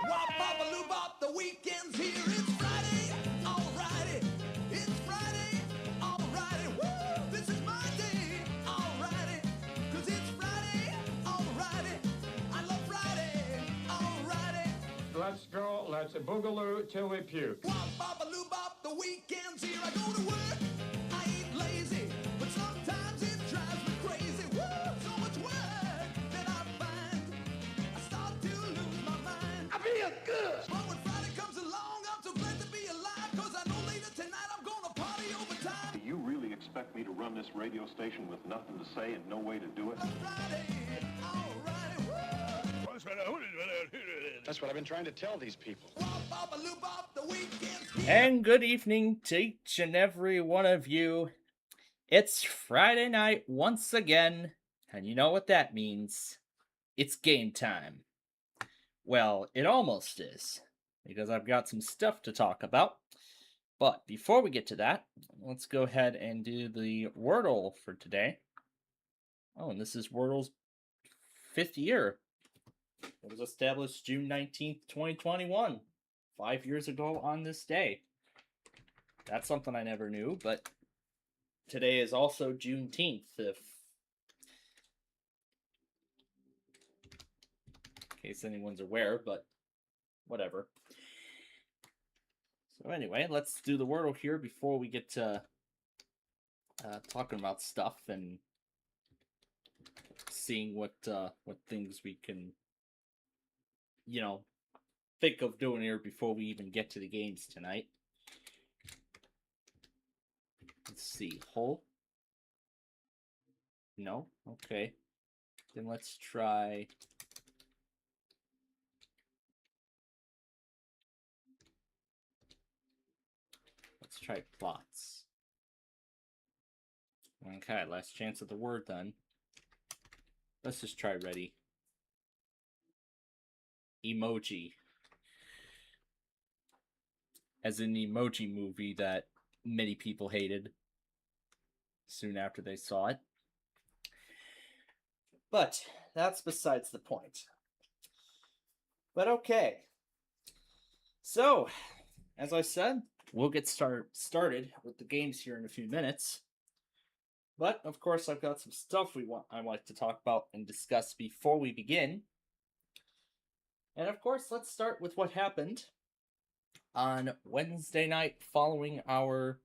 Wop, bop, a loop, bop, the weekend's here. It's Friday, alrighty. It's Friday, alrighty. Woo! This is my day, alrighty. 'Cause it's Friday, alrighty. I love Friday, alrighty. Let's go, let's boogaloo till we puke. Wop, bop, a loop, bop, the weekend's here. I go to work, I ain't lazy, but sometimes it drives me crazy. Woo! So much work that I find, I start to lose my mind. I feel good. But when Friday comes along, I'm so glad to be alive, 'cause I know later tonight I'm gonna party overtime. Do you really expect me to run this radio station with nothing to say and no way to do it? Friday, alrighty, woo! That's what I've been trying to tell these people. Wop, bop, a loop, bop, the weekend's here. And good evening to each and every one of you. It's Friday night once again, and you know what that means. It's game time. Well, it almost is, because I've got some stuff to talk about. But before we get to that, let's go ahead and do the Wordle for today. Oh, and this is Wordle's 5th year. It was established June 19th, 2021. 5 years ago on this day. That's something I never knew, but today is also Juneteenth, in case anyone's aware, but whatever. So anyway, let's do the Wordle here before we get to talking about stuff and seeing what things we can, think of doing here before we even get to the games tonight. Let's see, hole? No? Okay. Then let's try... Let's try plots. Okay, last chance of the word then. Let's just try ready. Emoji. As in the Emoji Movie that many people hated soon after they saw it. But that's besides the point. But okay. So, as I said, we'll get started with the games here in a few minutes. But, of course, I've got some stuff I like to talk about and discuss before we begin. And, of course, let's start with what happened on Wednesday night following our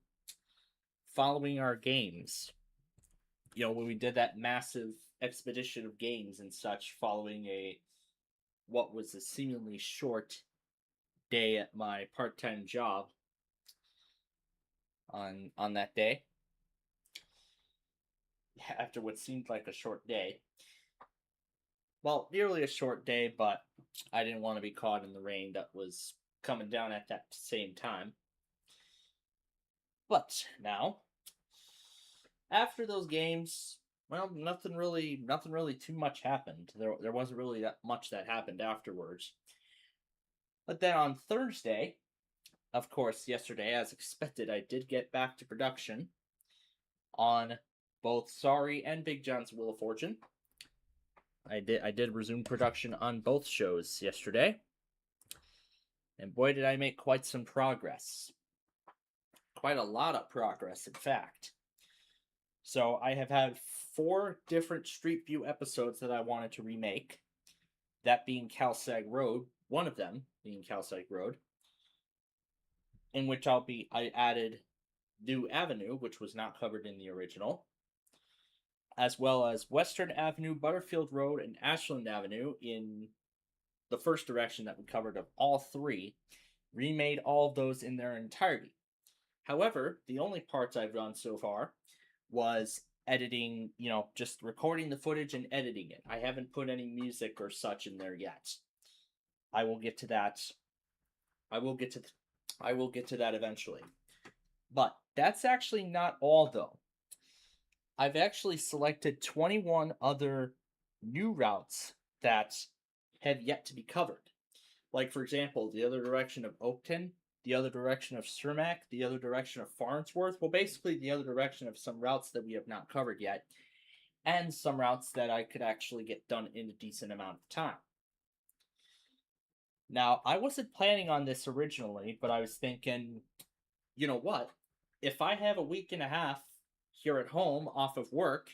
games. When we did that massive expedition of games and such following what was a seemingly short day at my part-time job on that day. After what seemed like a short day. Well, nearly a short day, but I didn't want to be caught in the rain that was coming down at that same time. But now, after those games, well, nothing really too much happened. There wasn't really that much that happened afterwards. But then on Thursday, of course, yesterday, as expected, I did get back to production on both Sorry and Big John's Wheel of Fortune. I did resume production on both shows yesterday. And boy, did I make quite some progress. Quite a lot of progress, in fact. So I have had 4 different Street View episodes that I wanted to remake. That being Calsag Road, one of them being Calsag Road. In which I added New Avenue, which was not covered in the original. As well as Western Avenue, Butterfield Road, and Ashland Avenue in the first direction that we covered of all 3. Remade all of those in their entirety. However, the only parts I've done so far was editing, just recording the footage and editing it. I haven't put any music or such in there yet. I will get to that. I will get to that eventually. But that's actually not all, though. I've actually selected 21 other new routes that have yet to be covered. Like, for example, the other direction of Oakton, the other direction of Cermak, the other direction of Farnsworth. Well, basically the other direction of some routes that we have not covered yet. And some routes that I could actually get done in a decent amount of time. Now, I wasn't planning on this originally, but I was thinking, you know what? If I have a week and a half here at home off of work,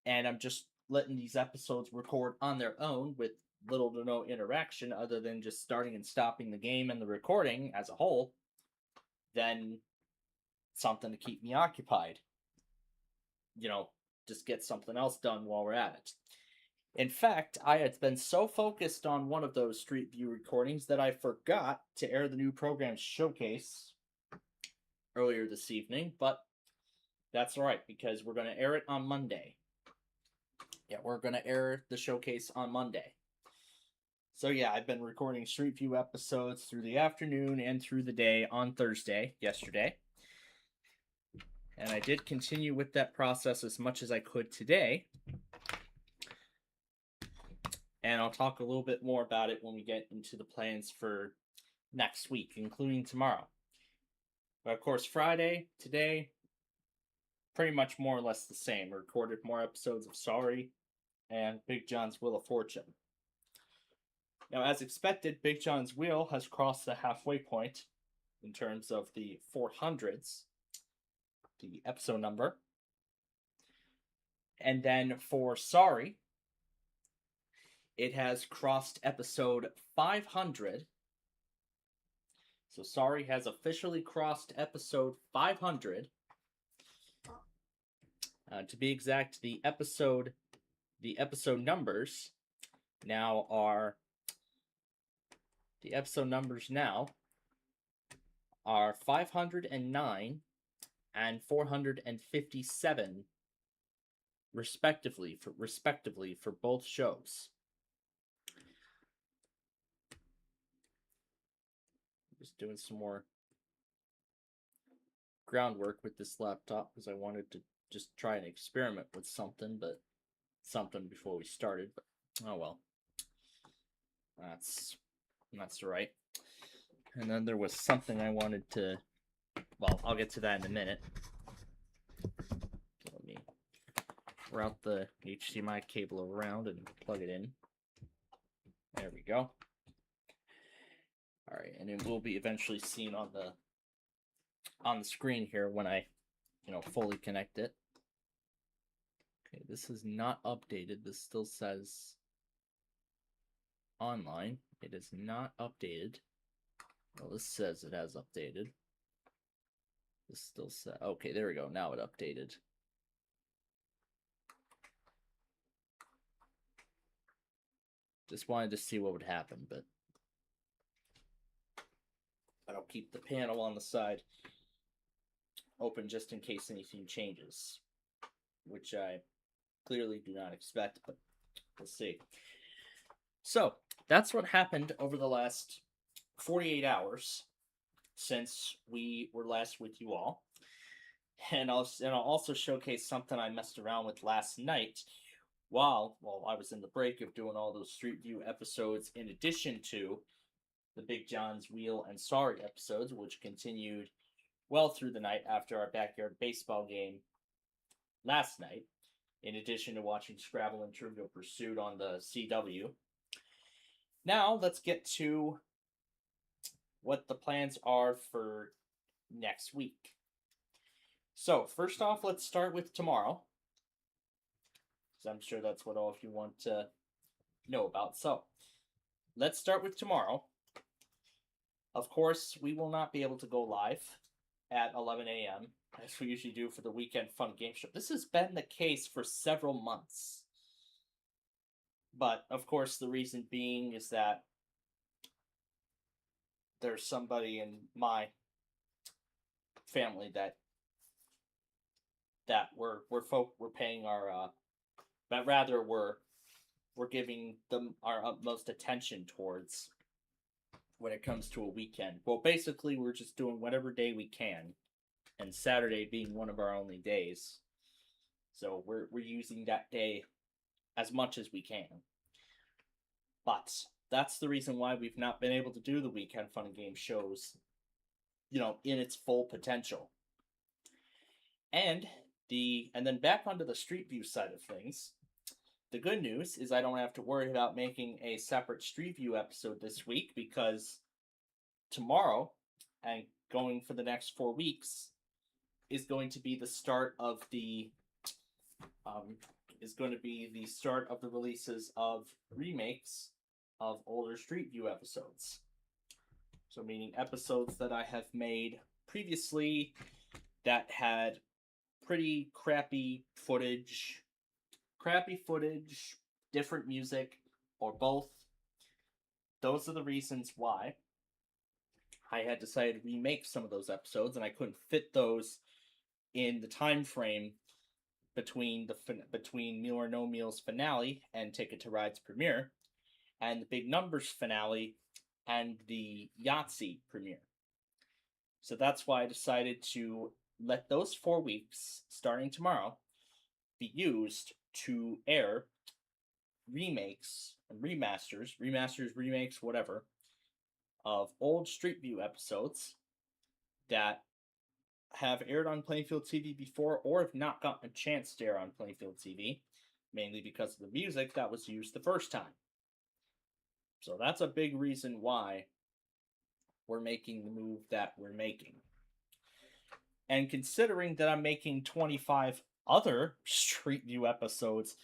and I'm just letting these episodes record on their own with little to no interaction other than just starting and stopping the game and the recording as a whole, then something to keep me occupied. You know, just get something else done while we're at it. In fact, I had been so focused on one of those Street View recordings that I forgot to air the new program showcase earlier this evening, but that's all right because we're going to air it on Monday. Yeah, we're going to air the showcase on Monday. So yeah, I've been recording Street View episodes through the afternoon and through the day on Thursday, yesterday. And I did continue with that process as much as I could today. And I'll talk a little bit more about it when we get into the plans for next week, including tomorrow. But of course, Friday, today, pretty much more or less the same. I recorded more episodes of Sorry and Big John's Wheel of Fortune. Now, as expected, Big John's Wheel has crossed the halfway point in terms of the 400s, the episode number. And then for Sorry, it has crossed episode 500. So Sorry has officially crossed episode 500. To be exact, the episode numbers now are 509 and 457 respectively for both shows. Just doing some more groundwork with this laptop because I wanted to just try and experiment with something before we started, but oh well. That's right. And then there was something I wanted to, well, I'll get to that in a minute. Let me route the HDMI cable around and plug it in. There we go. All right, and it will be eventually seen on the screen here when I, fully connect it. Okay, this is not updated. This still says online. It is not updated. Well, this says it has updated. This still says, okay, there we go. Now it updated. Just wanted to see what would happen, but I'll keep the panel on the side open just in case anything changes, which I clearly do not expect, but we'll see. So, that's what happened over the last 48 hours since we were last with you all. And I'll also showcase something I messed around with last night while I was in the break of doing all those Street View episodes in addition to the Big John's Wheel and Sorry episodes, which continued well through the night after our backyard baseball game last night, in addition to watching Scrabble and Trivial Pursuit on the CW. Now, let's get to what the plans are for next week. So, first off, let's start with tomorrow, because I'm sure that's what all of you want to know about. So, let's start with tomorrow. Of course, we will not be able to go live at 11 a.m., as we usually do for the Weekend Fun Game Show. This has been the case for several months. But, of course, the reason being is that there's somebody in my family that we're paying our, but rather we're giving them our utmost attention towards when it comes to a weekend. Well, basically, we're just doing whatever day we can, and Saturday being one of our only days. So we're using that day as much as we can. But that's the reason why we've not been able to do the Weekend Fun and Game shows, in its full potential. And then back onto the Street View side of things, the good news is I don't have to worry about making a separate Street View episode this week, because tomorrow and going for the next 4 weeks is going to be the start of the releases of remakes of older Street View episodes. So meaning episodes that I have made previously that had pretty crappy footage, different music, or both. Those are the reasons why I had decided to remake some of those episodes, and I couldn't fit those in the time frame between Meal or No Meal's finale and Ticket to Ride's premiere, and the Big Numbers finale and the Yahtzee premiere. So that's why I decided to let those 4 weeks, starting tomorrow, be used to air remakes and remasters, remakes, whatever, of old Street View episodes that have aired on Plainfield TV before, or have not gotten a chance to air on Plainfield TV, mainly because of the music that was used the first time. So that's a big reason why we're making the move that we're making. And considering that I'm making 25 other Street View episodes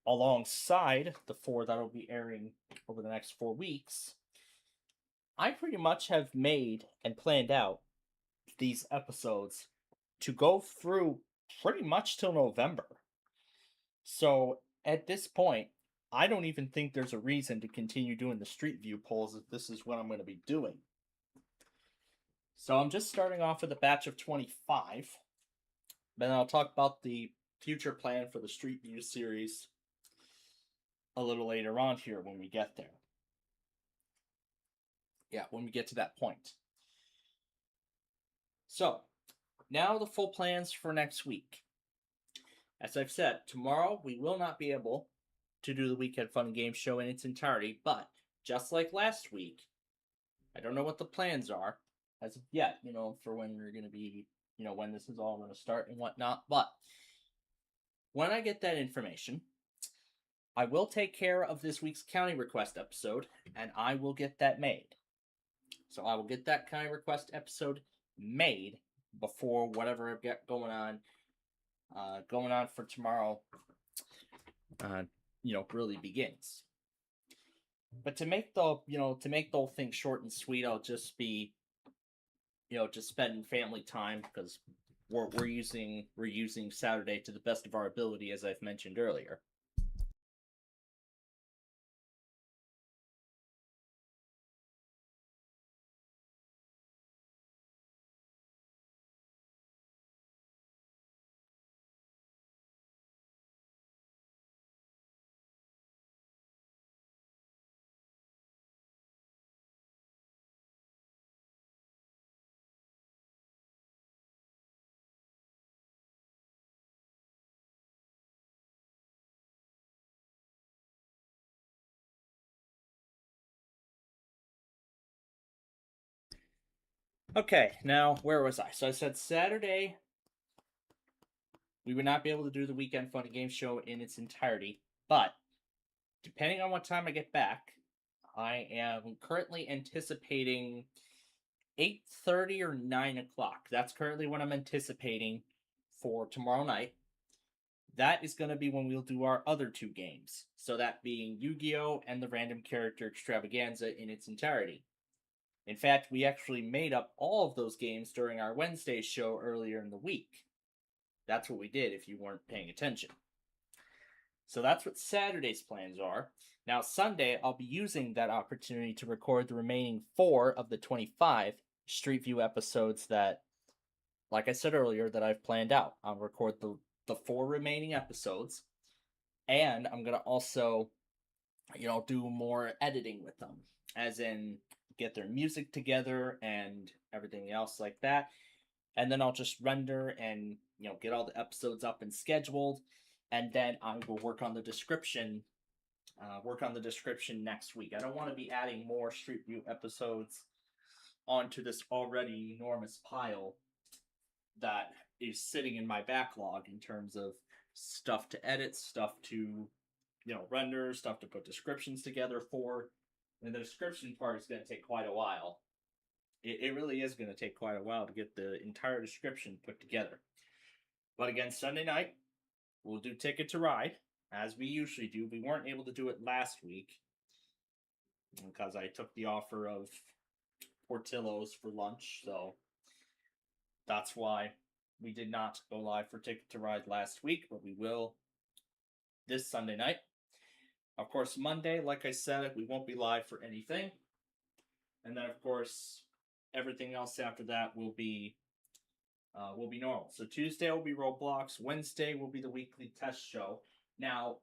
alongside the 4 that will be airing over the next 4 weeks, I pretty much have made and planned out these episodes to go through pretty much till November. So at this point, I don't even think there's a reason to continue doing the Street View polls if this is what I'm going to be doing. So I'm just starting off with a batch of 25. Then I'll talk about the future plan for the Street View series a little later on here when we get there. Yeah, when we get to that point. So, now the full plans for next week. As I've said, tomorrow we will not be able to do the Weekend Fun and Games show in its entirety, but just like last week, I don't know what the plans are as of yet, for when we're going to be, when this is all going to start and whatnot, but when I get that information, I will take care of this week's county request episode, and I will get that made. So I will get that county request episode made before whatever I've got going on for tomorrow, really begins. But to make the whole thing short and sweet, I'll just be, just spending family time, because we're using Saturday to the best of our ability, as I've mentioned earlier. Okay, now, where was I? So I said Saturday, we would not be able to do the Weekend Fun and Games show in its entirety, but depending on what time I get back, I am currently anticipating 8:30 or 9 o'clock. That's currently what I'm anticipating for tomorrow night. That is going to be when we'll do our other 2 games. So that being Yu-Gi-Oh! And the Random Character Extravaganza in its entirety. In fact, we actually made up all of those games during our Wednesday show earlier in the week. That's what we did if you weren't paying attention. So that's what Saturday's plans are. Now, Sunday, I'll be using that opportunity to record the remaining 4 of the 25 Street View episodes that, like I said earlier, that I've planned out. I'll record the 4 remaining episodes, and I'm going to also, do more editing with them, as in get their music together and everything else like that. And then I'll just render and, get all the episodes up and scheduled. And then I will work on the description next week. I don't want to be adding more Street View episodes onto this already enormous pile that is sitting in my backlog in terms of stuff to edit, stuff to render, stuff to put descriptions together for. And the description part is going to take quite a while. It really is going to take quite a while to get the entire description put together. But again, Sunday night, we'll do Ticket to Ride, as we usually do. We weren't able to do it last week because I took the offer of Portillo's for lunch, so that's why we did not go live for Ticket to Ride last week, but we will this Sunday night. Of course, Monday, like I said, we won't be live for anything. And then, of course, everything else after that will be normal. So Tuesday will be Roblox. Wednesday will be the weekly test show. Now,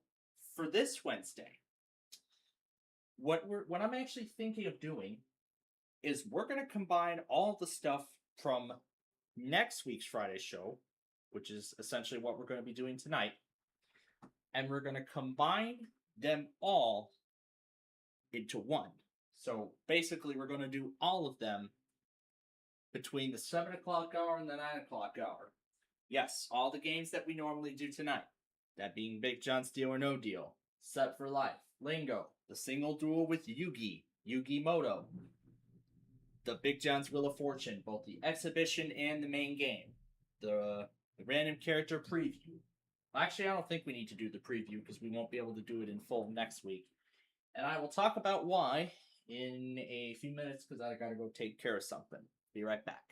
for this Wednesday, what I'm actually thinking of doing is we're going to combine all the stuff from next week's Friday show, which is essentially what we're going to be doing tonight, and we're going to combine them all into one. So basically, we're going to do all of them between the 7 o'clock hour and the 9 o'clock hour. Yes, all the games that we normally do tonight. That being Big John's Deal or No Deal, Set for Life, Lingo, the single duel with Yugi, Yugi Moto, the Big John's Wheel of Fortune, both the exhibition and the main game, the random character preview. Actually, I don't think we need to do the preview because we won't be able to do it in full next week. And I will talk about why in a few minutes because I gotta go take care of something. Be right back.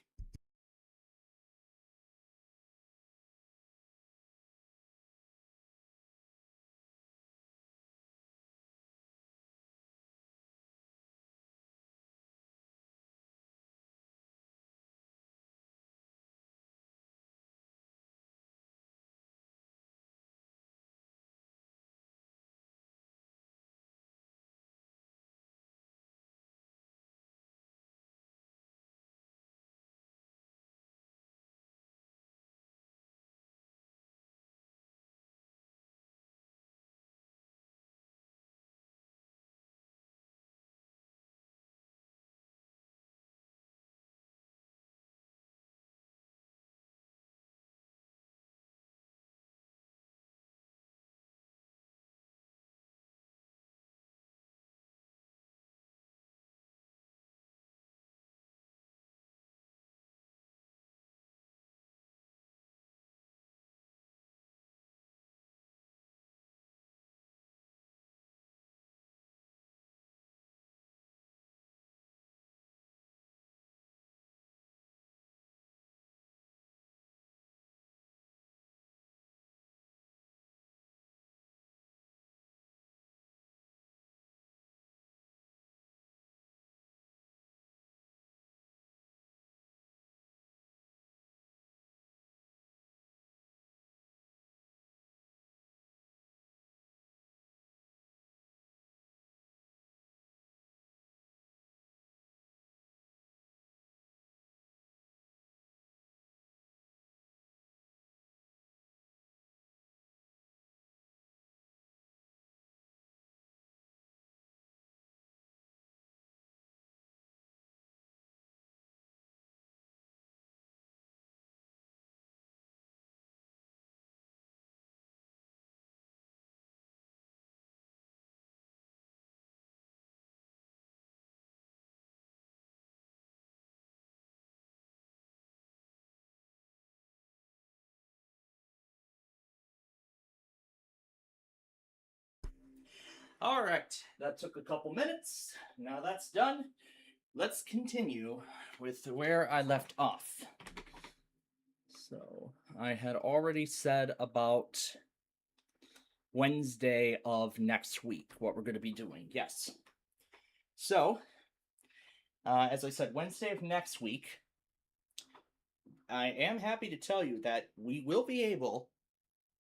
Alright, that took a couple minutes. Now that's done. Let's continue with where I left off. So, I had already said about Wednesday of next week, what we're going to be doing. Yes. So, as I said, Wednesday of next week, I am happy to tell you that we will be able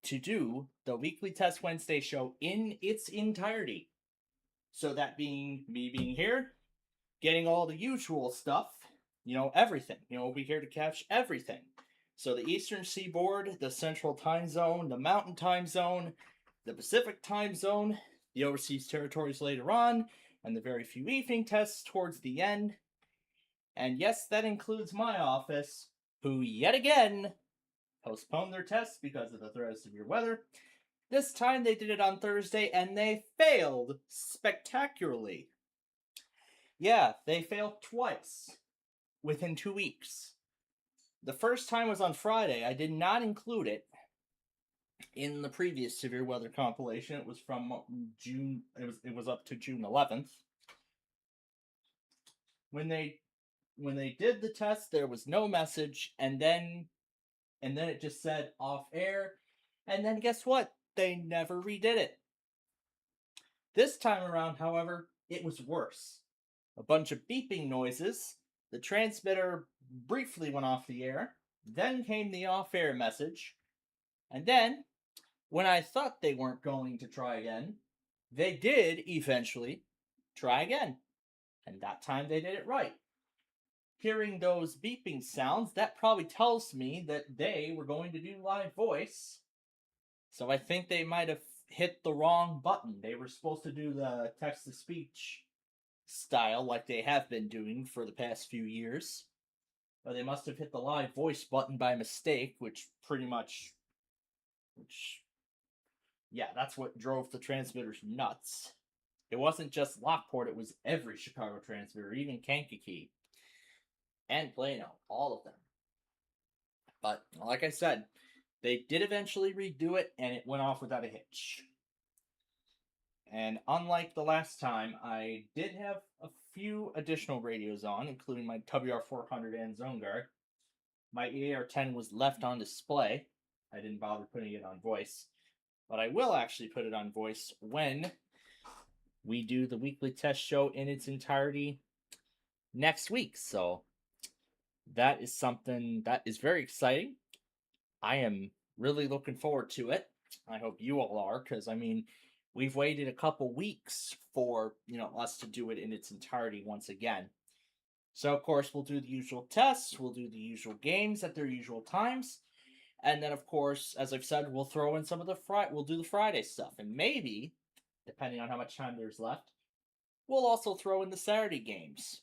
to do the Weekly Test Wednesday show in its entirety. So that being me being here, getting all the usual stuff, everything. We'll be here to catch everything. So the Eastern Seaboard, the Central Time Zone, the Mountain Time Zone, the Pacific Time Zone, the Overseas Territories later on, and the very few evening tests towards the end. And yes, that includes my office, who yet again postponed their tests because of the threat of severe weather. This time they did it on Thursday and they failed spectacularly. Yeah, they failed twice within 2 weeks. The first time was on Friday. I did not include it in the previous severe weather compilation. It was from June. It was up to June 11th. When they did the test, there was no message, and then it just said off air, and then guess what? They never redid it. This time around, however, it was worse. A bunch of beeping noises. The transmitter briefly went off the air. Then came the off-air message. And then, when I thought they weren't going to try again, they did eventually try again. And that time they did it right. Hearing those beeping sounds, that probably tells me that they were going to do live voice. So I think they might have hit the wrong button. They were supposed to do the text-to-speech style like they have been doing for the past few years. But they must have hit the live voice button by mistake, which yeah, that's what drove the transmitters nuts. It wasn't just Lockport, it was every Chicago transmitter, even Kankakee and Plano, all of them. But like I said, they did eventually redo it, and it went off without a hitch. And unlike the last time, I did have a few additional radios on, including my WR400 and Zone Guard. My EAR10 was left on display. I didn't bother putting it on voice. But I will actually put it on voice when we do the weekly test show in its entirety next week. So that is something that is very exciting. I am really looking forward to it. I hope you all are, because, I mean, we've waited a couple weeks for, us to do it in its entirety once again. So, of course, we'll do the usual tests, we'll do the usual games at their usual times, and then, of course, as I've said, we'll throw in some of we'll do the Friday stuff, and maybe, depending on how much time there's left, we'll also throw in the Saturday games.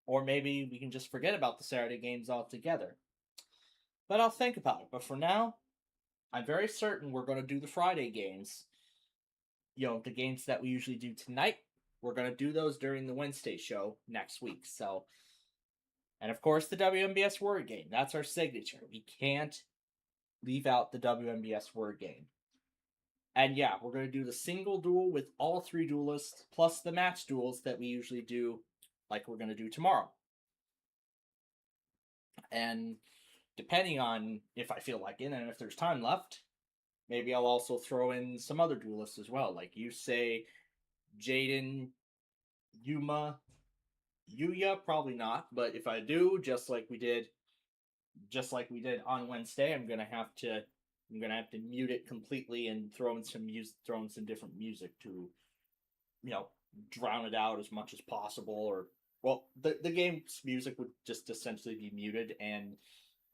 Or maybe we can just forget about the Saturday games altogether. But I'll think about it. But for now, I'm very certain we're going to do the Friday games. The games that we usually do tonight, we're going to do those during the Wednesday show next week. So, and of course, the WMBS word game. That's our signature. We can't leave out the WMBS word game. And yeah, we're going to do the single duel with all 3 duelists, plus the match duels that we usually do, like we're going to do tomorrow. And depending on if I feel like it and if there's time left, maybe I'll also throw in some other duelists as well. Like you say, Jaden, Yuma, Yuya, probably not. But if I do, just like we did on Wednesday, I'm gonna have to mute it completely and throw in some different music to, drown it out as much as possible. Or, well, the game's music would just essentially be muted, and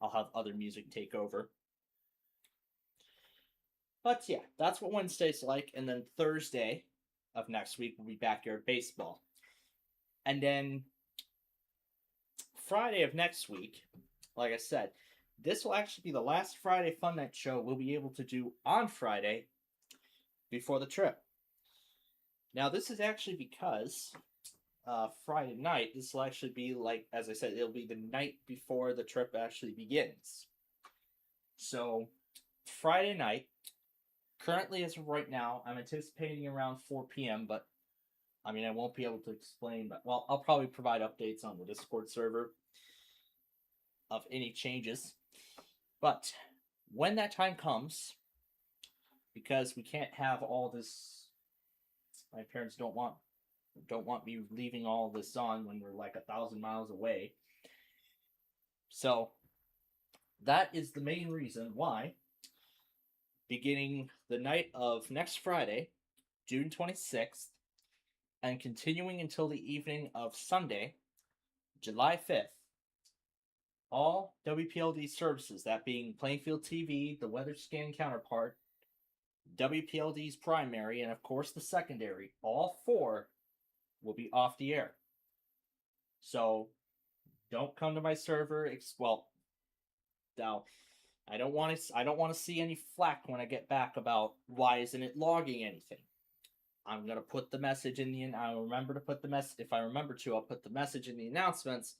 I'll have other music take over. But yeah, that's what Wednesday's like. And then Thursday of next week will be Backyard Baseball. And then Friday of next week, like I said, this will actually be the last Friday Fun Night show we'll be able to do on Friday before the trip. Now, this is actually because Friday night, this will actually be, like, as I said, it'll be the night before the trip actually begins. So, Friday night, currently as of right now, I'm anticipating around 4 p.m., but, I mean, I won't be able to explain, but, well, I'll probably provide updates on the Discord server of any changes. But, when that time comes, because we can't have all this, my parents don't want me leaving all this on when we're like 1,000 miles away. So, that is the main reason why, beginning the night of next Friday, June 26th, and continuing until the evening of Sunday, July 5th, all WPLD services, that being Plainfield TV, the Weather Scan counterpart, WPLD's primary, and of course the secondary, all 4 will be off the air. So, don't come to my server. Now, I don't want to see any flack when I get back about why isn't it logging anything. I'm gonna put the message in the. I'll remember to put the message. If I remember to, I'll put the message in the announcements,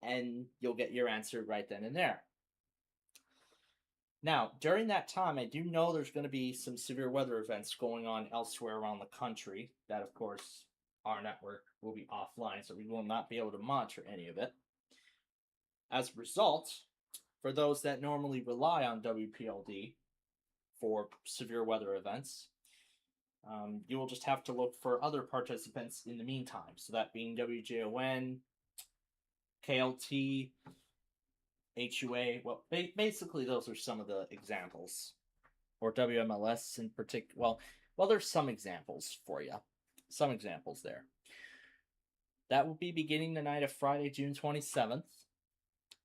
and you'll get your answer right then and there. Now, during that time, I do know there's going to be some severe weather events going on elsewhere around the country. That, of course, our network will be offline, so we will not be able to monitor any of it. As a result, for those that normally rely on WPLD for severe weather events, you will just have to look for other participants in the meantime. So that being WJON, KLT, HUA. Well, basically those are some of the examples. Or WMLS in particular. Well, there's some examples for you. Some examples there. That will be beginning the night of Friday, June 27th.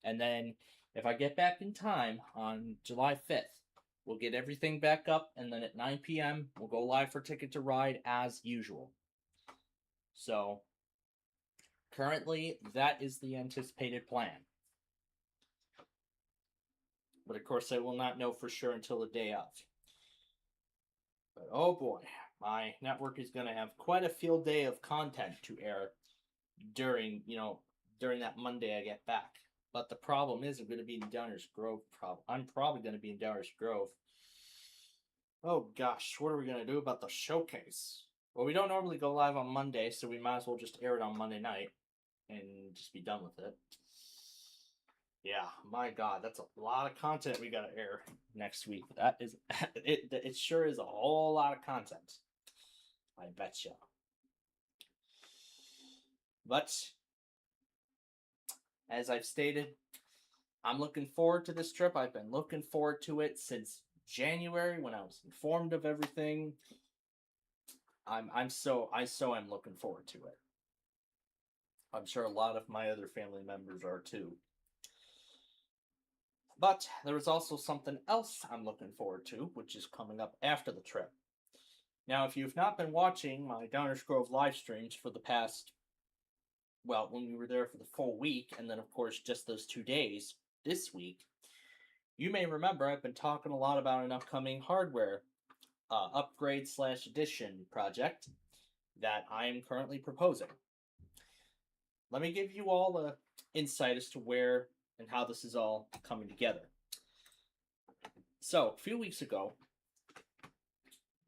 And then, if I get back in time on July 5th, we'll get everything back up, and then at 9 p.m., we'll go live for Ticket to Ride as usual. So, currently, that is the anticipated plan. But of course, I will not know for sure until the day of. But oh boy, my network is going to have quite a field day of content to air during that Monday I get back. But the problem is I'm going to be in Downers Grove. I'm probably going to be in Downers Grove. Oh gosh, what are we going to do about the showcase? Well, we don't normally go live on Monday, so we might as well just air it on Monday night and just be done with it. Yeah, my God, that's a lot of content we got to air next week. That is, it sure is a whole lot of content. I betcha. But as I've stated, I'm looking forward to this trip. I've been looking forward to it since January when I was informed of everything. I'm so looking forward to it. I'm sure a lot of my other family members are too. But there is also something else I'm looking forward to, which is coming up after the trip. Now, if you've not been watching my Downers Grove live streams for the past, well, when we were there for the full week, and then, of course, just those 2 days this week, you may remember I've been talking a lot about an upcoming hardware upgrade/addition project that I am currently proposing. Let me give you all the insight as to where and how this is all coming together. So, a few weeks ago,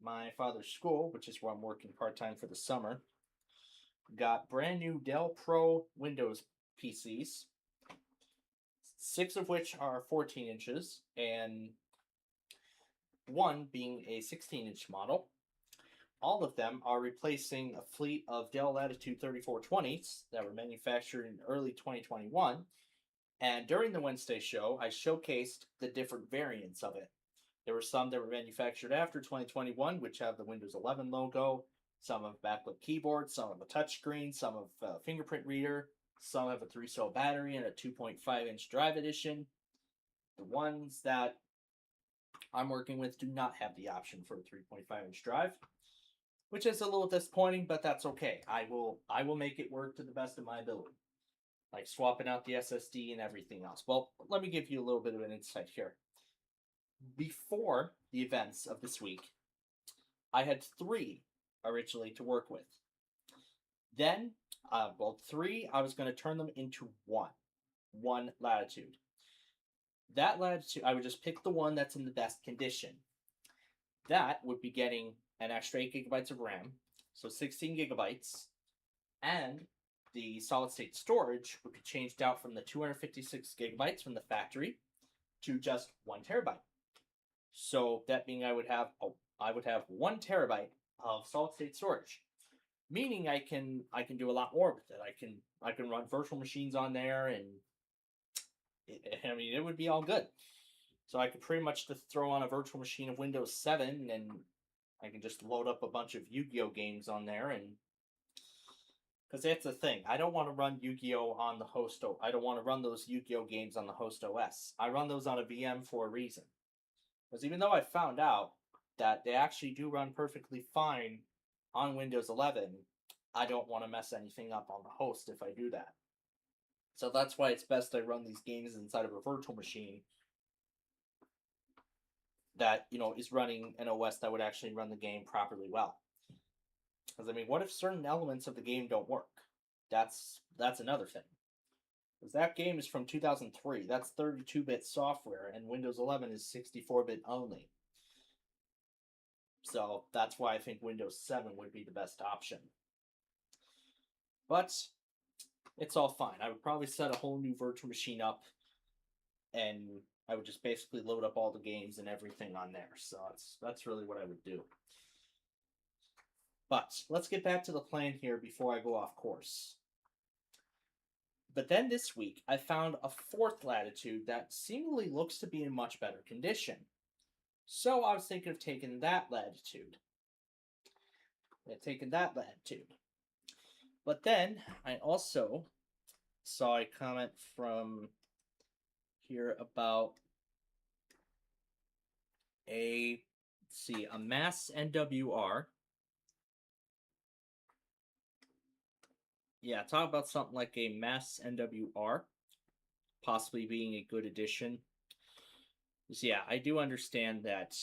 my father's school, which is where I'm working part-time for the summer, got brand new Dell Pro Windows PCs, 6 of which are 14 inches, and one being a 16-inch model. All of them are replacing a fleet of Dell Latitude 3420s that were manufactured in early 2021. And during the Wednesday show, I showcased the different variants of it. There were some that were manufactured after 2021, which have the Windows 11 logo. Some have backlit keyboards, some have a touchscreen, some have a fingerprint reader, some have a 3-cell battery and a 2.5-inch drive edition. The ones that I'm working with do not have the option for a 3.5-inch drive, which is a little disappointing, but that's okay. I will make it work to the best of my ability, like swapping out the SSD and everything else. Well, let me give you a little bit of an insight here. Before the events of this week, I had 3 originally to work with. Then, 3, I was going to turn them into one Latitude. That Latitude, I would just pick the one that's in the best condition. That would be getting an extra 8 gigabytes of RAM, so 16 gigabytes, and the solid-state storage would be changed out from the 256 gigabytes from the factory to just 1 terabyte. So that being I would have 1 terabyte of solid-state storage, meaning I can do a lot more with it. I can run virtual machines on there, and it would be all good. So I could pretty much just throw on a virtual machine of Windows 7, and I can just load up a bunch of Yu-Gi-Oh games on there, and because that's the thing, I don't want to run Yu-Gi-Oh on the host. I don't want to run those Yu-Gi-Oh games on the host OS. I run those on a VM for a reason. Because even though I found out that they actually do run perfectly fine on Windows 11, I don't want to mess anything up on the host if I do that. So that's why it's best I run these games inside of a virtual machine that, is running an OS that would actually run the game properly well. Because I mean, what if certain elements of the game don't work? That's another thing. Because that game is from 2003. That's 32-bit software, and Windows 11 is 64-bit only. So that's why I think Windows 7 would be the best option. But it's all fine. I would probably set a whole new virtual machine up, and I would just basically load up all the games and everything on there. So that's really what I would do. But let's get back to the plan here before I go off course. But then this week, I found a fourth Latitude that seemingly looks to be in much better condition. So I was thinking of taking that Latitude. But then I also saw a comment from here about a Mass NWR. Yeah, talk about something like a Mass NWR possibly being a good addition. So yeah, I do understand that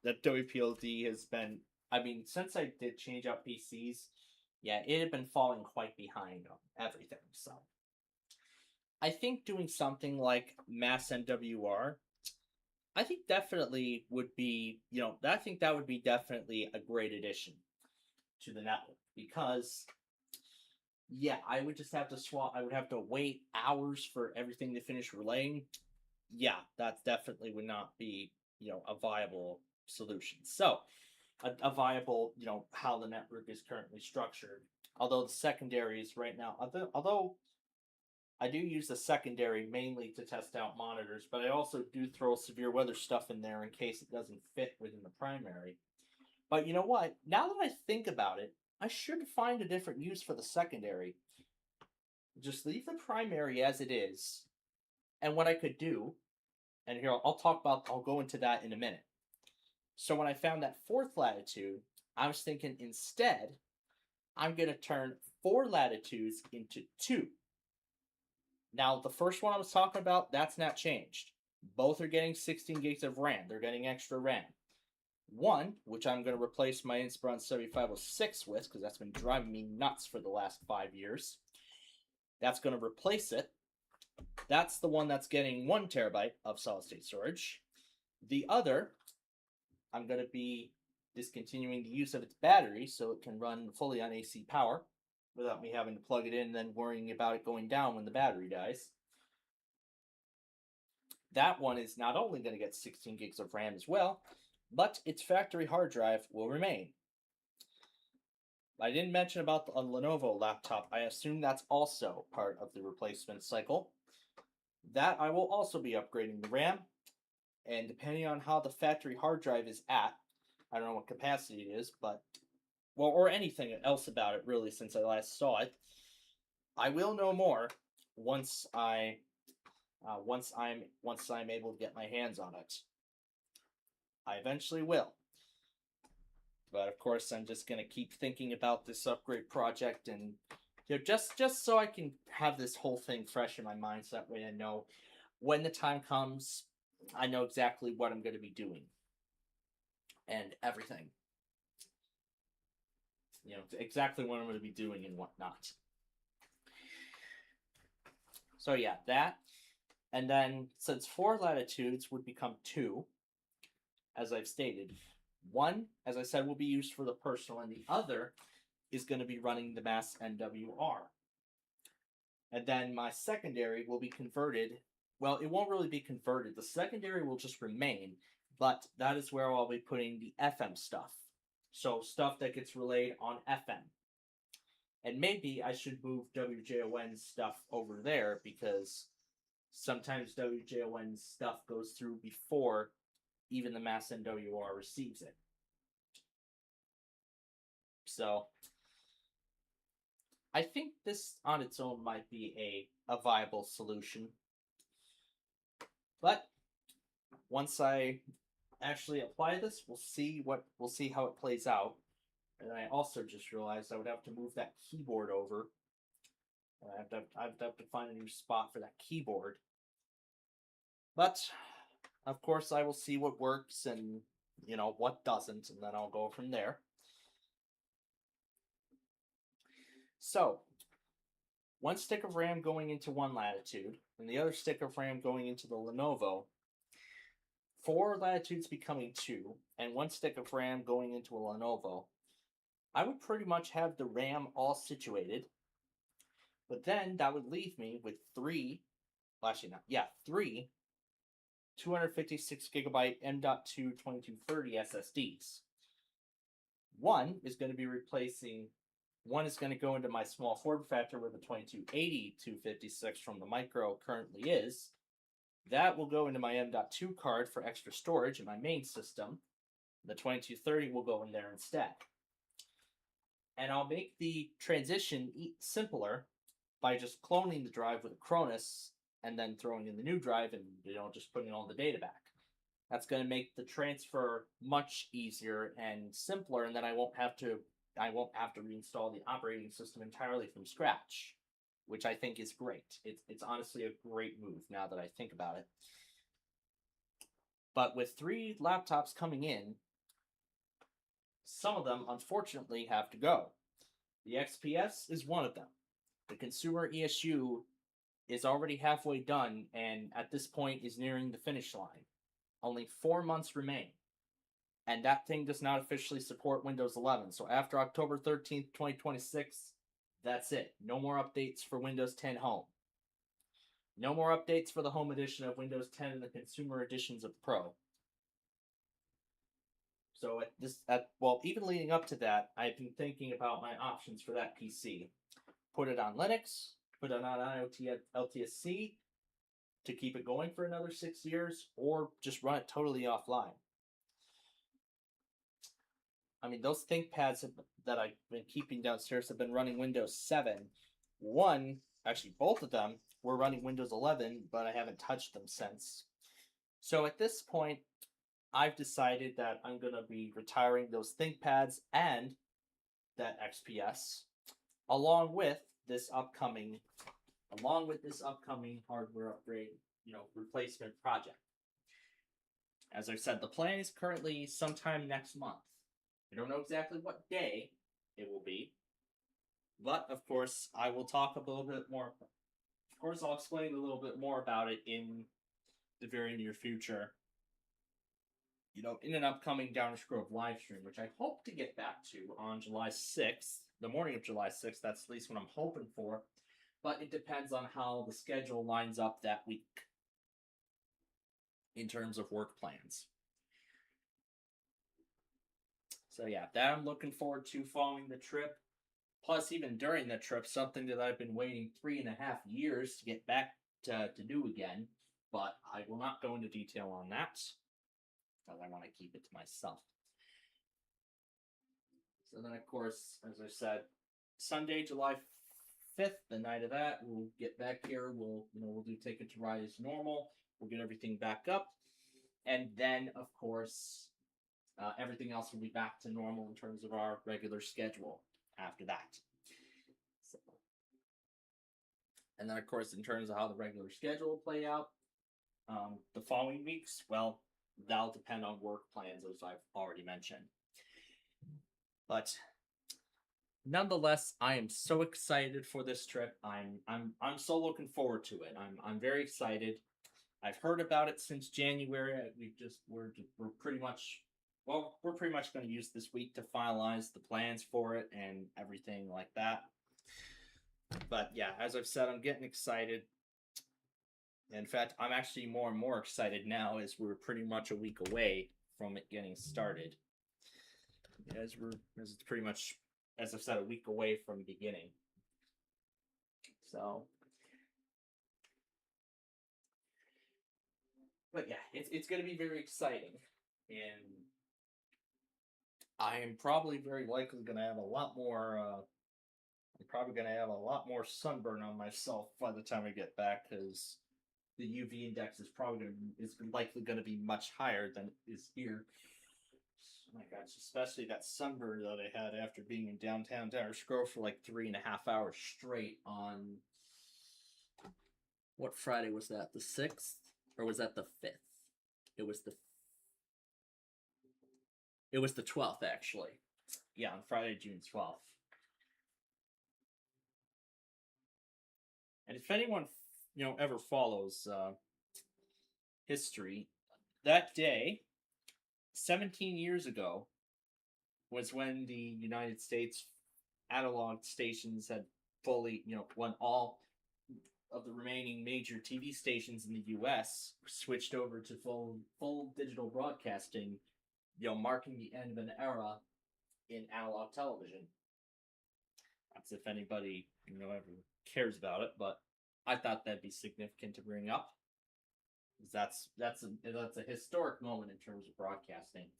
WPLD has been, I mean, since I did change out PCs, yeah, it had been falling quite behind on everything. So I think doing something like Mass NWR, I think definitely would be, I think that would be definitely a great addition to the network, because yeah, I would just have to swap. I would have to wait hours for everything to finish relaying. Yeah, that definitely would not be, a viable solution. So, a viable, how the network is currently structured. Although the secondaries right now, although I do use the secondary mainly to test out monitors, but I also do throw severe weather stuff in there in case it doesn't fit within the primary. But you know what? Now that I think about it, I should find a different use for the secondary. Just leave the primary as it is. And what I could do, and here I'll go into that in a minute. So when I found that fourth Latitude, I was thinking instead, I'm going to turn 4 Latitudes into 2. Now, the first one I was talking about, that's not changed. Both are getting 16 gigs of RAM. They're getting extra RAM. One, which I'm going to replace my Inspiron 7506 with, because that's been driving me nuts for the last 5 years. That's going to replace it. That's the one that's getting 1 terabyte of solid-state storage. The other, I'm going to be discontinuing the use of its battery so it can run fully on AC power without me having to plug it in and then worrying about it going down when the battery dies. That one is not only going to get 16 gigs of RAM as well, but its factory hard drive will remain. I didn't mention about a Lenovo laptop. I assume that's also part of the replacement cycle. That I will also be upgrading the RAM, and depending on how the factory hard drive is at, I don't know what capacity it is, but, well, or anything else about it really since I last saw it, I will know more once I'm able to get my hands on it. I eventually will. But of course, I'm just going to keep thinking about this upgrade project, and just so I can have this whole thing fresh in my mind, so that way I know when the time comes, I know exactly what I'm going to be doing and everything. Exactly what I'm going to be doing and whatnot. So yeah, that. And then, since 4 Latitudes would become 2, as I've stated, one, as I said, will be used for the personal, and the other is going to be running the Mass NWR. And then my secondary will be converted. Well, it won't really be converted. The secondary will just remain, but that is where I'll be putting the FM stuff. So stuff that gets relayed on FM. And maybe I should move WJON's stuff over there, because sometimes WJON's stuff goes through before even the Mass NWR receives it. So I think this on its own might be a viable solution. But once I actually apply this, we'll see how it plays out. And I also just realized I would have to move that keyboard over. I'd have to find a new spot for that keyboard. But of course, I will see what works and, what doesn't, and then I'll go from there. So, one stick of RAM going into one Latitude, and the other stick of RAM going into the Lenovo. 4 Latitudes becoming 2, and one stick of RAM going into a Lenovo. I would pretty much have the RAM all situated, but then that would leave me with 3 256 gigabyte M.2 2230 SSDs. One is going to go into my small form factor where the 2280 256 from the Micro currently is. That will go into my M.2 card for extra storage in my main system. The 2230 will go in there instead. And I'll make the transition simpler by just cloning the drive with a Cronus and then throwing in the new drive and just putting all the data back. That's going to make the transfer much easier and simpler, and then I won't have to reinstall the operating system entirely from scratch, which I think is great. It's honestly a great move now that I think about it. But with 3 laptops coming in, some of them unfortunately have to go. The XPS is one of them. The consumer ESU is already halfway done and at this point is nearing the finish line. Only 4 months remain. And that thing does not officially support Windows 11. So after October 13th, 2026, that's it. No more updates for Windows 10 Home. No more updates for the Home Edition of Windows 10 and the consumer editions of Pro. So even leading up to that, I've been thinking about my options for that PC. Put it on Linux, put it on IoT LTSC to keep it going for another 6 years, or just run it totally offline. I mean, those ThinkPads that I've been keeping downstairs have been running Windows 7. Both of them were running Windows 11, but I haven't touched them since. So at this point, I've decided that I'm going to be retiring those ThinkPads and that XPS, along with this upcoming hardware upgrade, replacement project. As I've said, the plan is currently sometime next month. I don't know exactly what day it will be, but of course I will talk a little bit more. Of course, I'll explain a little bit more about it in the very near future. In an upcoming Downers Grove live stream, which I hope to get back to on July 6th, the morning of July 6th. That's at least what I'm hoping for. But it depends on how the schedule lines up that week in terms of work plans. So yeah, that I'm looking forward to following the trip. Plus, even during the trip, something that I've been waiting 3.5 years to get back to do again. But I will not go into detail on that, because I want to keep it to myself. So then, of course, as I said, Sunday, July 5th, the night of that, we'll get back here. We'll do Take It to Ride as normal. We'll get everything back up. And then, of course, everything else will be back to normal in terms of our regular schedule after that. So, and then, of course, in terms of how the regular schedule will play out, the following weeks, well, that'll depend on work plans, as I've already mentioned. But nonetheless, I am so excited for this trip. I'm so looking forward to it. I'm very excited. I've heard about it since January. We're pretty much going to use this week to finalize the plans for it and everything like that. But yeah, as I've said, I'm getting excited. In fact, I'm actually more and more excited now as we're pretty much a week away from it getting started. As it's pretty much, as I've said, a week away from beginning. So, but yeah, it's going to be very exciting, and I am probably very likely going to have a lot more. I'm probably going to have a lot more sunburn on myself by the time I get back, because the UV index is likely going to be much higher than it is here. Oh my gosh, especially that sunburn that I had after being in downtown Downers Grove for like 3.5 hours straight on, what Friday was that? The 6th? Or was that the 5th? It was the 12th, actually. Yeah, on Friday, June 12th. And if anyone, ever follows history, that day, 17 years ago, was when the United States analog stations had fully, when all of the remaining major TV stations in the U.S. switched over to full digital broadcasting, marking the end of an era in analog television. That's if anybody, ever cares about it, but I thought that'd be significant to bring up. That's a historic moment in terms of broadcasting.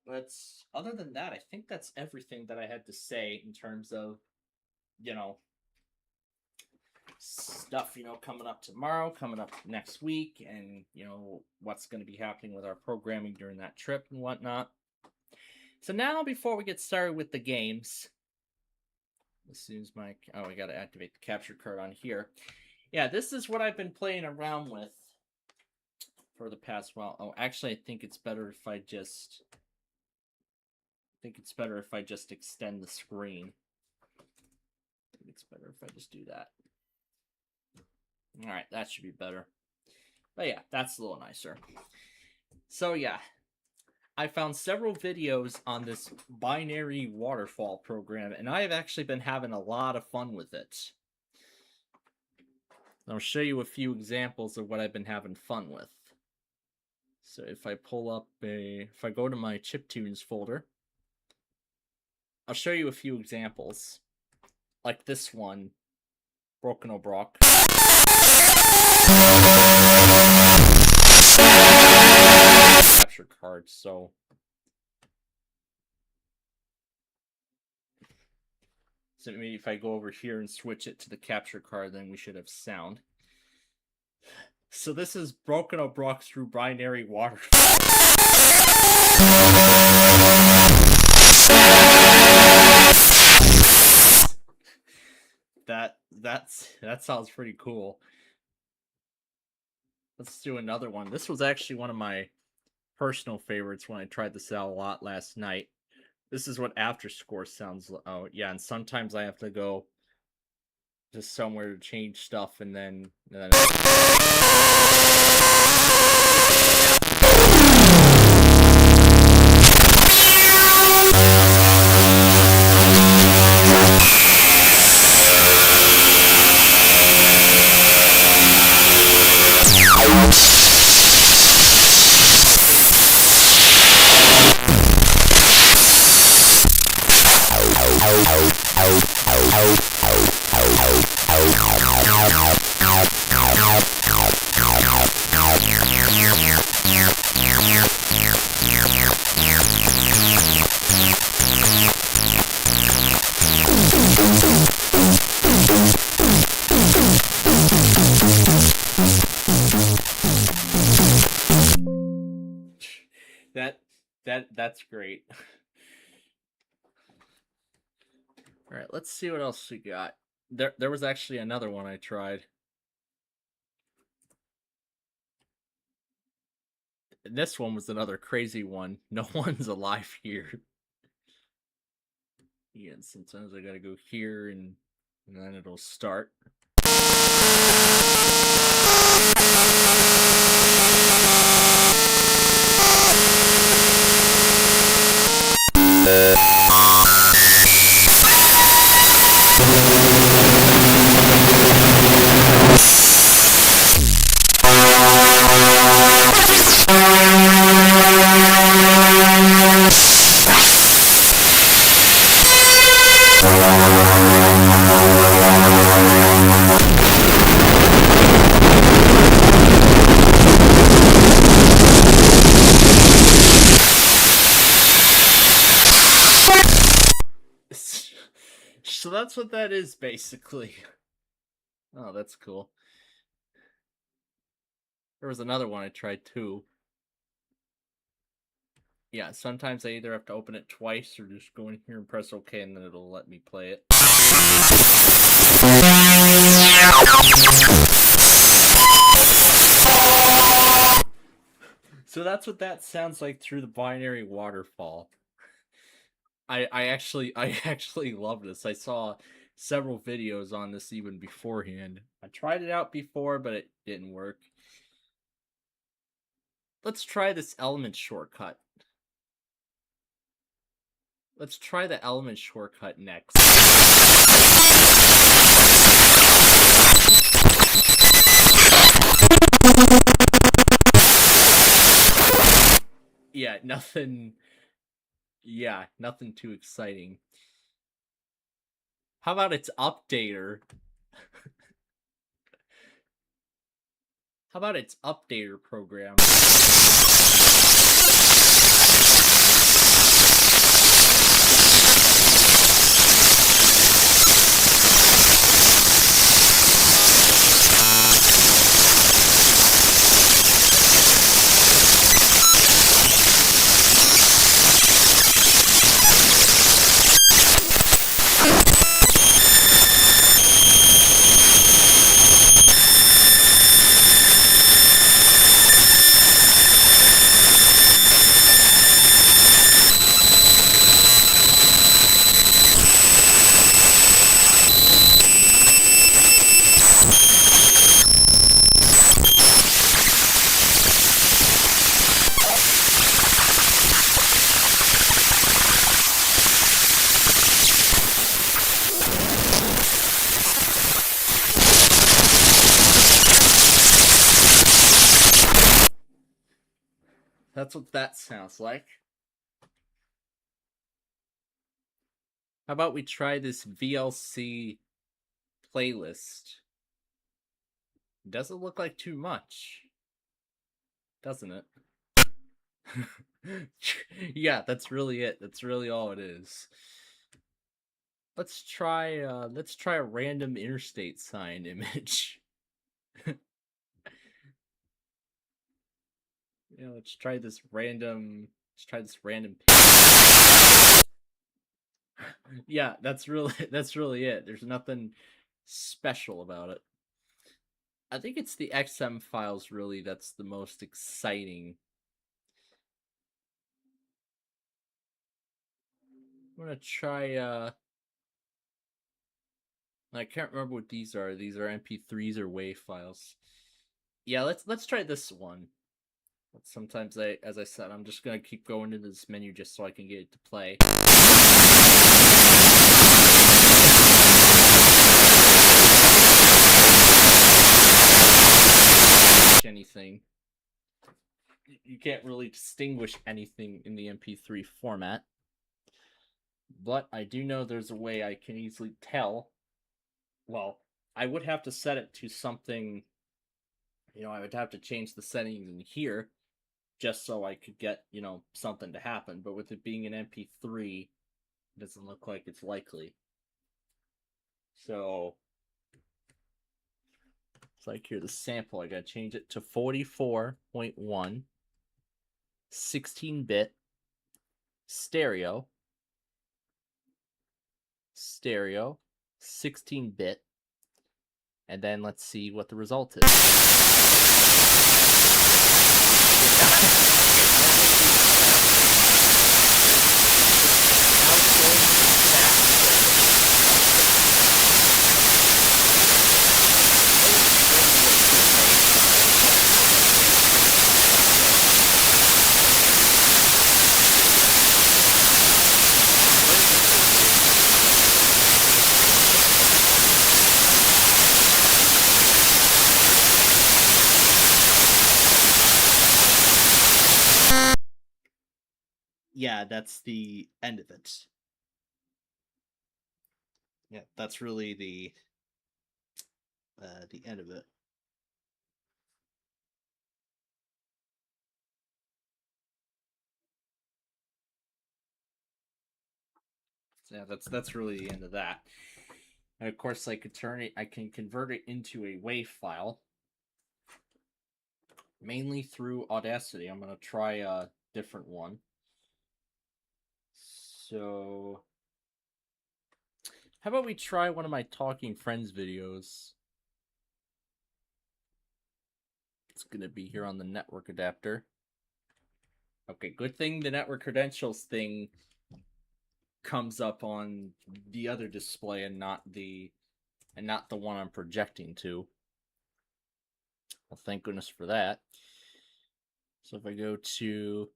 But other than that, I think that's everything that I had to say in terms of, stuff, coming up tomorrow, coming up next week, and, what's going to be happening with our programming during that trip and whatnot. So now, before we get started with the games, as soon as I got to activate the capture card on here. Yeah, this is what I've been playing around with for the past while. Oh, actually, I think it's better if I just extend the screen. I think it's better if I just do that. Alright, that should be better. But yeah, that's a little nicer. So yeah, I found several videos on this binary waterfall program, and I have actually been having a lot of fun with it. I'll show you a few examples of what I've been having fun with. So if I if I go to my chiptunes folder, I'll show you a few examples. Like this one, Broken O'Brock. Capture card, so maybe if I go over here and switch it to the capture card, then we should have sound. So this is Broken O'Brock through binary waterfall. That sounds pretty cool. Let's do another one. This was actually one of my personal favorites when I tried this out a lot last night. This is what Afterscore sounds like. Oh, yeah, and sometimes I have to go just somewhere to change stuff, and then that's great. All right, let's see what else we got. There was actually another one I tried. This one was another crazy one. No one's alive here. Yeah, and sometimes I gotta go here and then it'll start. So that's what that is, basically. Oh, that's cool. There was another one I tried too. Yeah, sometimes I either have to open it twice or just go in here and press OK and then it'll let me play it. So that's what that sounds like through the binary waterfall. I actually love this. I saw several videos on this even beforehand. I tried it out before, but it didn't work. Let's try this element shortcut. Let's try the element shortcut next. Yeah, nothing too exciting. How about its updater? How about its updater program? That's what that sounds like. How about we try this VLC playlist? Doesn't look like too much, doesn't it? Yeah, that's really it. That's really all it is. Let's try a random interstate sign image. Yeah, let's try this random Yeah, that's really it. There's nothing special about it. I think it's the XM files really that's the most exciting. I'm gonna try I can't remember what these are. These are MP3s or WAV files. Yeah, let's try this one. Sometimes as I said, I'm just gonna keep going into this menu just so I can get it to play. Anything. You can't really distinguish anything in the MP3 format. But I do know there's a way I can easily tell. Well, I would have to set it to something, I would have to change the settings in here just so I could get, something to happen. But with it being an MP3, it doesn't look like it's likely. So, it's like here, the sample, I gotta change it to 44.1, 16-bit, stereo, 16-bit, and then let's see what the result is. Yeah, that's the end of it. Yeah, that's really the end of it. So yeah, that's really the end of that. And of course, I can convert it into a WAV file, mainly through Audacity. I'm gonna try a different one. So, how about we try one of my Talking Friends videos? It's gonna be here on the network adapter. Okay, good thing the network credentials thing comes up on the other display and not the one I'm projecting to. Well, thank goodness for that. So if I go to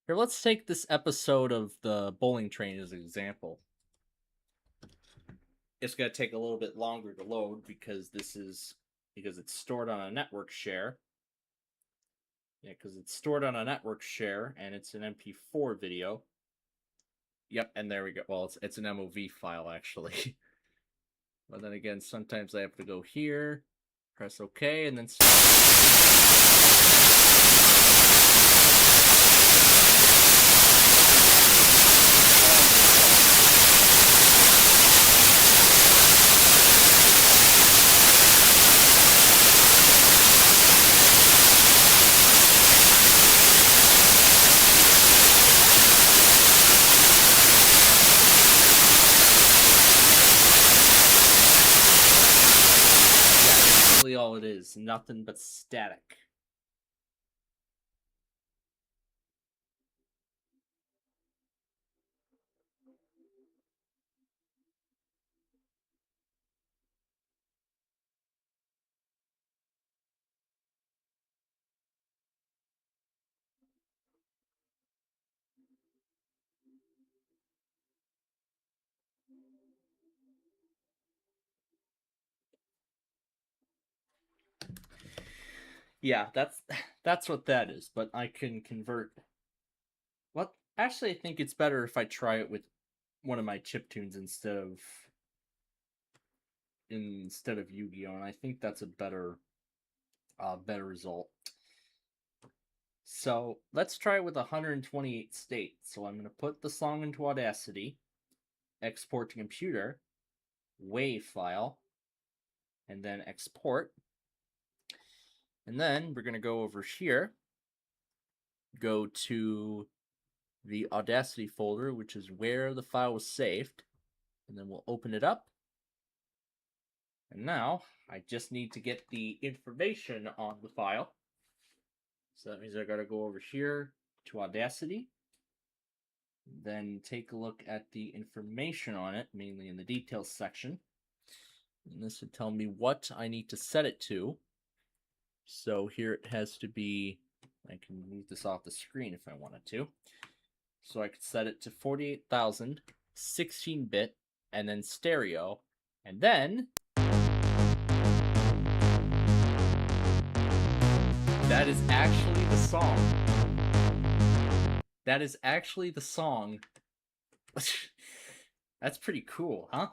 here, let's take this episode of the Bowling Train as an example. It's going to take a little bit longer to load because it's stored on a network share. Yeah, because it's stored on a network share and it's an MP4 video. Yep, and there we go. Well, it's an MOV file actually. But then again, sometimes I have to go here, press OK, and then all it is, nothing but static. Yeah, that's what that is, but I can convert. Well, actually, I think it's better if I try it with one of my chiptunes instead of Yu-Gi-Oh, and I think that's a better result. So let's try it with 128 states. So I'm going to put the song into Audacity, export to computer, WAV file, and then export. And then we're going to go over here, go to the Audacity folder, which is where the file was saved, and then we'll open it up. And now I just need to get the information on the file. So that means I got to go over here to Audacity, then take a look at the information on it, mainly in the details section. And this would tell me what I need to set it to. So here it has to be, I can move this off the screen if I wanted to. So I could set it to 48,000, 16-bit, and then stereo. And then that is actually the song. That is actually the song. That's pretty cool, huh?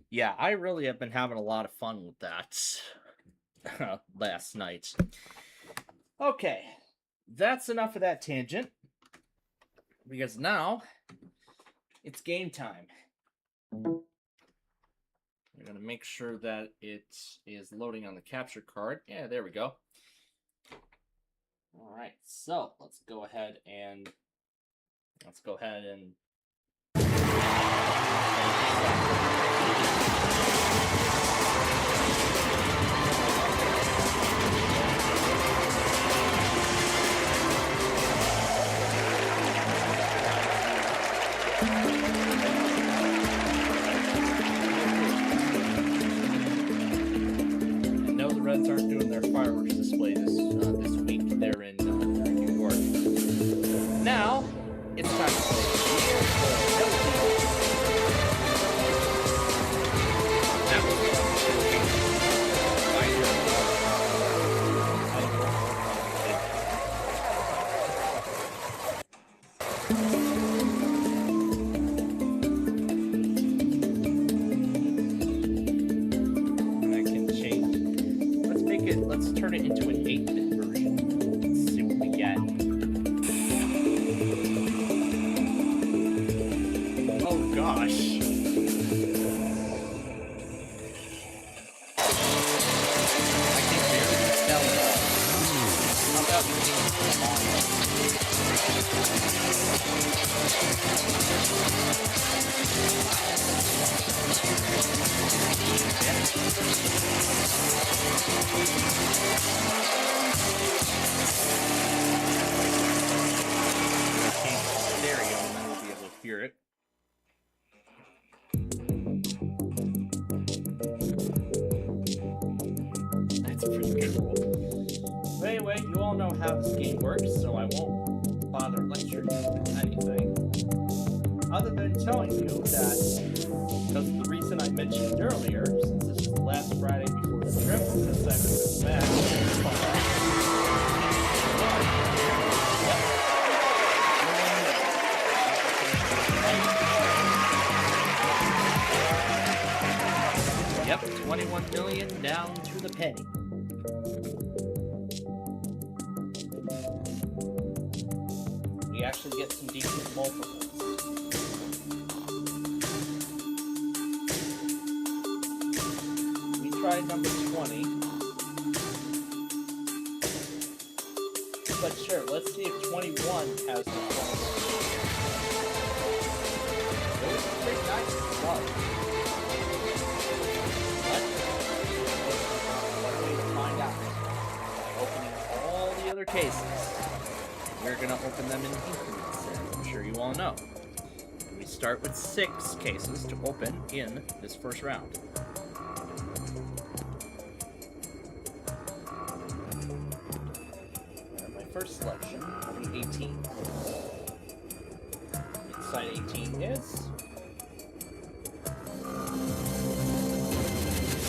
Yeah, I really have been having a lot of fun with that last night. Okay, that's enough of that tangent, because now it's game time. We're going to make sure that it is loading on the capture card. Yeah, there we go. All right, so let's go ahead and no, the Reds aren't doing their fireworks display this week. They're in New York. Now it's time to play. Let's turn it into an 8-bit version. Let's see what we get. Oh gosh. I can barely tell it all. How about we take it on? Cool. But anyway, you all know how this game works, so I won't bother lecturing you anything. Other than telling you that, because of the reason I mentioned earlier, since this is the last Friday before the trip, since I've been back, yep, 21 million down to the penny. We actually get some decent multiples. We tried number 20. But sure, let's see if 21 has the 20. It was pretty nice. Wow. One way to find out. By opening all the other cases. We're gonna open them in increments, as I'm sure you all know. We start with 6 cases to open in this first round. And my first selection will be 18. Inside 18 is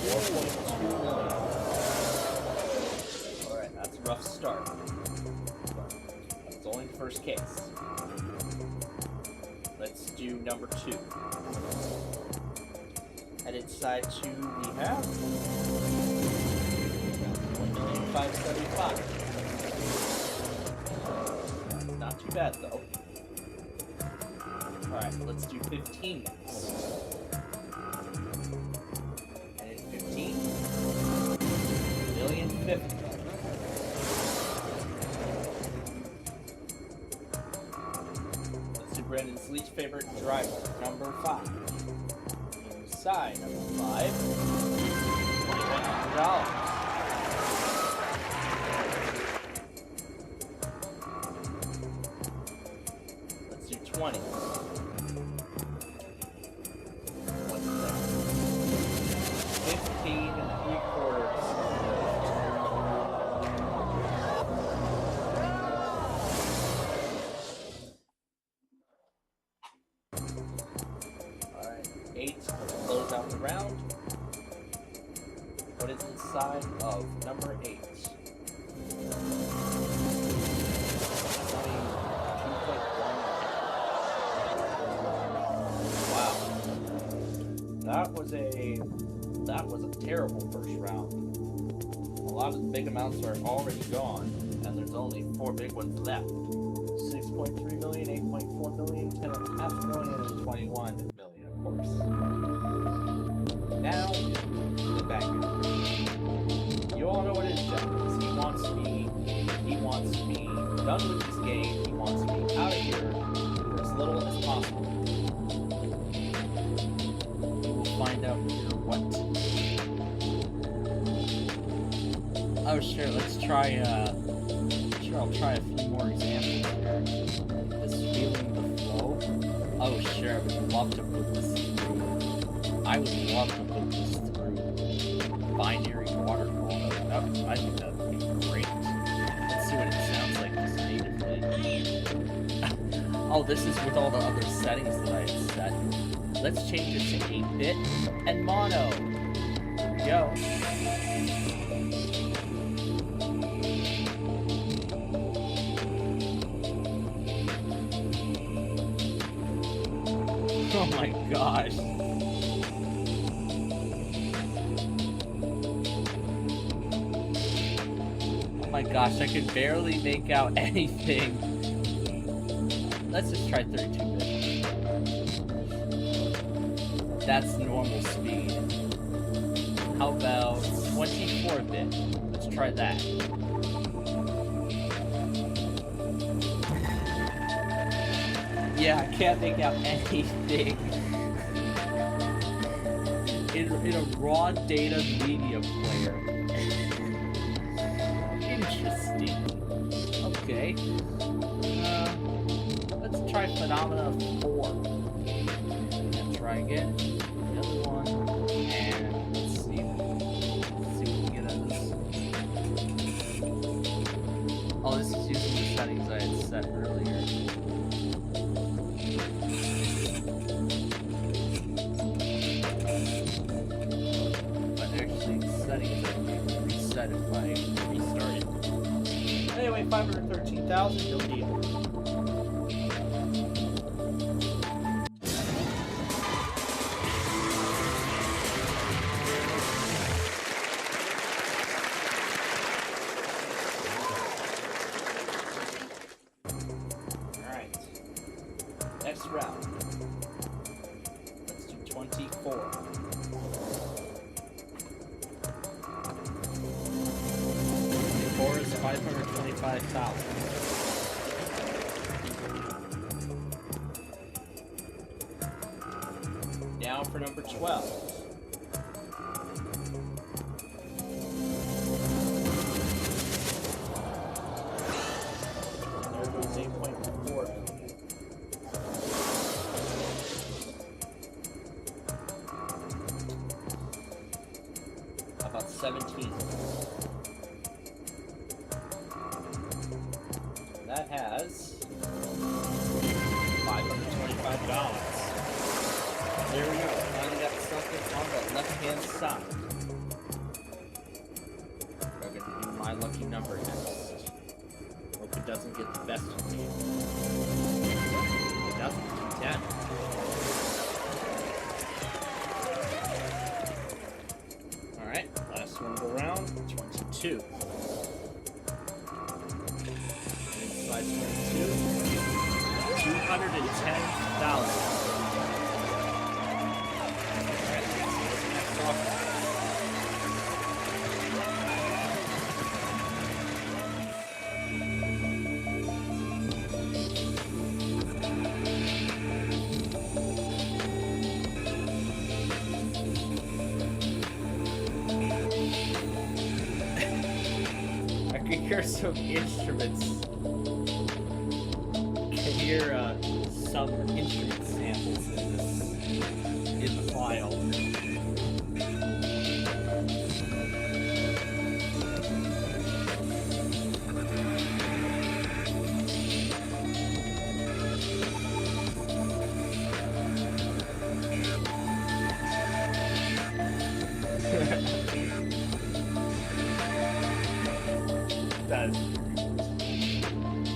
4.2 million. Alright, that's a rough start. It's only the first case. Let's do number 2. And inside 2 we have 1,575,000. Not too bad though. Alright, let's do 15 next. And in 15, 1,050,000. Brandon's least favorite driver, number 5. Inside number 5, $2,100. Let's do 20. What's that? 15 3/4. Close out the round. What is inside of number 8? Wow. That was a terrible first round. A lot of the big amounts are already gone, and there's only 4 big ones left. 6.3 million, 8.4 million, 10.5 million, and 21 million, of course. Now, the banker. You all know what it is, gentlemen. He wants me done with this game. He wants me out of here for as little as possible. We will find out here what. Oh, sure. Let's try. I'll try a few more examples here. This feeling the flow. Oh, sure. I would love to put this through. I would love to put this through binary waterfall. I think that would be great. Let's see what it sounds like just natively. Oh, this is with all the other settings that I had set. Let's change this to 8-bit and mono. Here we go. Oh my gosh. Oh my gosh, I could barely make out anything. Let's just try 32-bit. That's normal speed. How about 24-bit? Let's try that. Yeah, I can't make out anything. In a raw data media player. Interesting. Okay. Let's try Phenomena 4. And try again. The other one. And let's see what we can get out of this. 25,000, no deal. Alright. Next round. Let's do 24. 4 is 525,000. Now for number 12. There goes 8.4. About 17. That has $525. There we go. Finally got something on the left-hand side. We're going to do my lucky number next. Hope it doesn't get the best of me. It doesn't. 10. Alright, last one go round. 22. Inside 22. 210,000. I can hear some instruments. I can hear some instrument samples in the file.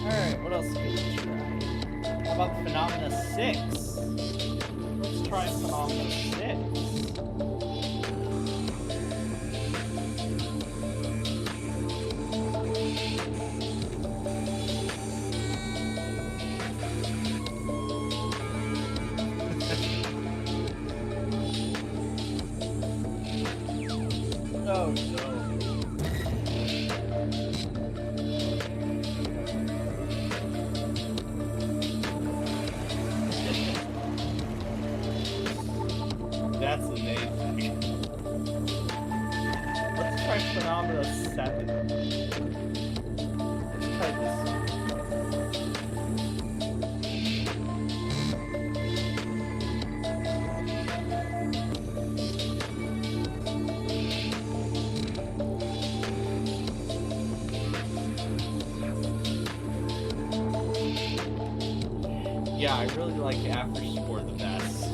Alright, what else can we try? How about Phenomena 6? Let's try Phenomena 6. Oh no. That's amazing. Let's try Phenomena 7. Let's try this one. Yeah, I really like After Spore the best.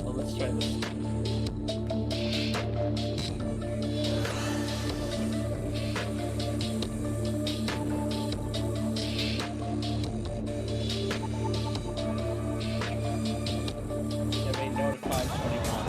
Well, let's try this. Have a notified 21.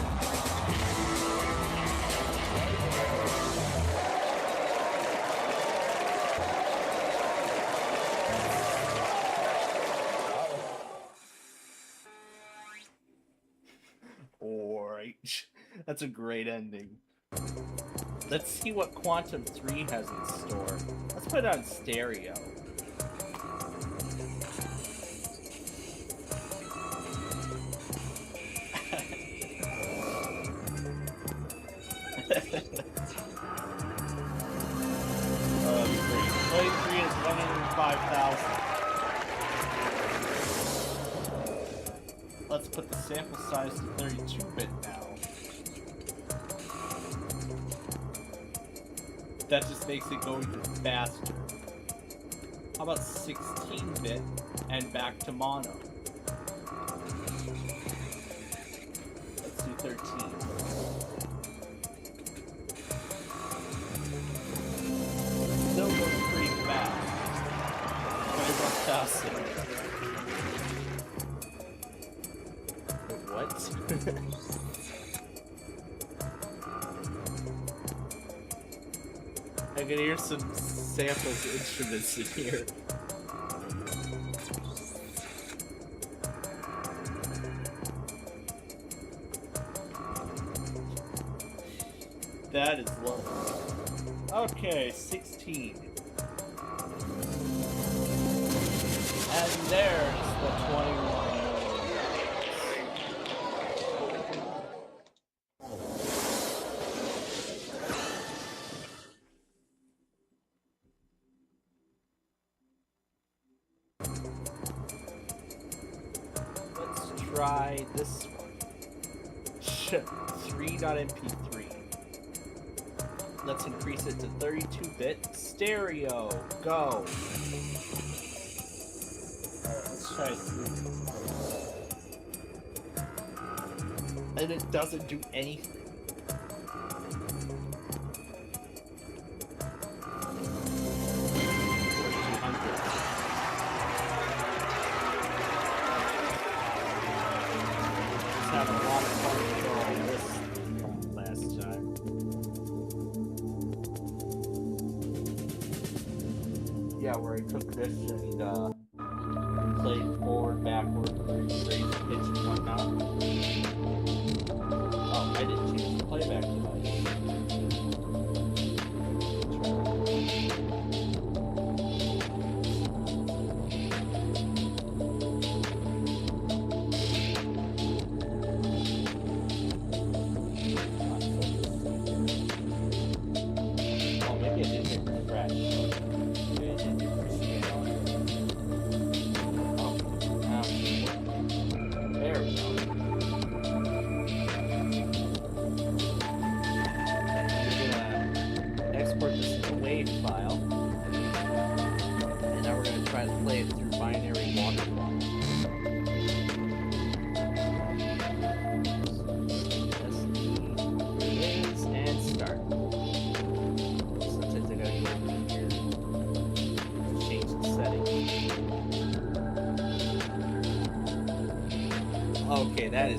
Alright. That's a great ending. Let's see what Quantum 3 has in store. Let's put it on stereo. Oh, that'd be great. Play 3 is 105,000. Let's put the sample size to 32-bit now. That just makes it go even faster. How about 16-bit and back to mono? Let's do 13. 20,000. What? I can hear some samples instruments in here. That is low. Okay, 16. And there's the 21. Let's try this one. 3.mp3. Let's increase it to 32-bit stereo. Go. Let's try it. And it doesn't do anything. Just have a lot of fun with all this from last time. Yeah, where I took this and played forward, backward, raised pitch and whatnot. Oh, I didn't change the playback device. Oh, maybe I didn't hit refresh. Maybe I didn't hit rescan. Oh, there we go. We're gonna export this as a WAV file, and now we're gonna try to play it through binary waterfall. Is and start. Sometimes I gotta go over here, change the settings. Okay, that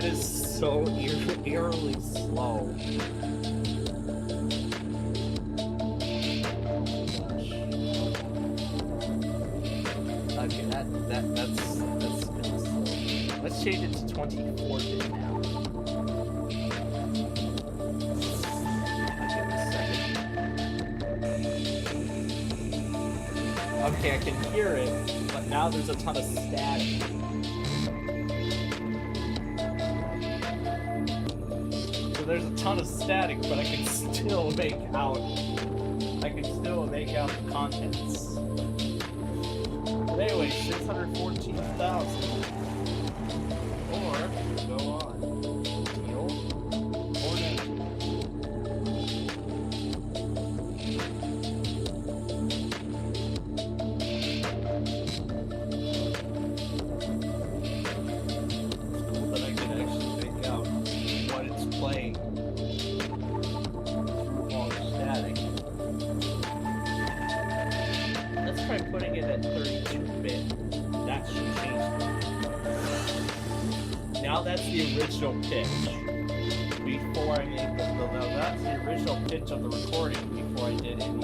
is so eerily slow. Okay, that's kind of slow. Let's change it to 24-bit now. I'll give it a second. Okay, I can hear it, but now there's a ton of static. So there's a ton of static, but I can still make out the contents. But anyway, 614,000. Or go on. Deal or no. But I can actually make out what it's playing through all the static. Let's try putting it at 32-bit. That should change it. Now that's the original pitch. Before I made the no, that's the original pitch of the recording before I did any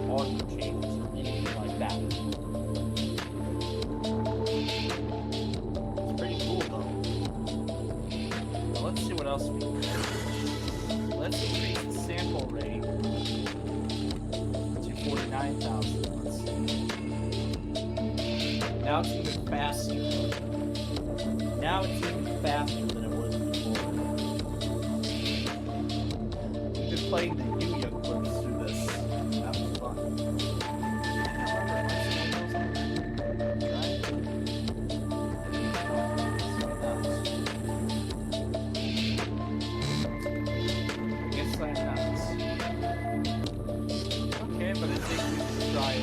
audio changes or anything like that. It's pretty cool though. Well, let's see what else we can do. Let's increase the sample rate to 49,000. Let's see. Now it's even faster. Now it's even faster than it was before. We've been playing the Yuya clips through this. That was fun. I guess I'm not. Okay, but I think we should try,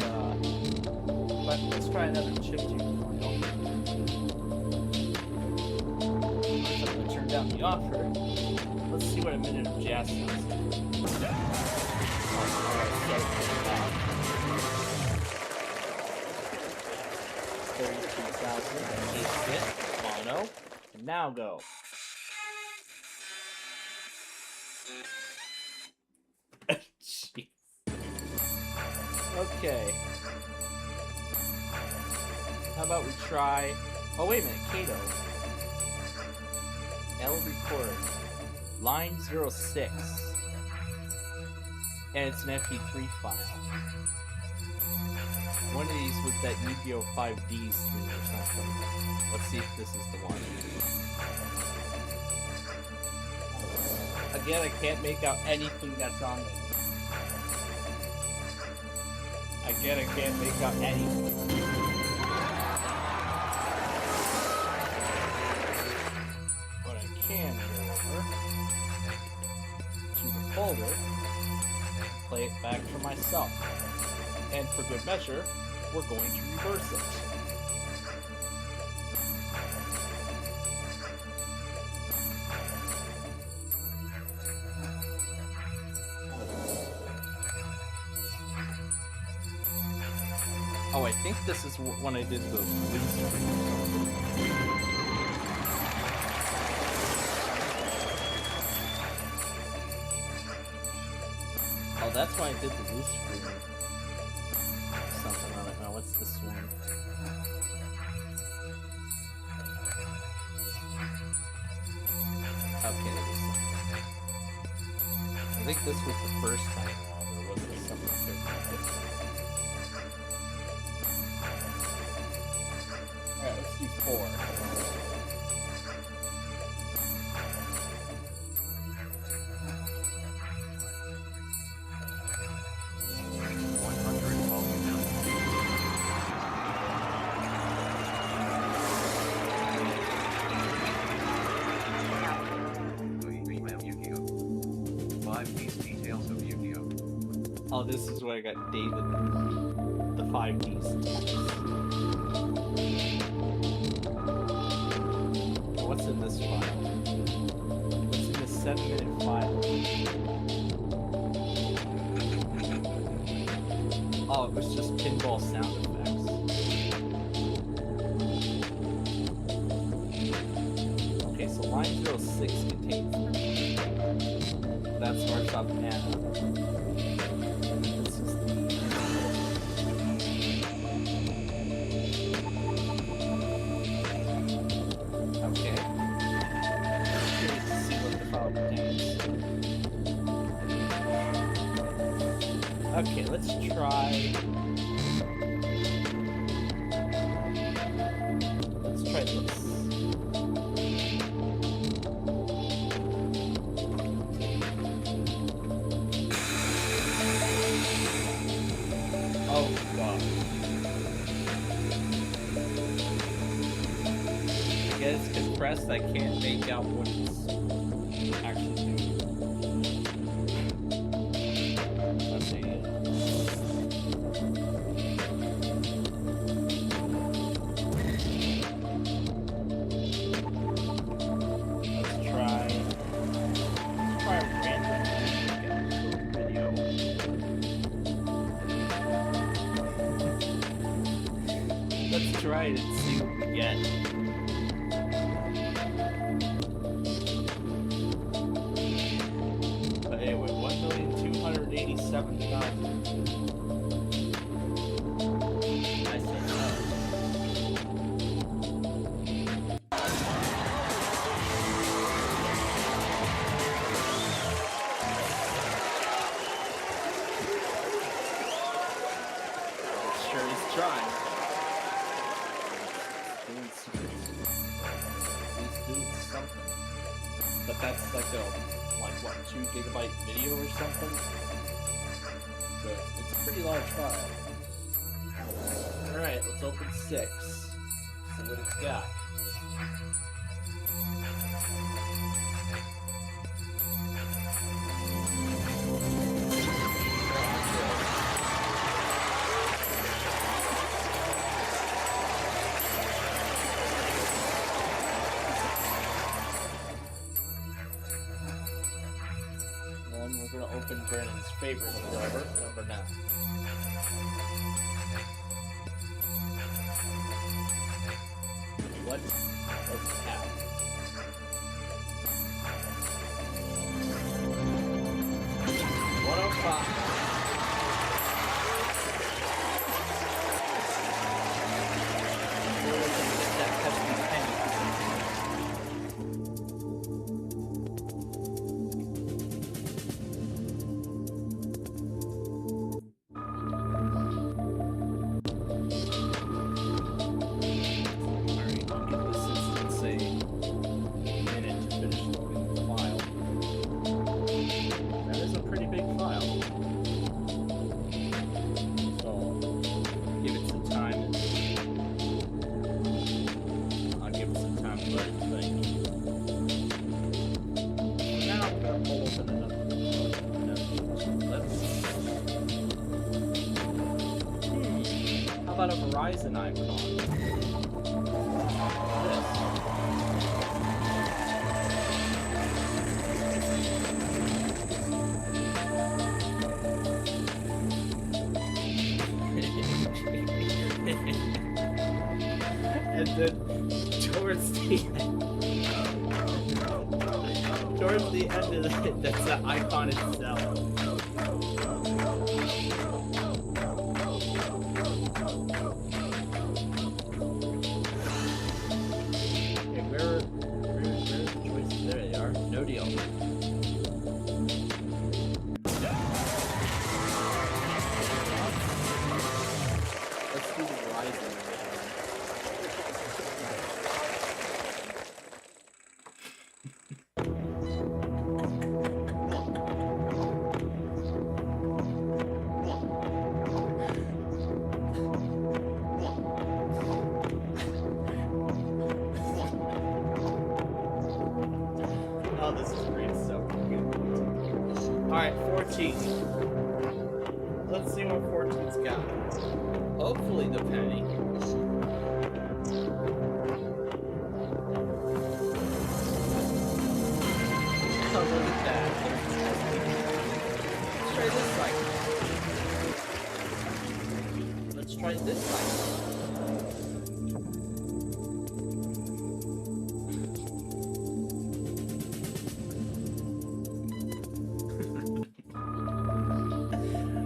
let's try another chiptune file. I'm gonna turn down the offer. Let's see what a minute of jazz sounds like. Alright, so Now go. Jeez. Okay. How about we try... Oh, wait a minute, Kato. L record. Line 06. And it's an MP3 file. One of these was that Yu-Gi-Oh! 5Ds thing or something. Let's see if this is the one. Again, I can't make out anything that's on there. Again, I can't make out anything. But I can go over to the folder and play it back for myself. And for good measure, we're going to reverse it. Oh, I think this is when I did the blue screen. Oh, that's why I did the blue screen. Something on it now. What's this one? Okay, it is something. I think this was the first time around, or was this something totally different? Alright, let's do 4. Oh, this is where I got David, the 5Ds. What's in this file? What's in this 7-minute file? Oh, it was just pinball sound effects. Okay, so line 06 contains... That starts off Anna. Okay, let's try... Let's try this. Oh, God. I guess it's compressed, I can't make out what it's actually doing. Let's see. Let's try it and see what we get. But anyway, 1,287,000. I say no. Sure is trying. He's doing something. But that's like a, what, 2 gigabyte video or something? So it's a pretty large file. Alright, let's open 6. See what it's got. Then we're going to open Brandon's favorite forever, number 9. What does it have? How about a Verizon icon? And then towards the end of it, that's the icon itself. Okay, where's the choices? There they are. No deal. Let's do the Verizon. Oh, this is great. So cute. Alright, 14. Let's see what 14's got. Hopefully the penny. Oh, look at that. Let's try this cycle. Let's try this cycle.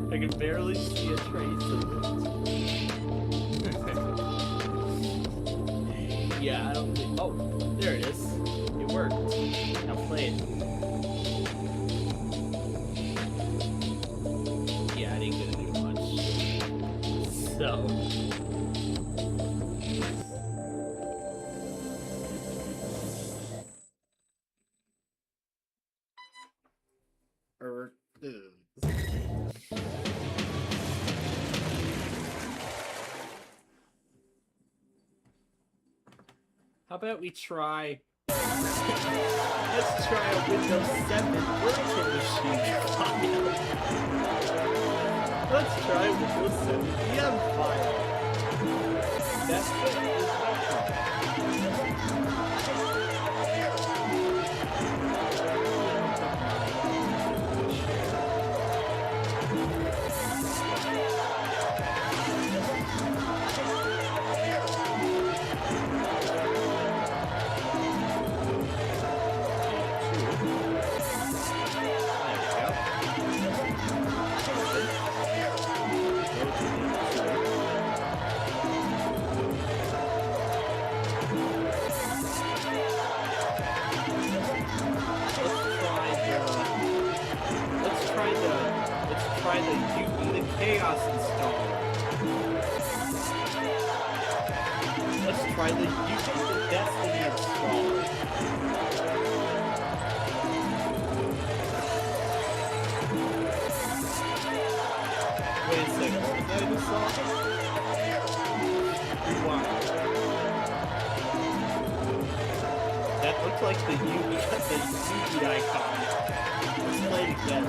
I can barely see a trace of it. Yeah, I don't think. Oh, there it is. It worked. Now play it. Yeah, it ain't gonna do much. So. How about we try? Let's try a Windows 7 virtual machine file. Let's try Windows 7 VM file. That's what it is. Try the Chaos installer. Let's try the Destiny installer. Wait a second, what did I just saw? Rewind. That looks like the Yugi icon. Let's play it again.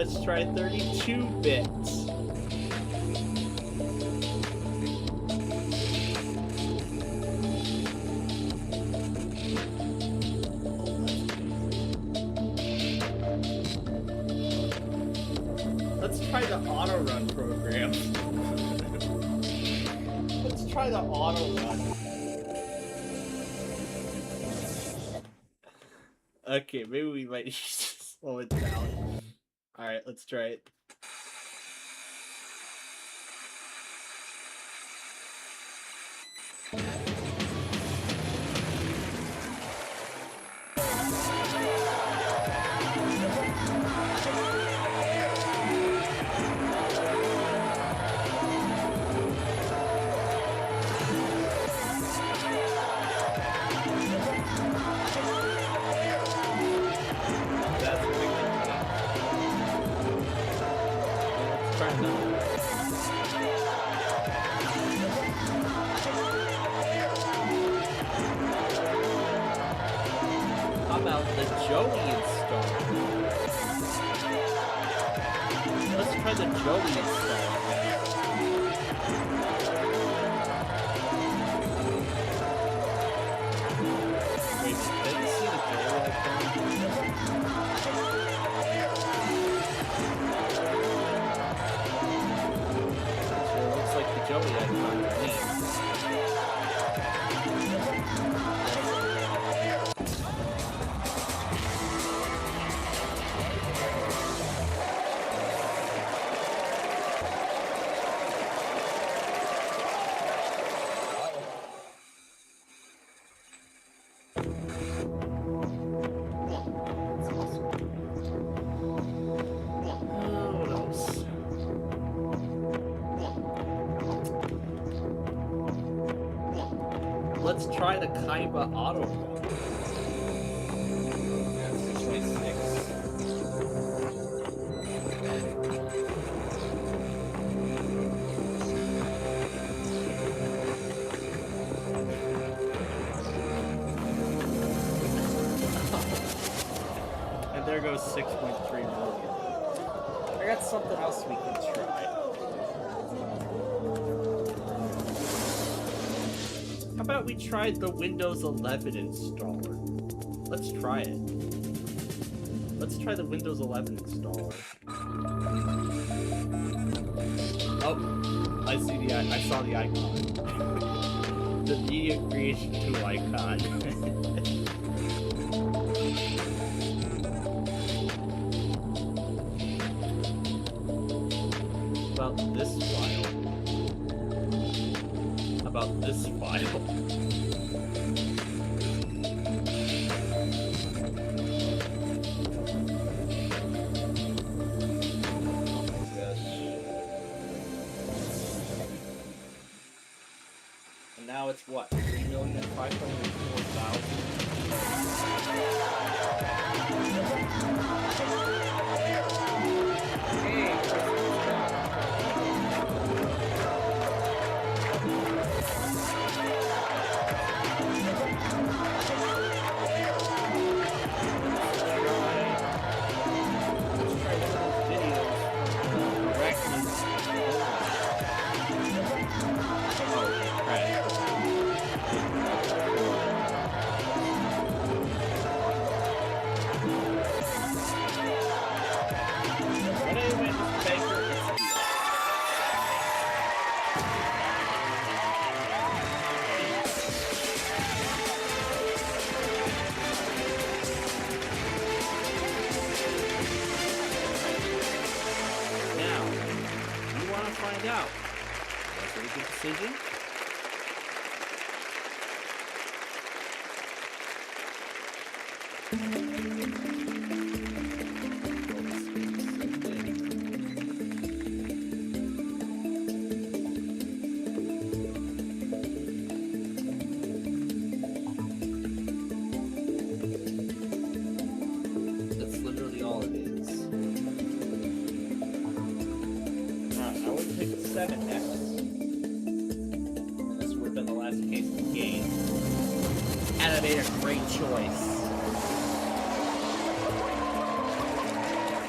let's try 32-bit. Let's try the auto run program. Let's try the auto run. Okay, maybe we might need to slow it down. Alright, let's try it. How about the Joey install? Let's try the Joey install. Wait, did you see the Joey icon? Sure looks like the Joey icon to me. What else? Let's try the Kaiba auto run. That's 26. And there goes 6.3 million. I got something else we can try. How about we try the Windows 11 installer? Let's try it. Let's try the Windows 11 installer. Oh, I saw the icon. The Media Creation 2 icon. About this file. About this file. And now it's what? decision. That's literally all it is. Alright, I would pick 7X. And this would have been the last case of the game. And I made a great choice.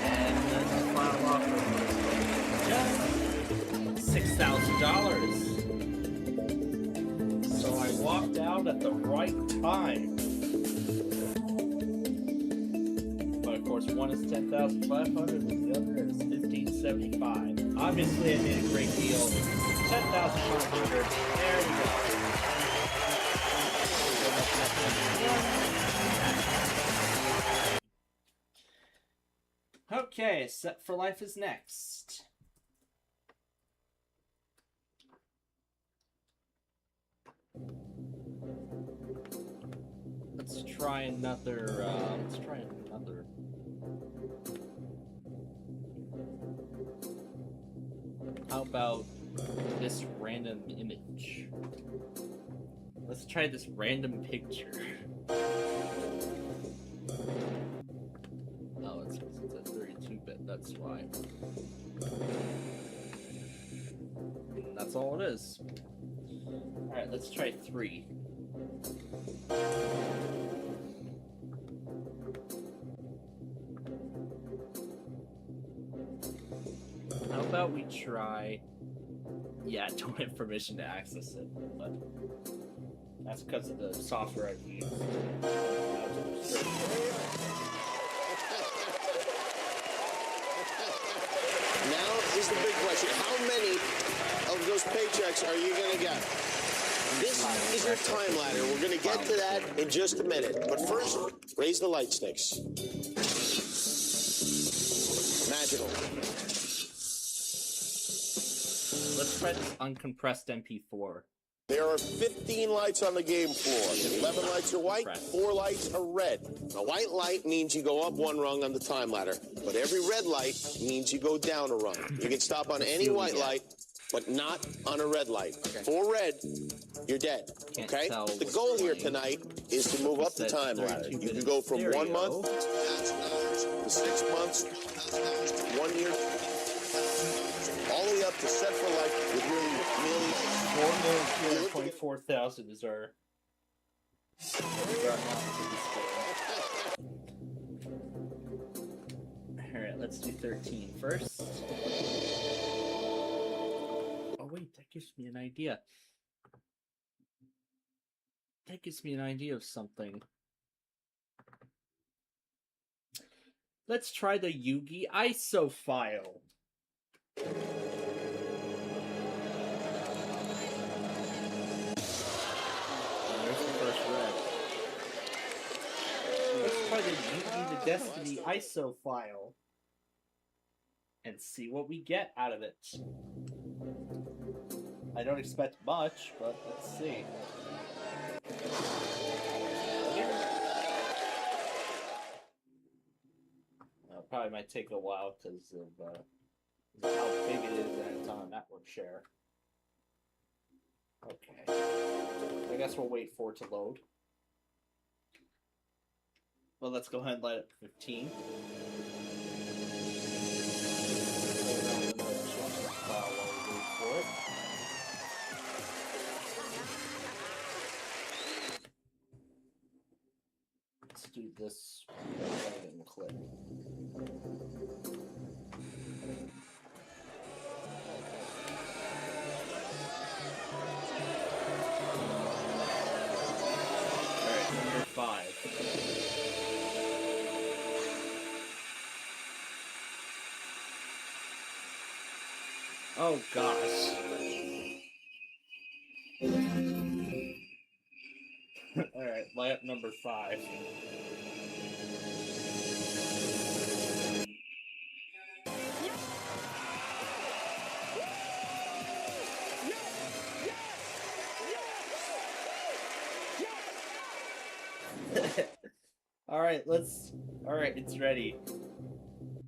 And then the final right time. But of course, one is 10,500 and the other is 1575. Obviously, I made a great deal. 10,500. There we go. Okay, Set for Life is next. Let's try another. How about this random image? Let's try this random picture. Oh, it's a 32-bit. That's why. That's all it is. All right, let's try 3. How about we try... Yeah, I don't have permission to access it, but that's because of the software I've used. Now is the big question. How many of those paychecks are you going to get? This is your time ladder. We're going to get to that in just a minute. But first, raise the light sticks. Magical. Let's try this uncompressed MP4. There are 15 lights on the game floor. 11 lights are white, 4 lights are red. A white light means you go up 1 rung on the time ladder, but every red light means you go down a rung. You can stop on any white light, but not on a red light. For red, you're dead. Okay? The goal here tonight is to move up the time ladder. You can go from 1 month to 6 months, 1 year, all the way up to Set for Life with really millions. 4,224,000 is our amount for this game. Alright, let's do 13 first. Oh wait, that gives me an idea. That gives me an idea of something. Let's try the Yugi ISO file. Let's try the Yugi the Destiny ISO file and see what we get out of it. I don't expect much, but let's see. Probably might take a while because of how big it is and it's on a network share. Okay. I guess we'll wait for it to load. Well, let's go ahead and light up 15. Let's do this and click. Alright, number 5. Oh gosh. Alright, light up number 5. Alright, alright, it's ready.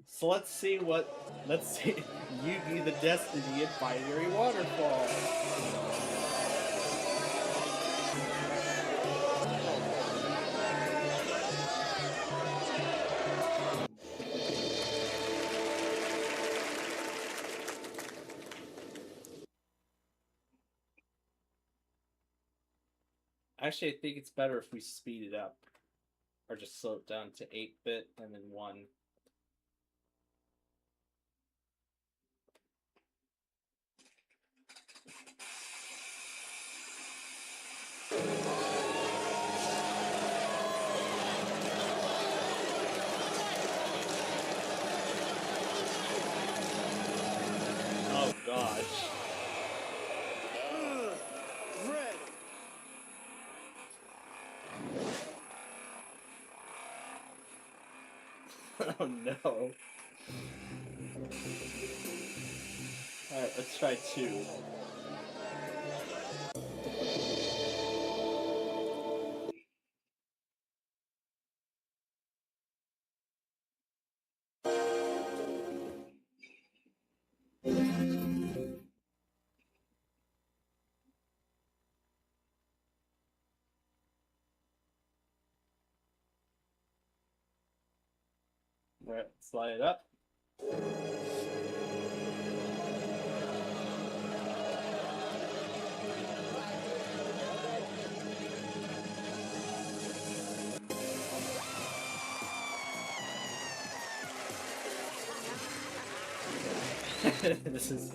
So let's see Yugi the Destiny and Binary Waterfall. Actually, I think it's better if we speed it up. Or just slow it down to 8-bit and then 1. Oh no. Alright, let's try 2. Alright, slide it up. This is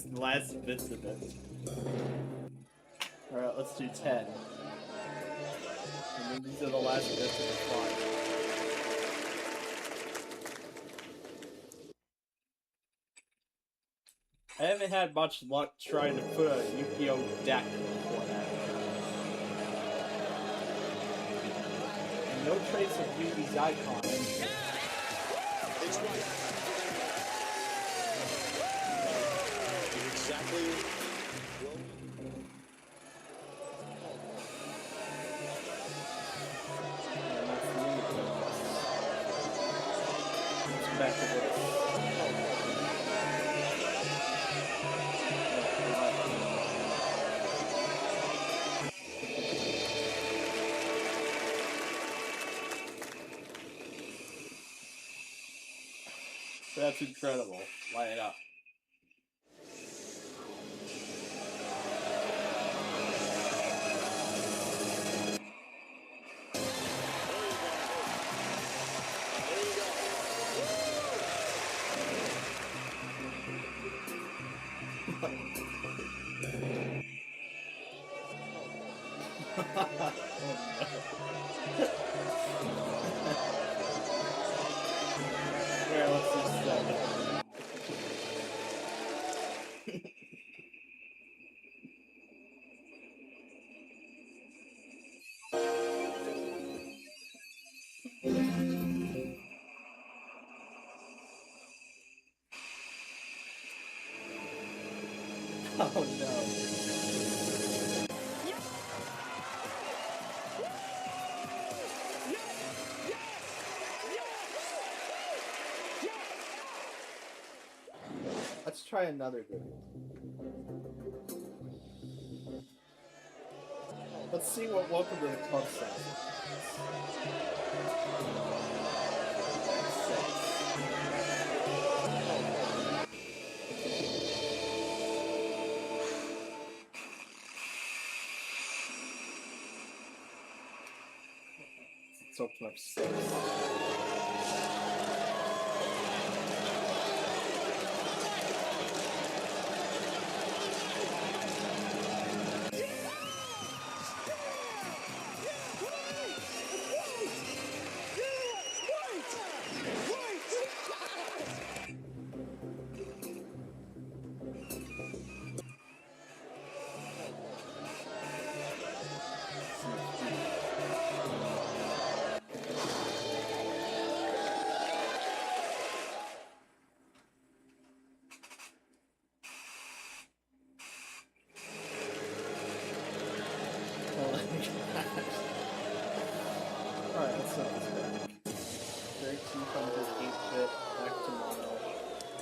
the last bits of it. Alright, let's do 10. And then these are the last bits of the slide. I haven't had much luck trying to put a Yu-Gi-Oh deck before that. And no trace of Yugi's icon. It's right. Exactly. Back to this. That's incredible. Light it up. Here, let's just oh no. Let's try another good one. Let's see what Welcome to the Club says. Let's open up 6. Alright, let's set this back. Very 2 comes with 8-bit, back to mono.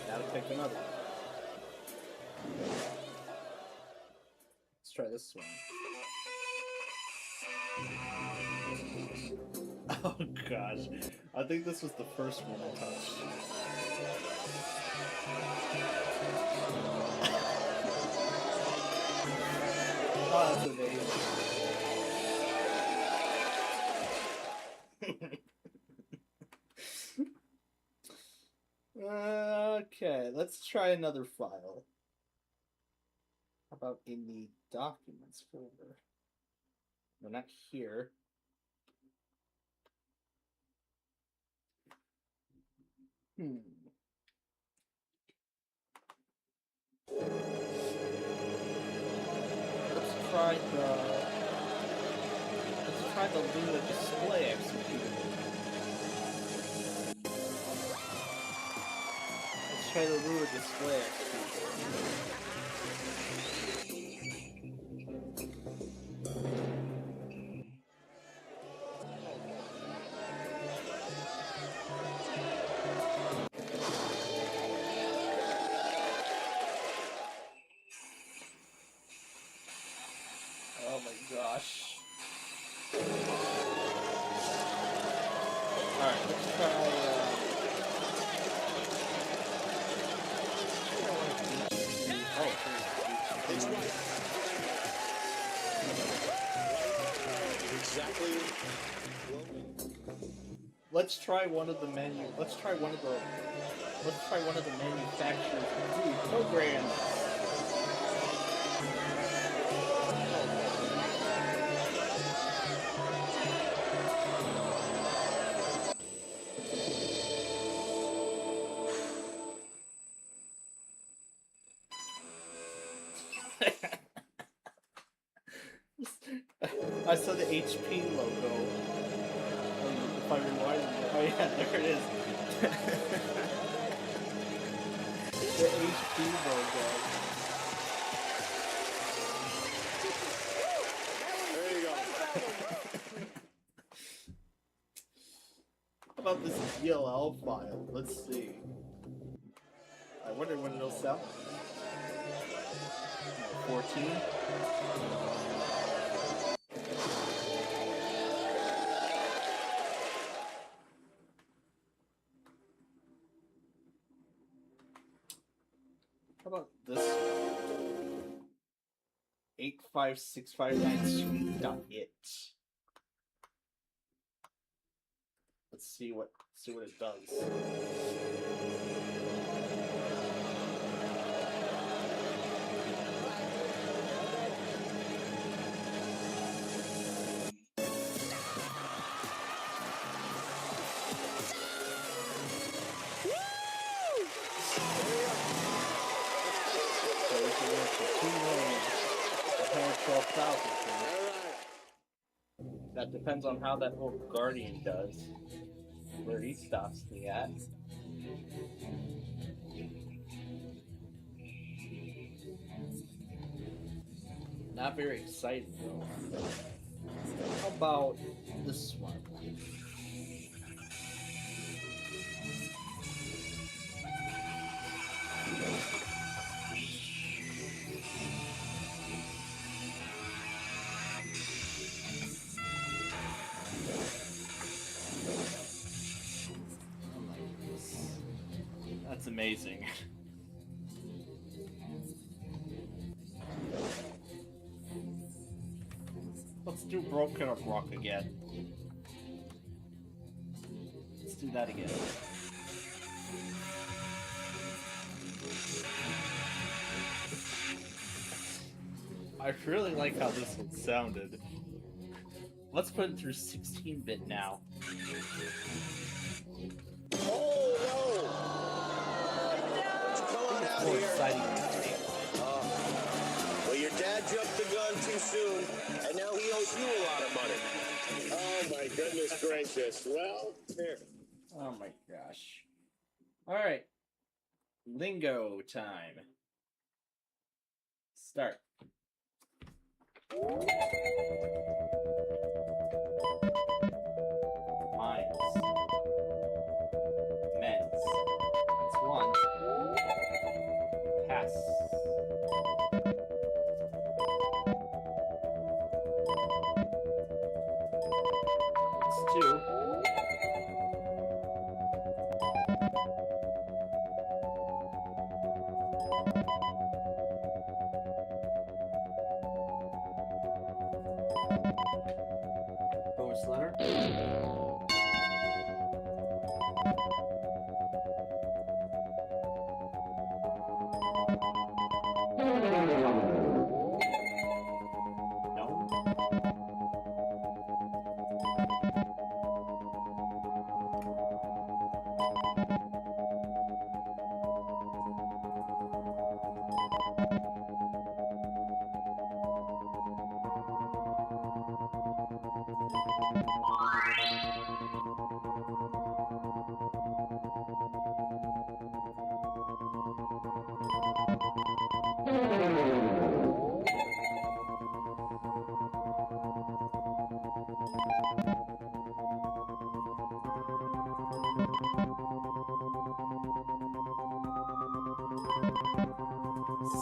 Now to pick another one. Let's try this one. Oh gosh. I think this was the first one I touched. Oh, that's amazing. Okay, let's try another file. How about in the documents folder? No, not here. Let's try the Luna display executor. kind of Lure display executor. Oh my gosh. Alright, let's try, It's right. Exactly. let's try one of the manufacturer's food programs. I saw the HP logo. If I rewind it, oh yeah, there it is. The HP logo. There you go. How about this DLL file? Let's see. I wonder when it'll sell. 14. How about this? 85659suite.it. Let's see what it does. That depends on how that little Guardian does. Where he stops me at. Not very exciting though. How about this one? That's amazing. Let's do Broken Up Rock again. Let's do that again. I really like how this one sounded. Let's put it through 16-bit now. Oh, no! Come on out More here. exciting. Well, your dad jumped the gun too soon, and now he owes you a lot of money. Oh, my goodness gracious. Well, here. Oh my gosh. Alright. Lingo time. Start. Mines. Men's. That's one. Pass. That's two. Bonus letter. No.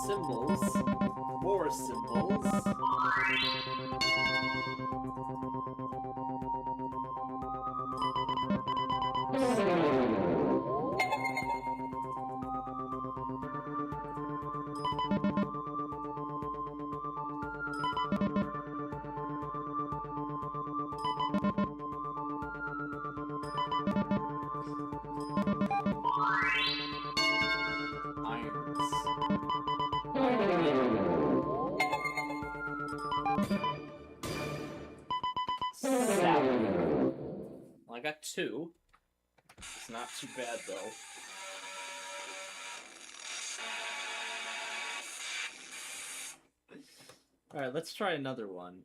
Symbols. More symbols. Well, I got 2. It's not too bad, though. Alright, let's try another one.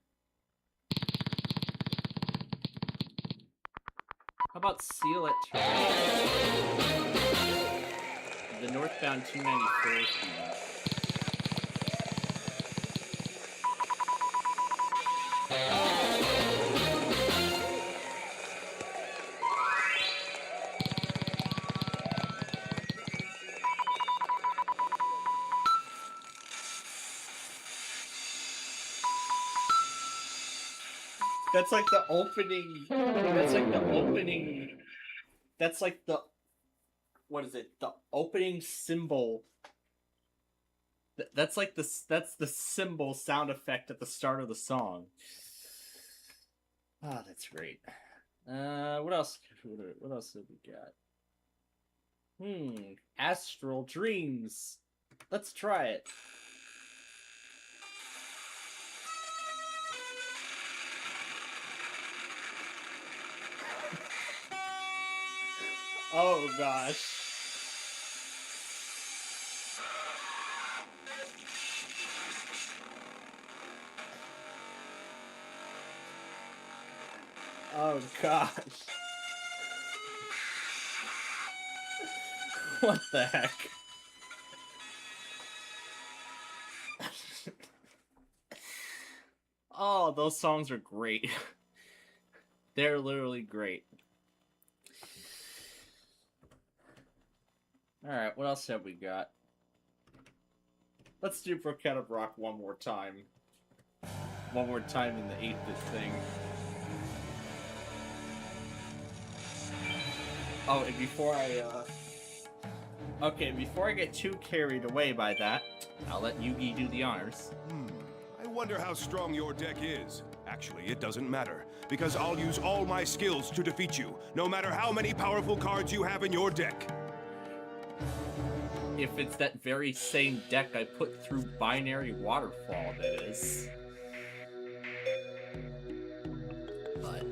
How about Seal at Terrain? The northbound 294 theme. That's like the opening. That's like the opening. That's like the. What is it? The opening symbol. That's like the. That's the symbol sound effect at the start of the song. Ah, that's great. What else? What else have we got? Astral Dreams. Let's try it. Oh gosh. Oh gosh. What the heck? Oh, those songs are great. They're literally great. Alright, what else have we got? Let's do Brookette of Rock one more time. One more time in the 8-bit thing. Oh, and before I, okay, before I get too carried away by that, I'll let Yugi do the honors. I wonder how strong your deck is. Actually, it doesn't matter, because I'll use all my skills to defeat you, no matter how many powerful cards you have in your deck. If it's that very same deck I put through Binary Waterfall, that is. But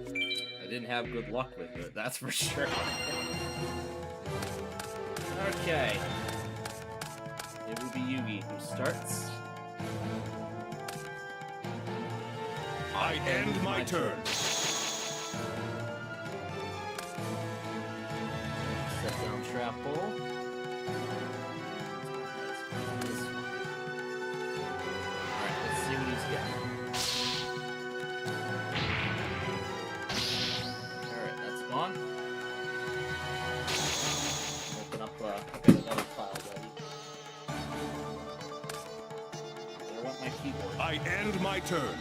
I didn't have good luck with it, that's for sure. Okay. It will be Yugi who starts. I end my turn. Set down Trapple. Alright, let's see what he's got. Alright, that's gone. Open up, I've got another file ready. I want my keyboard. I end my turn.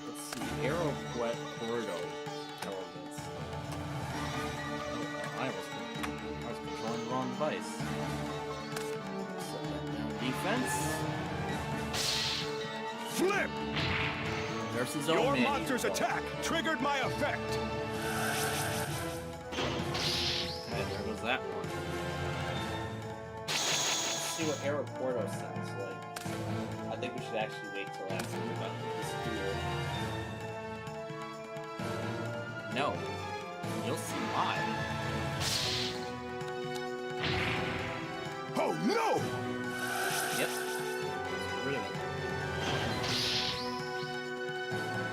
Let's see, Arrow Porto elements. I was controlling the wrong device. Set that down. Defense. Flip! There's his own Your manual. monster's attack triggered my effect. Okay, there goes that one. Let's see what Arrow Porto sounds like. I think we should actually wait till after we're done with this duel. No. You'll see why. Oh no! Yep. Get rid of it.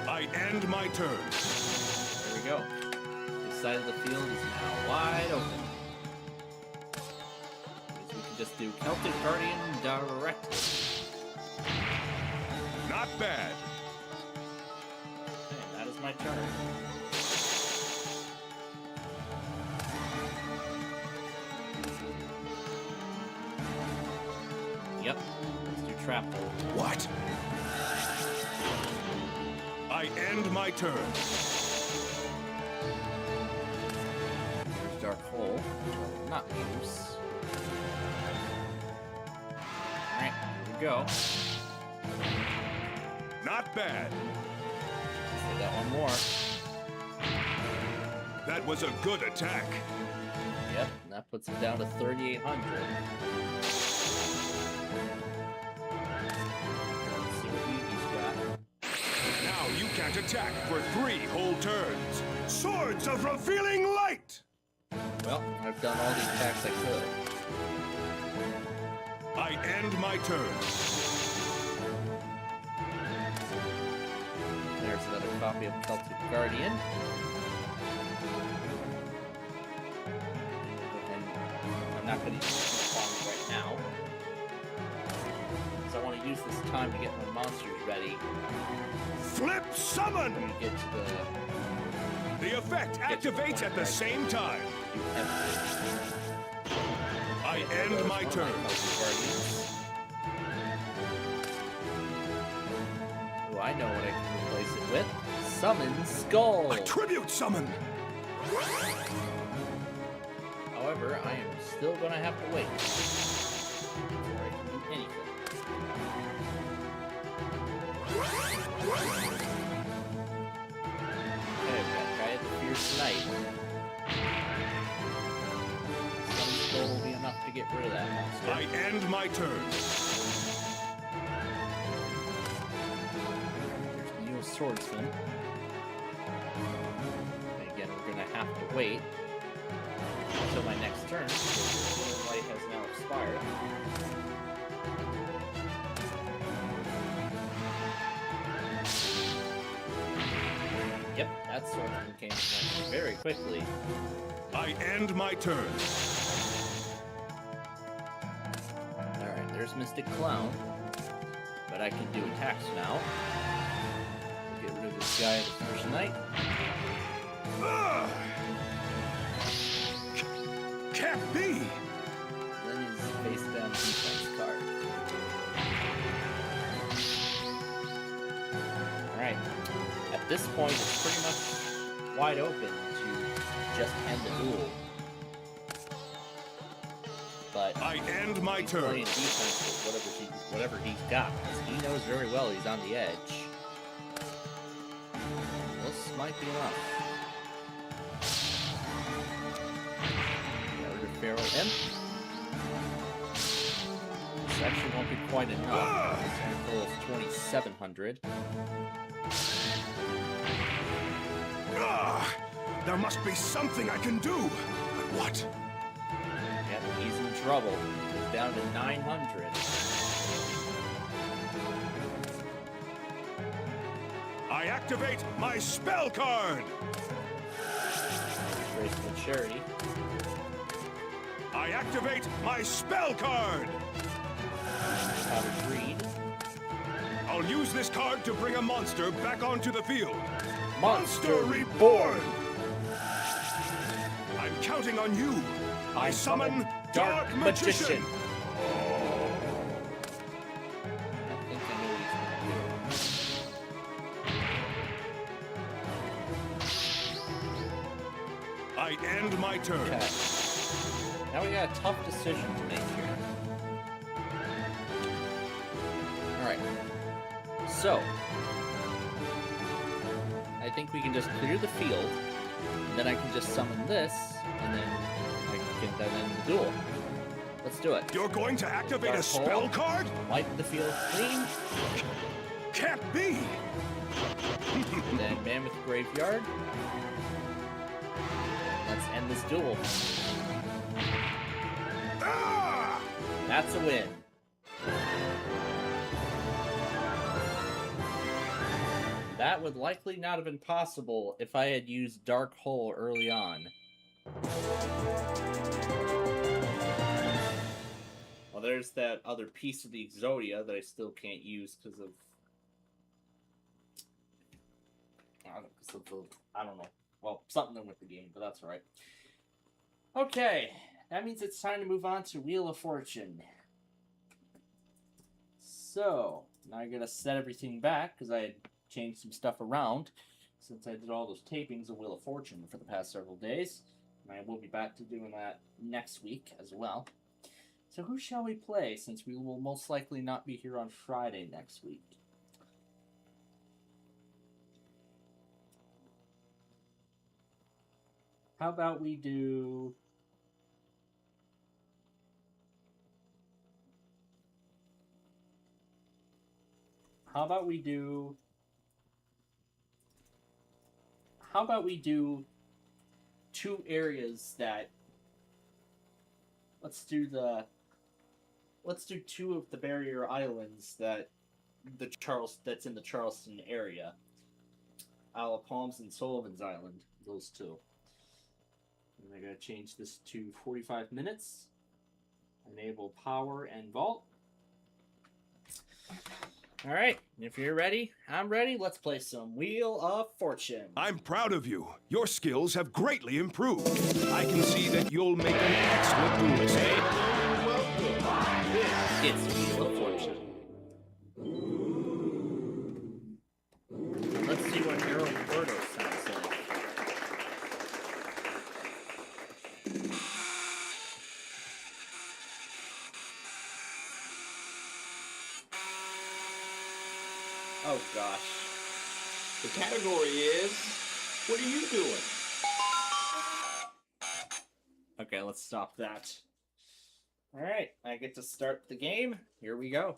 I end my turn. There we go. This side of the field is now wide open. As we can just do Celtic Guardian directly. Not bad. And that is my turn. Yep, let's do Trap Hole. What? I end my turn. There's Dark Hole, which I will not use. Alright, here we go. Not bad. So got one more. That was a good attack. Yep, and that puts it down to 3,800. Let's see what Yugi's got. Now you can't attack for 3 whole turns. Swords of Revealing Light! Well, I've done all the attacks I could. I end my turn. There's another copy of Celtic Guardian. And I'm not going to use the bombs right now. So I want to use this time to get my monsters ready. Flip summon! When we get to the... The effect activates at the same time. do everything. I end my turn. Oh, I know what I can replace it with. Summon Skull! A tribute summon! However, I am still gonna have to wait before I can do anything. Okay, I've got Gaia the Fierce Knight. Summon Skull will be enough to get rid of that monster. I end my turn. There's Neo Swordsman. And again, we're gonna have to wait until my next turn, because the light has now expired. Yep, that swordsman came in very quickly. I end my turn. Alright, there's Mystic Clown. But I can do attacks now. Get rid of this guy, the First Knight. Ugh. Can't be! Then his face down defense card. Alright. At this point, it's pretty much wide open to just end the duel. But I end my he's turn. playing defense with whatever he's got, because he knows very well he's on the edge. This might be enough. Feral Imp. This actually won't be quite enough. This handful is 2,700. There must be something I can do. But what? Yep, he's in trouble. He's down to 900. I activate my spell card. Graceful Charity. I activate my spell card. Powdered Greed. I'll use this card to bring a monster back onto the field. Monster Reborn! I'm counting on you. I summon Dark Magician. I think I know what he's gonna do. I end my turn. Okay. Now we got a tough decision to make here. Alright. So, I think we can just clear the field, and then I can just summon this, and then I can then end the duel. Let's do it. You're going to activate a Dark spell Hole. card? Wipe the field clean, Can't be! then Mammoth Graveyard. Let's end this duel. Ah! That's a win. That would likely not have been possible if I had used Dark Hole early on. Well, there's that other piece of the Exodia that I still can't use because of... I don't know. Well, something with the game, but that's alright. Okay, that means it's time to move on to Wheel of Fortune. So, now I gotta set everything back because I had changed some stuff around since I did all those tapings of Wheel of Fortune for the past several days. And I will be back to doing that next week as well. So who shall we play, since we will most likely not be here on Friday next week? How about we do... How about we do two areas that... Let's do two of the barrier islands that's in the Charleston area. Isle of Palms and Sullivan's Island, those two. And I gotta change this to 45 minutes. Enable power and vault. Alright, if you're ready, I'm ready. Let's play some Wheel of Fortune. I'm proud of you. Your skills have greatly improved. I can see that you'll make an excellent duelist. It's Wheel of Fortune. Let's see what Harold Gordo sounds like. Oh gosh. The category is, what are you doing? Okay, let's stop that. Alright, I get to start the game. Here we go.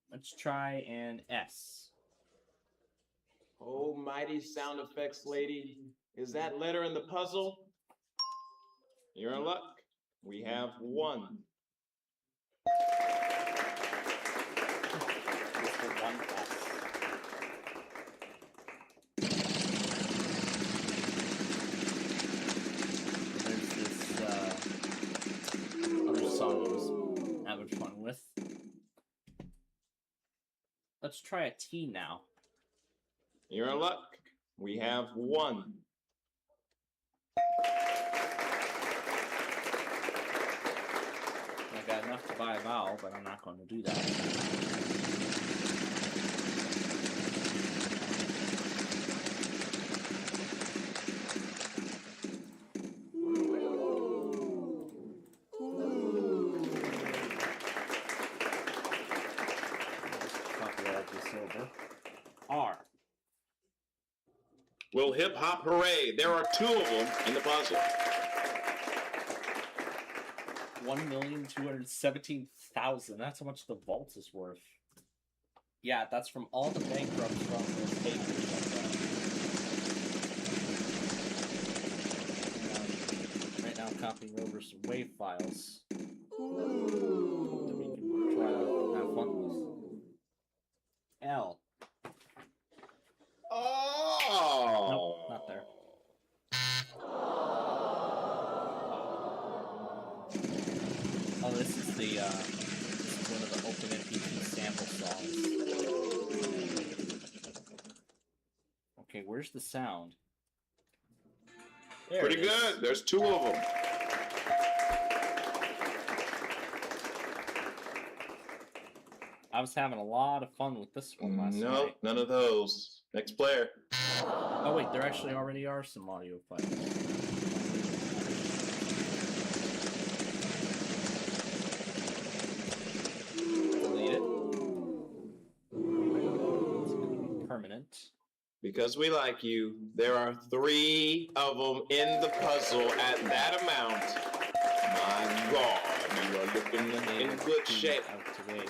Let's try an S. Oh, mighty sound effects lady. Is that letter in the puzzle? You're in luck. We have one. Just for one S. There's this other song I was having fun with. Let's try a T now. You're in luck. We have one. I got enough to buy a vowel, but I'm not going to do that. Copyright this over. R. Well, hip hop hooray. There are two of them in the puzzle. 1,217,000. That's how much the vault is worth. Yeah, that's from all the bankrupts from those papers. Right now, I'm copying over some WAV files that we can try to have fun with. L. Oh! Nope, not there. Oh, this is one of the Open MPT sample songs. Okay, where's the sound? There Pretty it is. good. There's two of them. I was having a lot of fun with this one last No, night. none of those. Next player. Oh wait, there actually already are some audio files. Delete it. It's gonna be permanent. Because we like you, there are three of them in the puzzle at that amount. My God, you are looking in good shape. Out today.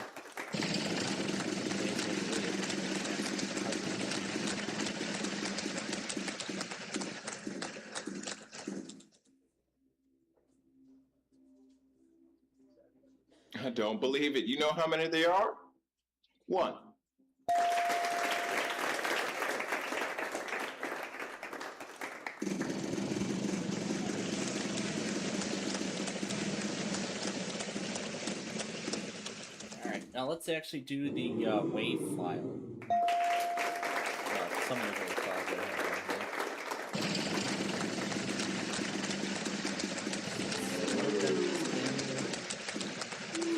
I don't believe it. You know how many there are? 1. Alright, now let's actually do the wave file. Some of the wave files that I have on here.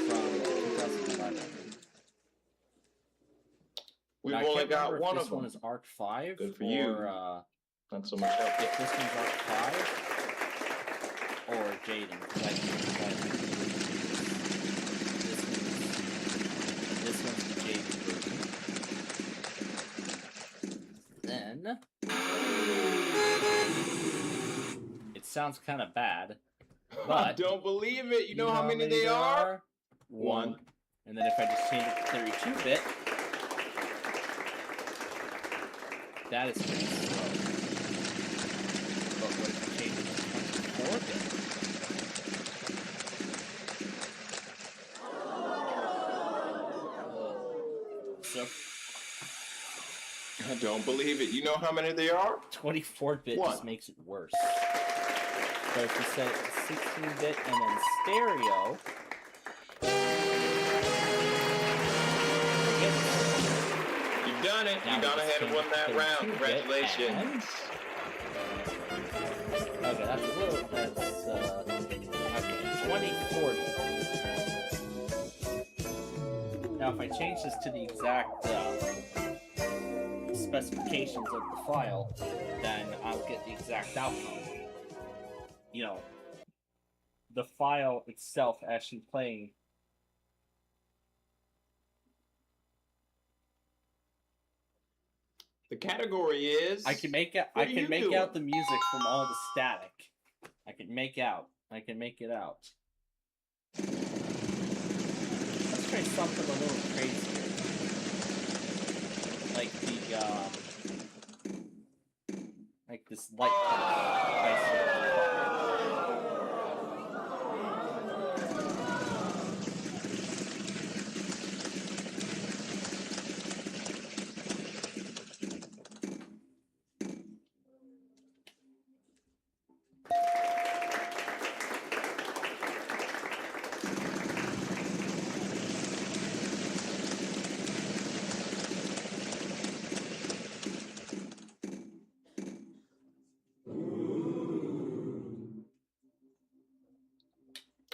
From 2011. We've Now, I only can't got remember if one this of them. one is Arc 5 Good for or, you. Not so much help. if this one's Arc 5 or Jaden. 'Cause I think this one's the Jaden version. Then it sounds kind of bad, I but don't believe it. You know how many they are? 1. And then if I just change it to 32-bit, that is pretty slow. But what if you change it to 24-bit? So I don't believe it. You know how many they are? 24-bit One. just makes it worse. But if you set it to 16-bit and then stereo, You've done it. Now You've we gone just ahead and won changed that it round. to 2-bit Congratulations. okay, that's a little, that's, okay, 2040. Now if I change this to the exact, specifications of the file, then I'll get the exact outcome. You know, the file itself actually playing. The category is. I can make out. What I are can you make doing? out the music from all the static. I can make out. I can make it out. Let's try something a little crazier, like like this light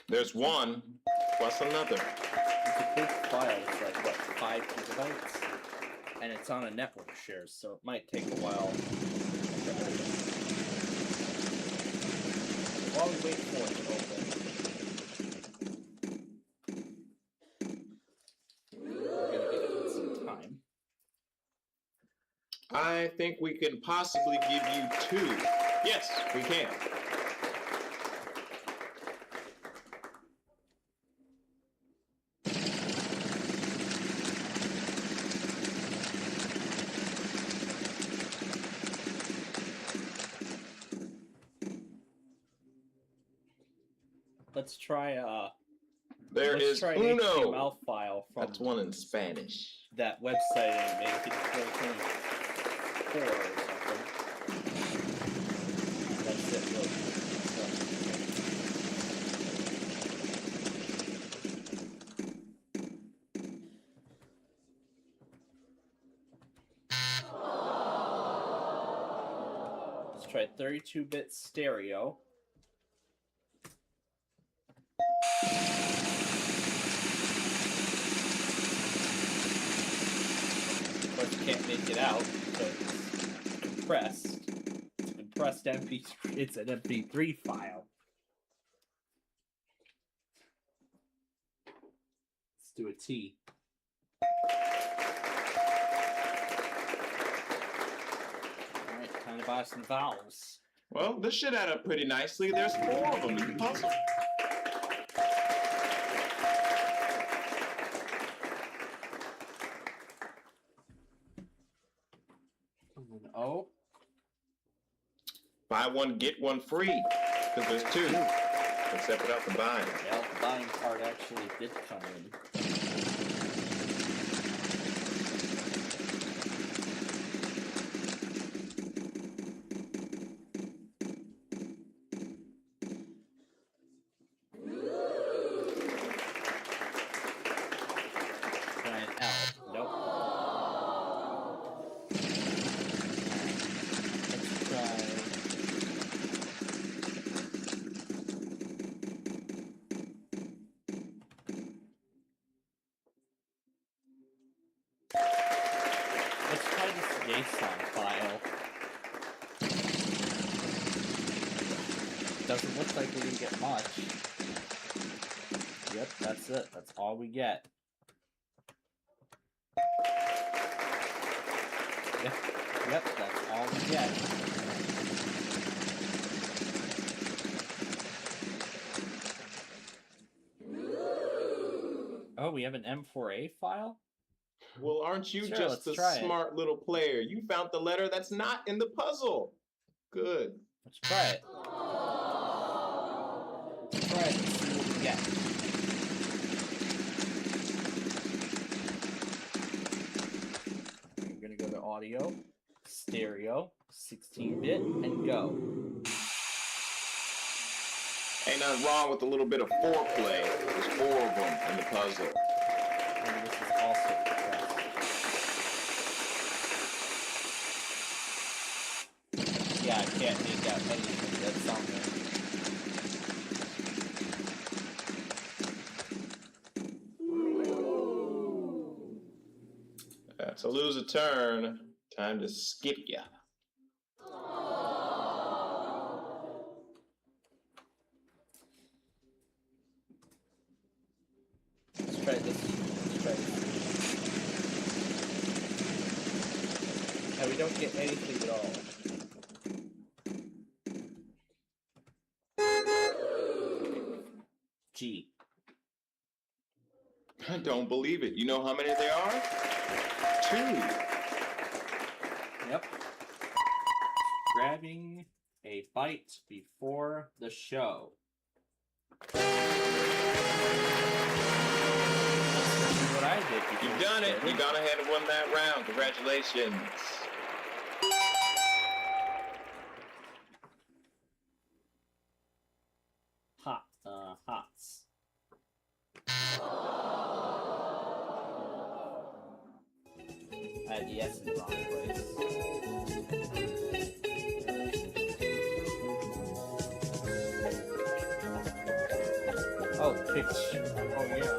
There's 1 plus another. It's a big file. It's like what, 5 gigabytes, and it's on a network share, so it might take a while to open. While we wait for it to open, we're gonna give it some time. I think we can possibly give you 2. Yes, we can. Let's try There let's is try an Uno. HTML file from That's 1 in Spanish. that website I made in 2024 or something. That's it, look. Let's try 32-bit stereo. Of course, you can't make it out, so it's compressed. It's a compressed MP3. It's an MP3 file. Let's do a T. Alright, time to buy some vowels. Well, this should add up pretty nicely. There's 4 of them in the puzzle. Oh. Buy 1, get 1 free. Because there's 2. Except without the buying. Yeah, the buying part actually did come in. JSON file. Doesn't look like we didn't get much. Yep, that's it. That's all we get. Yep, that's all we get. Oh, we have an M4A file? Well, aren't you Sure, just let's a try it. smart little player? You found the letter that's not in the puzzle. Good. Let's try it. Let's try it and see what we get. We're gonna go to audio, stereo, 16-bit, and go. Ain't nothing wrong with a little bit of foreplay. There's 4 of them in the puzzle. And this is also compressed. Yeah, I can't make out anything that's on there. To lose a turn, time to skip ya. Let's try this. Let's try this. And we don't get anything at all. G. I don't believe it. You know how many there are? 2. Yep. Grabbing a bite before the show. Let's see what I did. before You've we done it. started. You gone ahead and won that round. Congratulations. Hots. I had the S in the wrong place. Oh, picture. Oh yeah.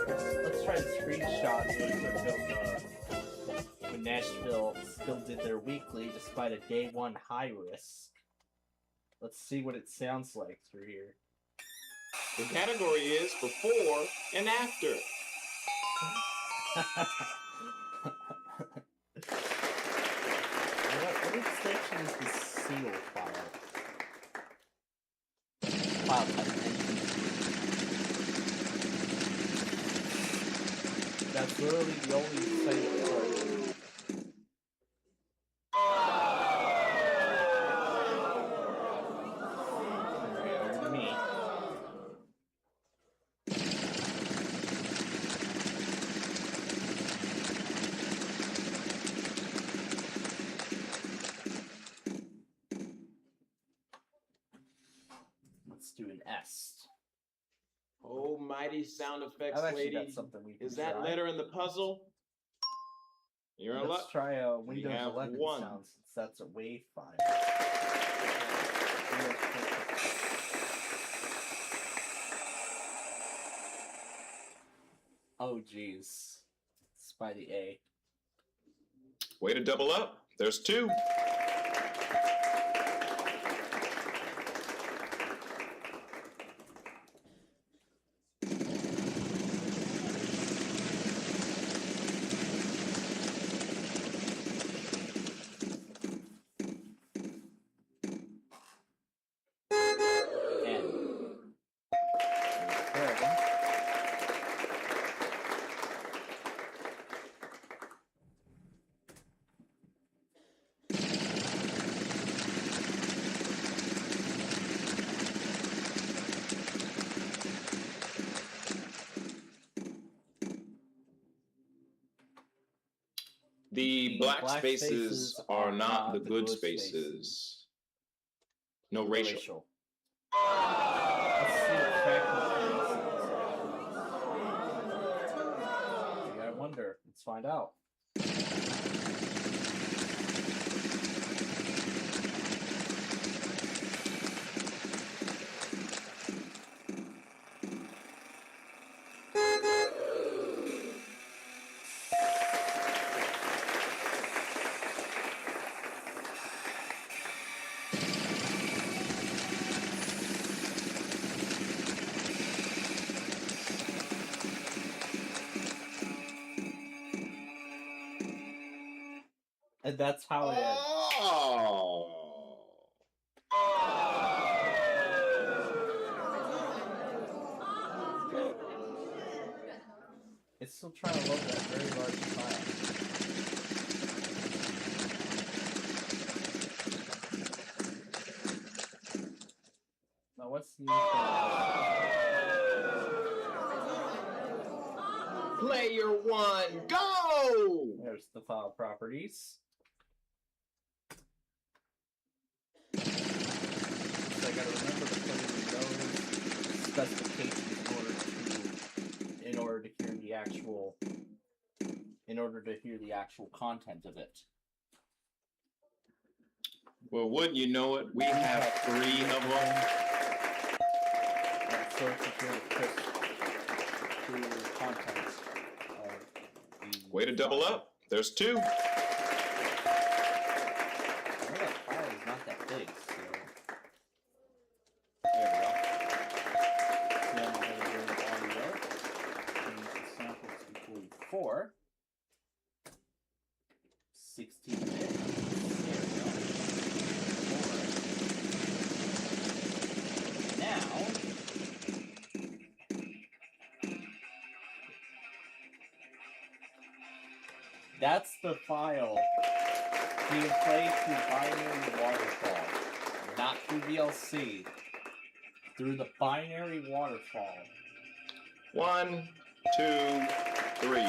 Let's try the screenshot really quick of when Nashville still did their weekly despite a day 1 high risk. Let's see what it sounds like through here. The category is before and after. What extension is the seal file? File type. That's literally the only site for it. Alright, over to me. Let's do an S. Oh, mighty sound effects I've actually lady. got something we can Is that try. letter in the puzzle? You're in Let's luck. try a We Windows have 11 one. sound since that's a WAV file. Oh jeez. It's by the A. Way to double up. There's 2. N. Terrible. The black spaces are not the good spaces. No racial. Let's see what fractal is. I wonder. Let's find out. And that's how it ends. Oh. It's still trying to load that very large file. Now what's the Player one, go! There's the file properties. So I gotta remember to put in those specifications in order to hear the actual content of it. Well, wouldn't you know it? We have 3 of them. So to hear the crisp, clear content of the Way to double up. There's 2. Well, that file is not that big, so there we go. Then we're going to bring the audio, change the sample to 44, 16 bit stereo, 4. Now, that's the file being played through binary waterfall, not through VLC. Through the binary waterfall. 1, 2, 3.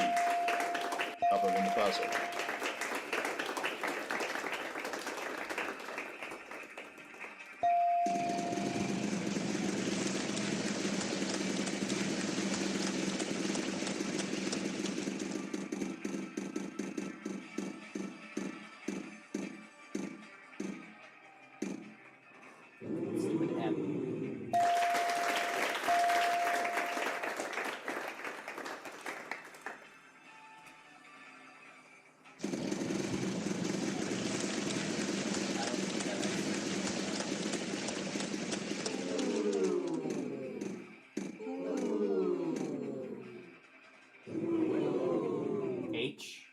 Up in the puzzle. Let's do an M. H.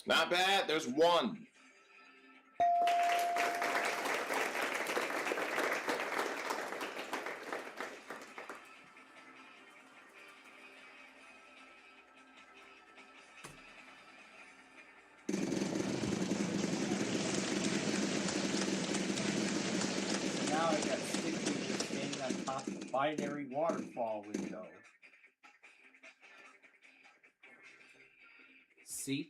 Not bad. There's 1. So now I got sticky standing on top of the binary waterfall window. See?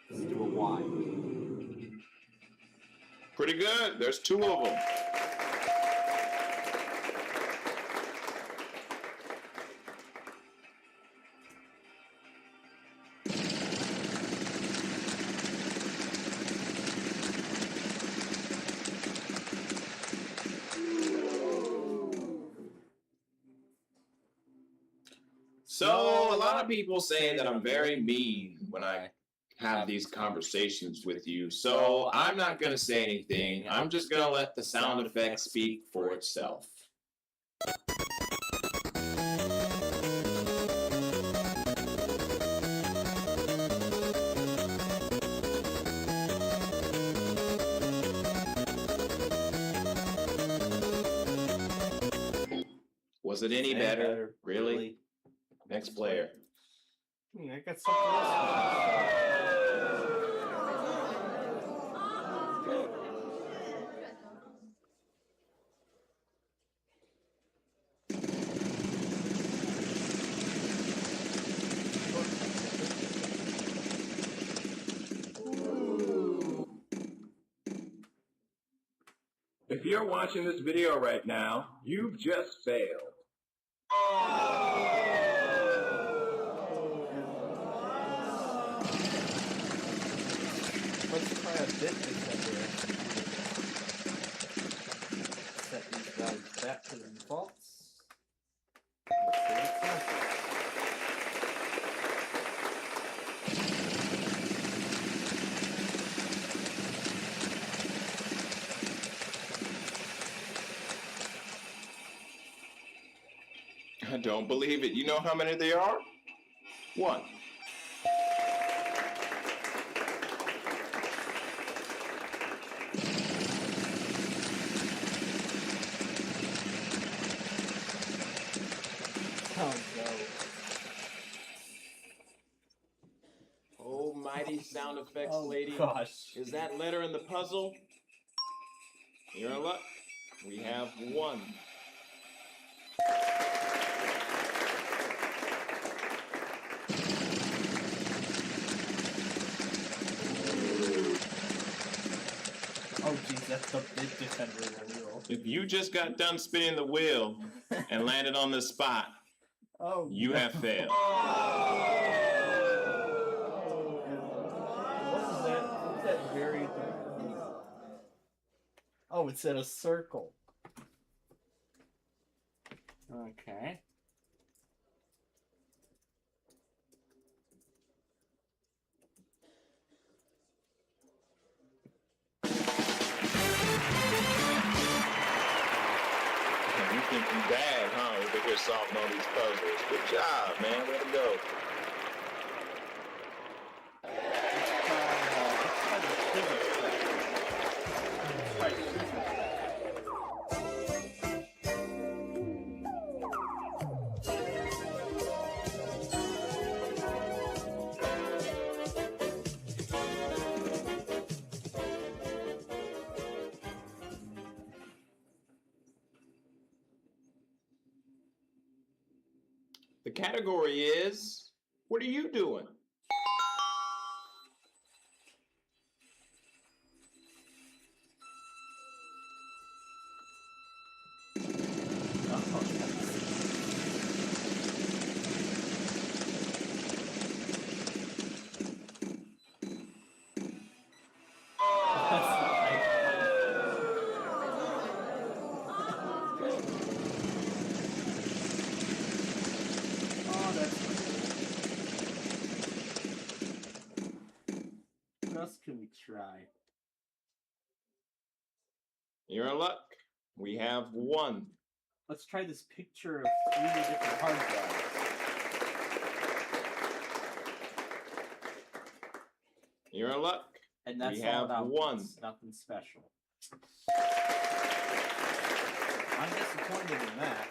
Let's do a Y. Pretty good. There's 2 of them. So, a lot of people say that I'm very mean when I have these conversations with you. So, I'm not going to say anything. I'm just going to let the sound effect speak for itself. Was it any better? Really? Next player. I got something If you're watching this video right now, you've just failed. Let's try a bit extender. Set these values back to the defaults. Let's see what it says. don't believe it. You know how many there are? 1. Oh no. Oh, mighty sound effects Oh lady. gosh. Is that letter in the puzzle? You're in luck. We have 1. Oh geez, that's the big defender in the wheel. If you just got done spinning the wheel and landed on this spot, Oh, you no. have failed. What is that? What's that very? Oh, it's in a circle. Okay. You think you bad, huh? Over here solving all these puzzles. Good job, man. Way to go. The category is, what are you doing? What else can we try? You're in luck. We have 1. Let's try this picture of 3 different hard drives. You're in luck. And that's We all have about 1. this, nothing special. I'm disappointed in that.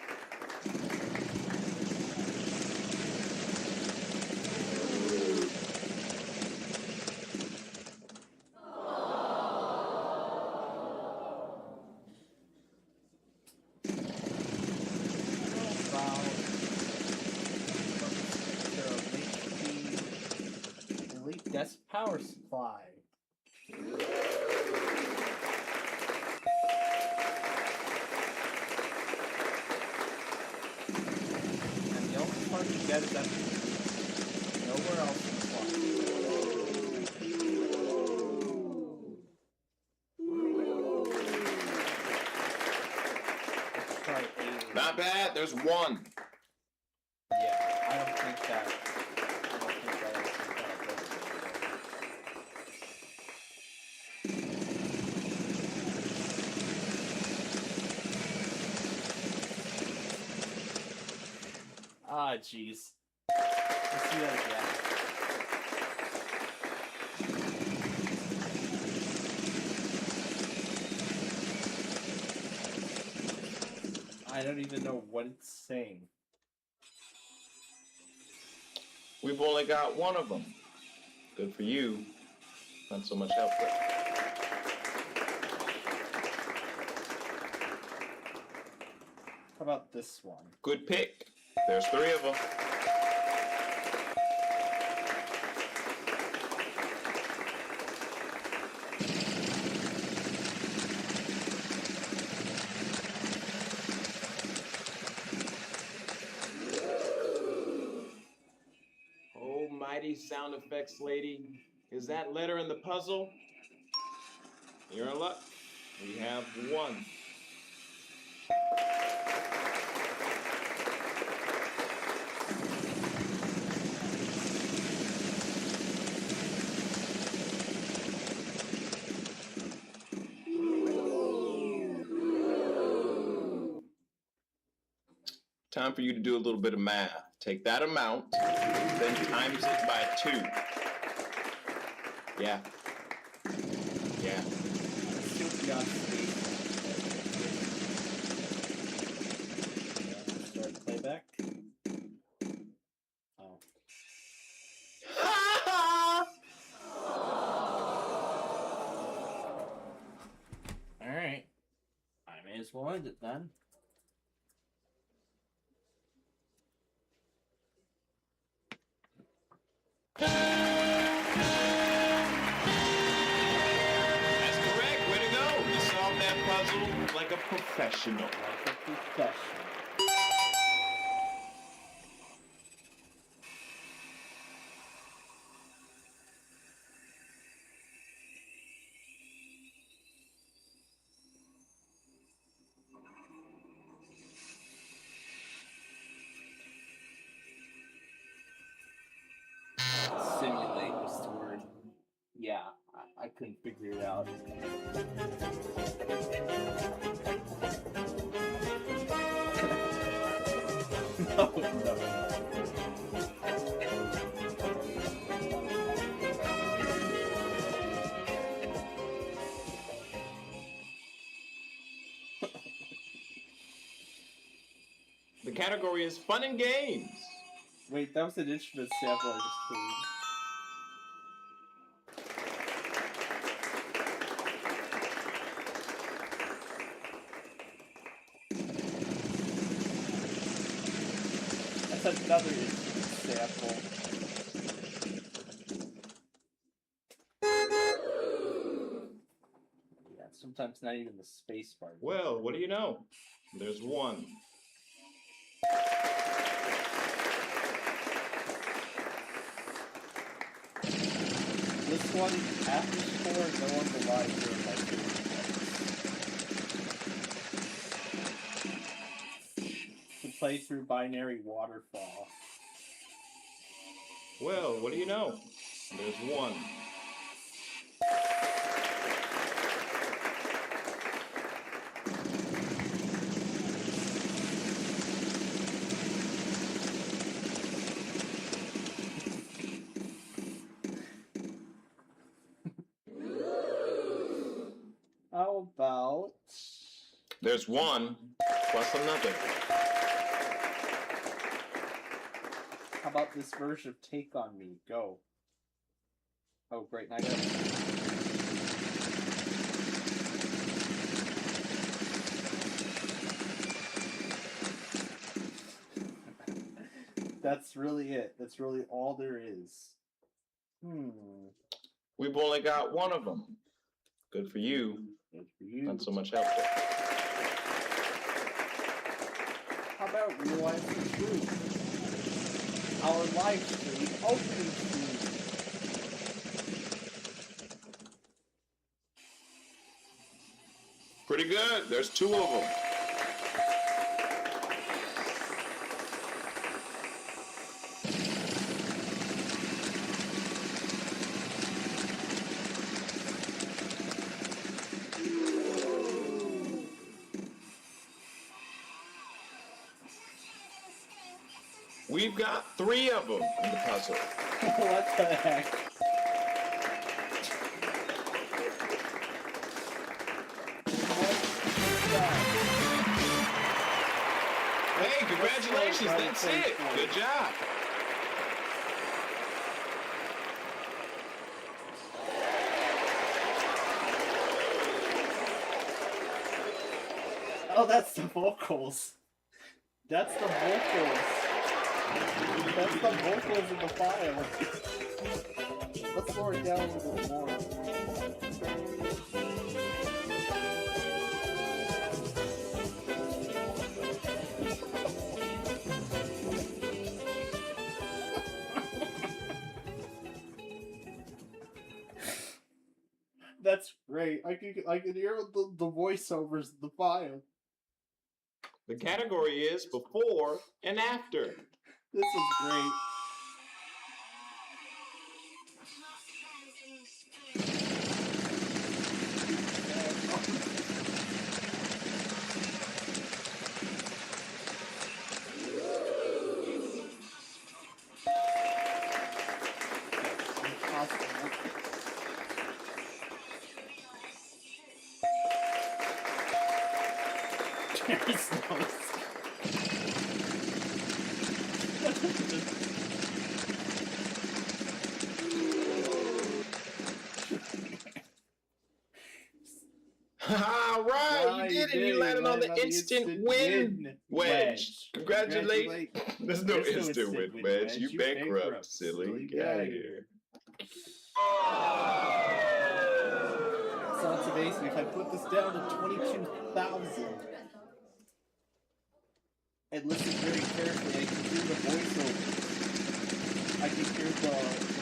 Elite desk power supply. And the only part you get is that nowhere else in the Let's try Alien. Not bad. There's 1. Yeah, I don't think that. Ah, jeez. Let's see that again. I don't even know what it's saying. We've only got 1 of them. Good for you. Not so much help there. How about this one? Good pick. There's 3 of them. Oh, mighty sound effects lady. Is that letter in the puzzle? You're in luck. We have 1. Time for you to do a little bit of math. Take that amount, then times it by 2. Yeah. Yeah. Start playback. Oh. Alright. I may as well end it then. That's correct. Way to go. You solved that puzzle like a professional. Like a professional. Simulate was the word. Yeah, I couldn't figure it out. No. The category is fun and games. Wait, that was an instrument sample I just played. That's another instrument sample. Yeah, sometimes not even the space bar. Well, what do you know? There's one. This one, after score, no one will lie here if I do it. To play through binary waterfall. Well, what do you know? There's one. How about... There's one plus another. How about this version of Take On Me? Go. Oh, great. Now I got That's really it. That's really all there is. We've only got one of them. Good for you. Good for you. Not so much help there. How about Realize the Truth? Our live stream opening stream. Pretty good. There's 2 of them. We've got 3 of them in the puzzle. What the heck? Hey, congratulations. That's it. Good job. Oh, that's the vocals. That's the vocals. That's the vocals in the file. Let's lower it down a little bit more. That's great. I can hear the voiceovers in the file. The category is before and after. This is great. Jerry Snows. All right, you did it. You landed on the instant win wedge. Congratulations. There's no instant win wedge. You bankrupt, silly. Get out of here. So it's amazing. If I put this down to 22,000 and listen very carefully, I can hear the voiceovers. I can hear the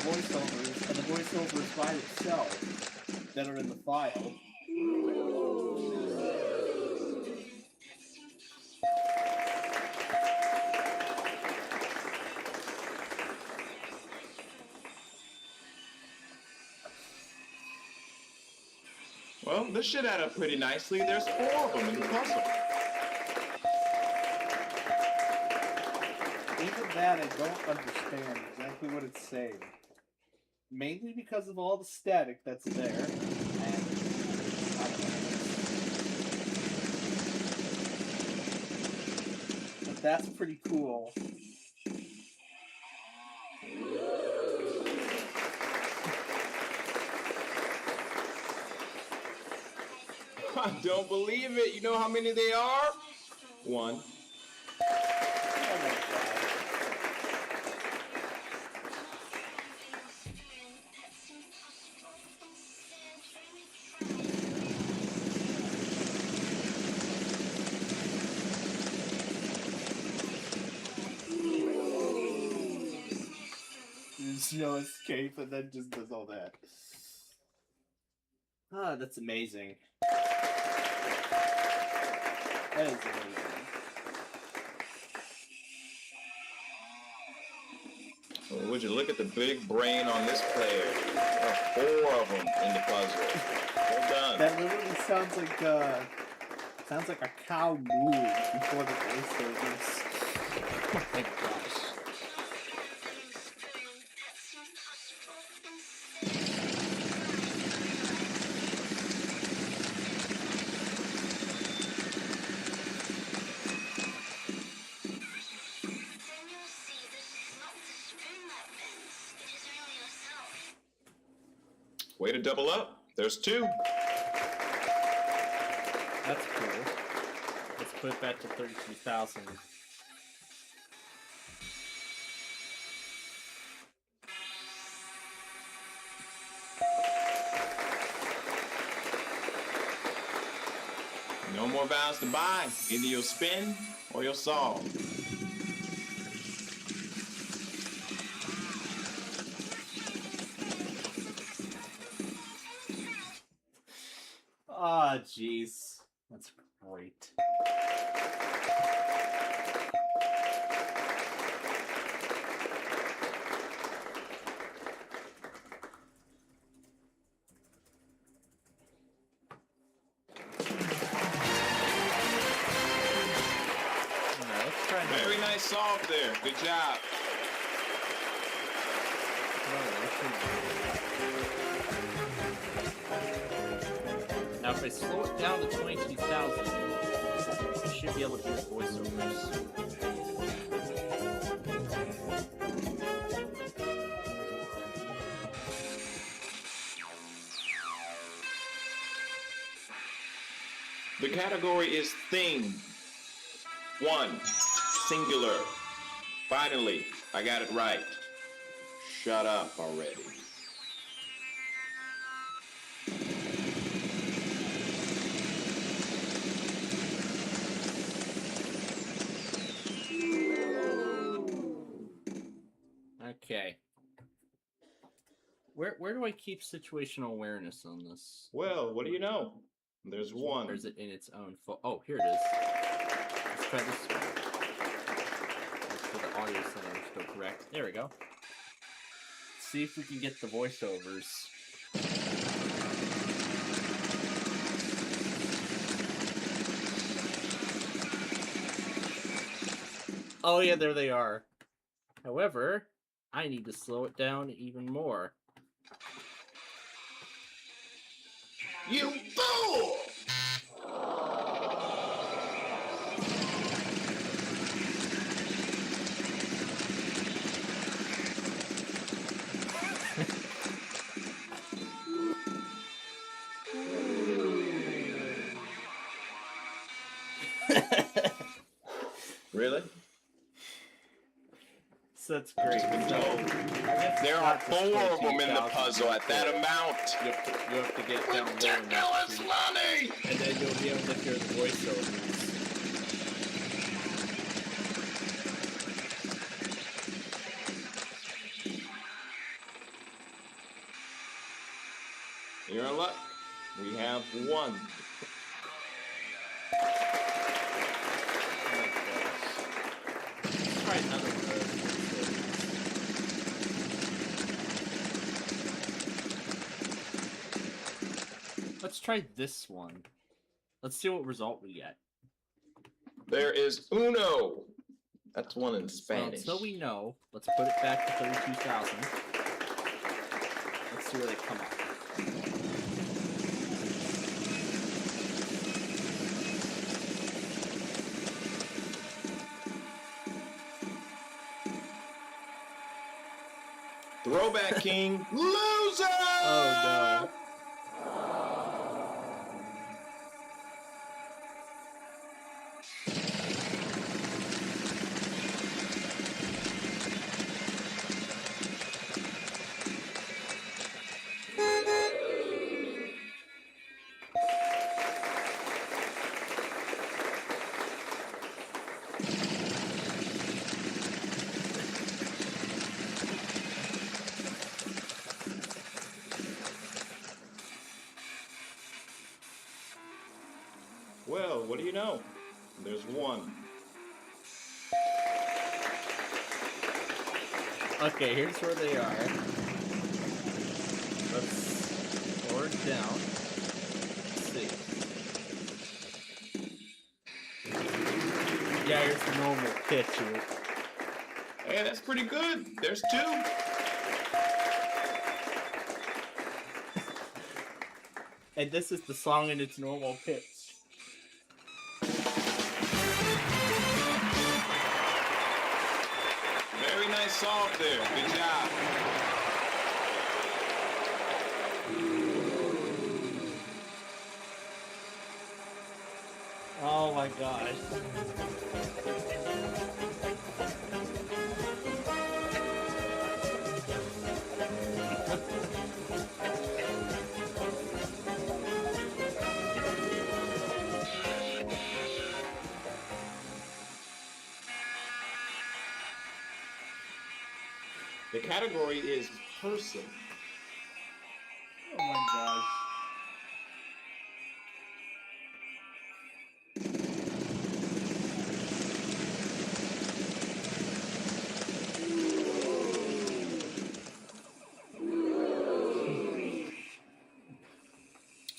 voiceovers and the voiceovers by itself that are in the file. Well, this should add up pretty nicely. There's 4 of them in the puzzle. Even that, I don't understand exactly what it's saying. Mainly because of all the static that's there. And I don't know. But that's pretty cool. I don't believe it. You know how many they are? 1. There's no escape and then just does all that. Ah, that's amazing. That is amazing. Well, would you look at the big brain on this player? There are 4 of them in the puzzle. Well done. That literally sounds like a cow moo before the voiceovers. Oh my gosh. Way to double up. There's 2. That's cool. Let's put it back to 32,000. No more vows to buy. Either you'll spin or you'll solve. Ah, jeez. That's great. Very nice solve there. Good job. Now, if I slow it down to 22,000, I should be able to hear voiceovers. The category is thing. 1. Singular. Finally, I got it right. Shut up already. Okay. Where do I keep situational awareness on this? Well, what do you know? There's 1. Or is it in its own oh, here it is. Let's try this one. For the audio settings to go correct. There we go. Let's see if we can get the voiceovers. Oh yeah, there they are. However, I need to slow it down even more. You fool! Really? So that's great. Just been So, told. I guess There it's are not just 4 of them in the 14,000 puzzle at that amount. You have to get down there and Ridiculous money! and then you'll be able to hear the voiceovers. You're in luck. We have 1. Let's try another one of those voiceovers. Let's try this one. Let's see what result we get. There is Uno. That's one in Spanish. So we know. Let's put it back to 32,000. Let's see where they come up. Throwback King. Loser! Oh no. Well, what do you know? There's 1. Okay, here's where they are. Let's lower it down. Let's see. Yeah, here's the normal pitch here. Hey, that's pretty good. There's 2. And this is the song in its normal pitch. Very nice solve there. Good job. Oh my gosh. The category is person. Oh my gosh.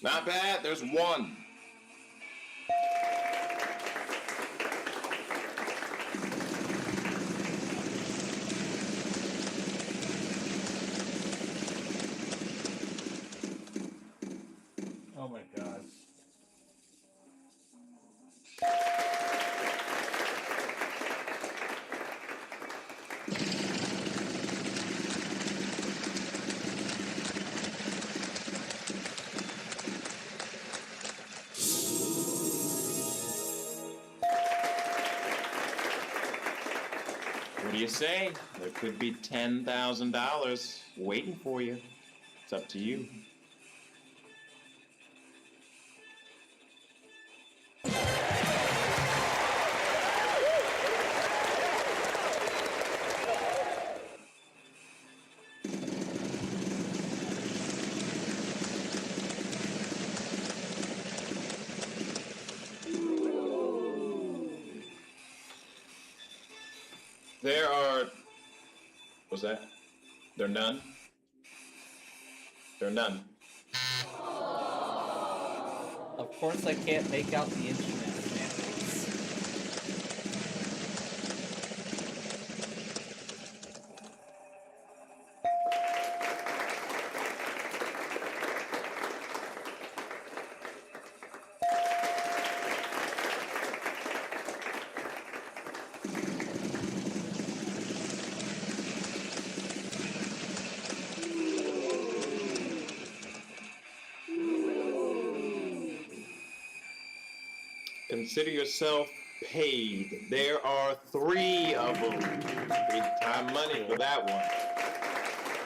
Not bad. There's 1. Oh my gosh. What do you say? There could be $10,000 waiting for you. It's up to you. There are... What's that? There are none? There are none. Of course I can't make out the instrument samples. Consider yourself paid. There are 3 of them. Big time money for that one.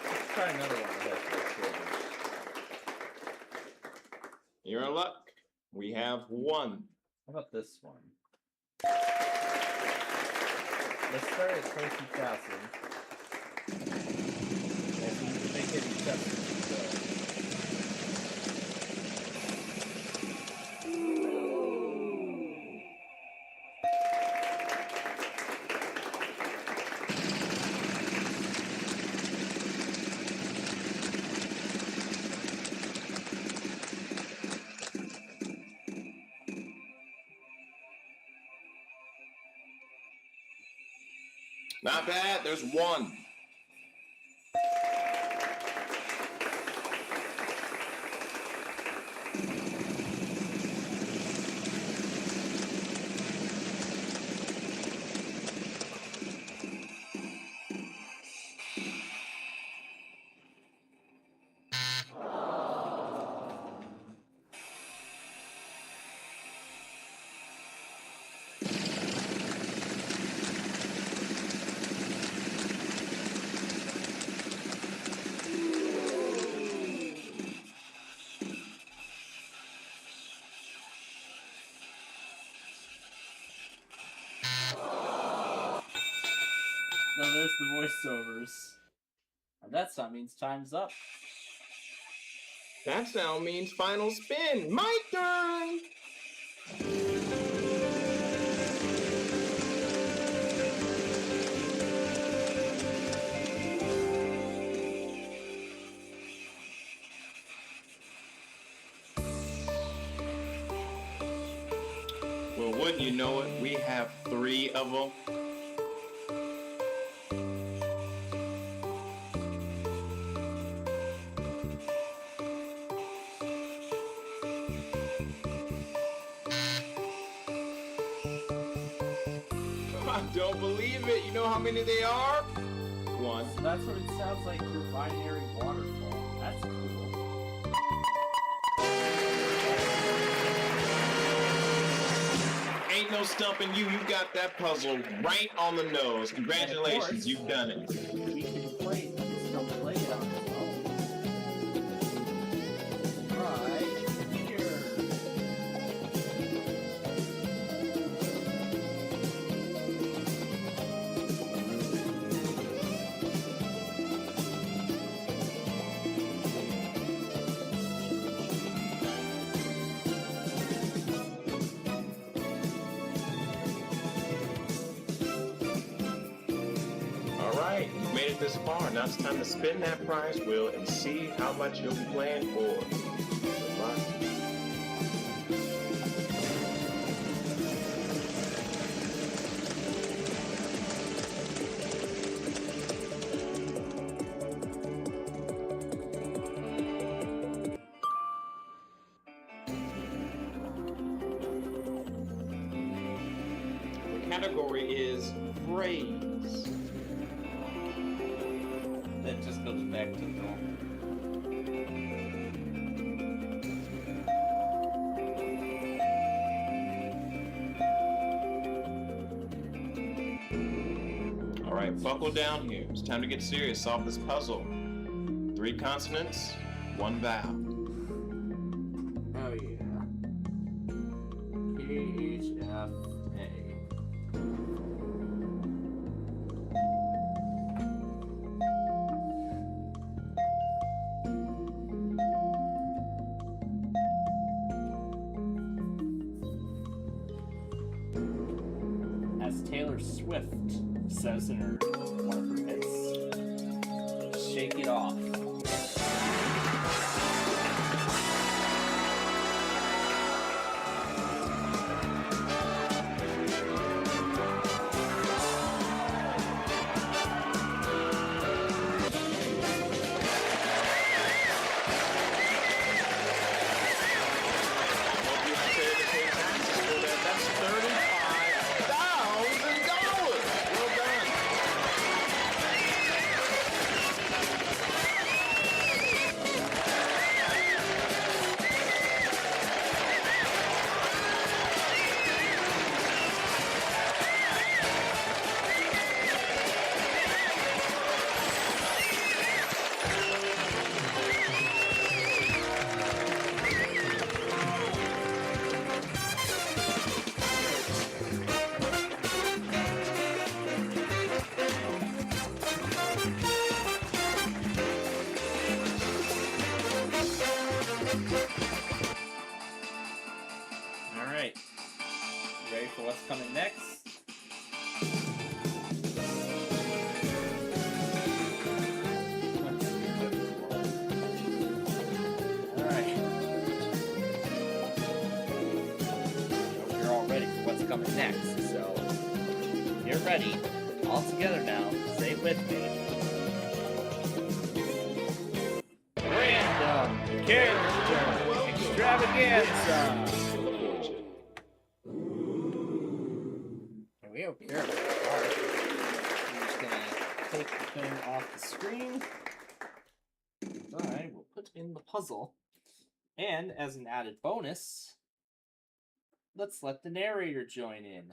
Let's try another one. You're in luck. We have 1. How about this one? Let's start at 20,000. And we can make it acceptable. Not bad. There's 1. No, there's the voiceovers. And that sound means time's up. That sound means final spin. My turn. Well, wouldn't you know it, we have 3 of them. I don't believe it. You know how many they are? 1. So that's what it sounds like through Binary Waterfall. That's cool. Ain't no stumping you. You got that puzzle right on the nose. Congratulations, you've done it. We can play. We can still play it on the phone. Right here. All right, you've made it this far. Now it's time to spin that prize wheel and see how much you'll be playing for. Good luck. The category is phrase. That just goes back to normal. All right, buckle down here. It's time to get serious. Solve this puzzle. 3 consonants, 1 vowel. Oh yeah. H-F-A. As Taylor Swift says in her one of her hits, shake it off. That's $35,000. Well done. for what's coming next? Alright. You're all ready for what's coming next, so you're ready. All together now. Say it with me. Random character extravaganza. Here we go. Here. Alright. I'm just gonna take the thing off the screen. Alright, we'll put in the puzzle. And as an added bonus, let's let the narrator join in.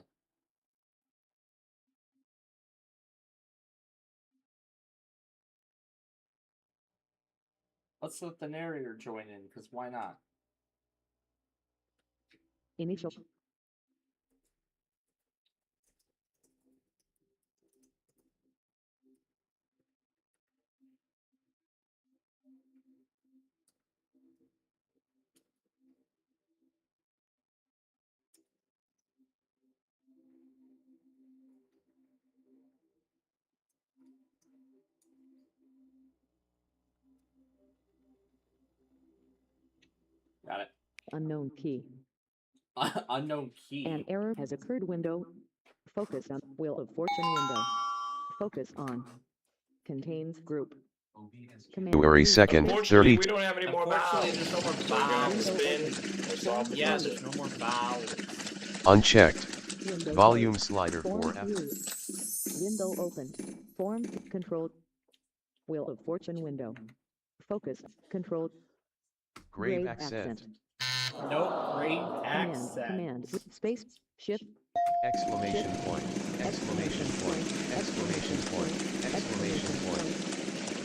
Let's let the narrator join in, because why not? Initial. Got it. Unknown key. Unknown key. An error has occurred. Window. Focus on Wheel of Fortune window. Focus on. Contains group. Command February 2nd, Unfortunately, 30. we don't have any more Unfortunately, vowels. there's no more So we're gonna have to vowels. spin or solve the Yeah, puzzle. there's no more vowels. Unchecked. Window Volume closed. slider Form 4F. view. Window opened. Form controlled. Wheel of Fortune window. Focus controlled. Grave accent. No grave Command. accent. Command. Space. Shift. Exclamation point. Exclamation point. Exclamation point. Exclamation point.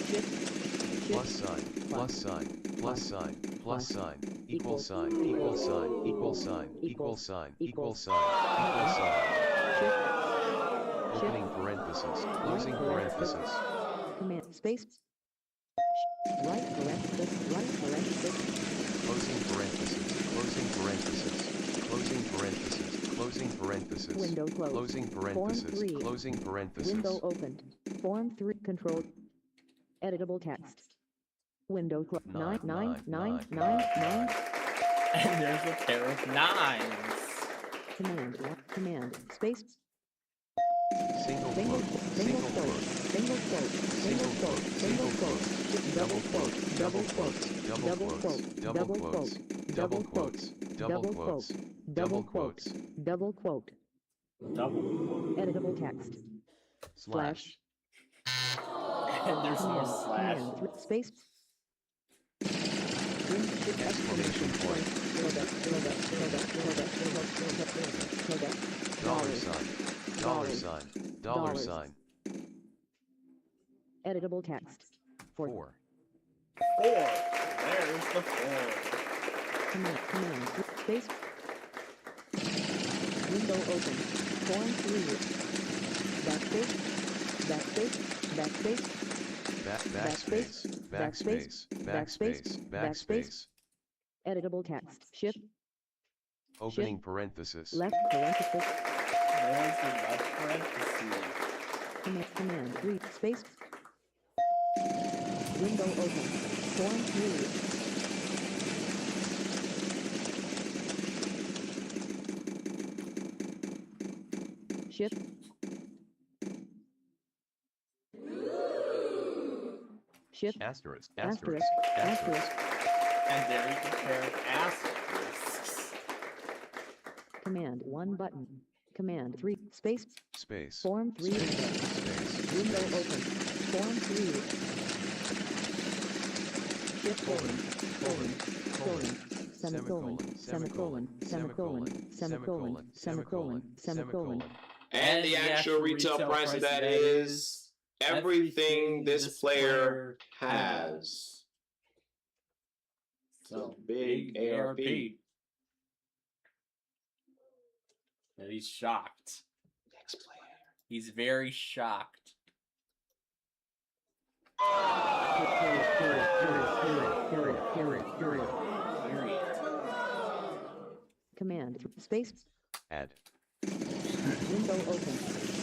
Shift. Plus sign. Plus sign. Plus sign. Plus sign. Equal sign. Equal sign. Equal sign. Equal sign. Equal sign. Equal sign. Opening parenthesis. Closing parenthesis. Command. Space. Right parenthesis. Right parenthesis. Closing parenthesis. Closing parenthesis. Closing parenthesis. Closing parenthesis. Window closed. Closing Form parenthesis. 3. Closing parenthesis. Window opened. Form 3 controlled. Editable text. Window closed. 9 9 9 9 9. And there's a pair of nines. Command. Space. Single Single quote. single Single quote. quote. Single quote. Single quote. Single quote. Double quote. Double quote. Double quotes. Double quotes. Double quotes. Double quotes. Double quotes. Double quote. Double. Editable text. Slash. And there's no Command. slash. Command. Space. Exclamation point. Dollar sign. Dollar sign. Dollar sign. Editable text. 4. 4. There's the 4. Command. Space. Window open. Form 3. Backspace. Backspace. Backspace. Backspace. Backspace. Backspace. Editable text. Shift. Opening parenthesis. Left parenthesis. There's the left parenthesis. Command. 3. Space. Window open. Form 3. Shift. Shift. Asterisk. Asterisk. Asterisk. Asterisk. And there's a pair of asterisks. Command 1 button. Command 3. Space. Space. Form 3. Space. Window open. Form 3. Shift colon. Semicolon. Semicolon. And the actual retail price of that is everything this player has. So big ARP. And he's shocked. Next player. He's very shocked. Command space. Add. Window open.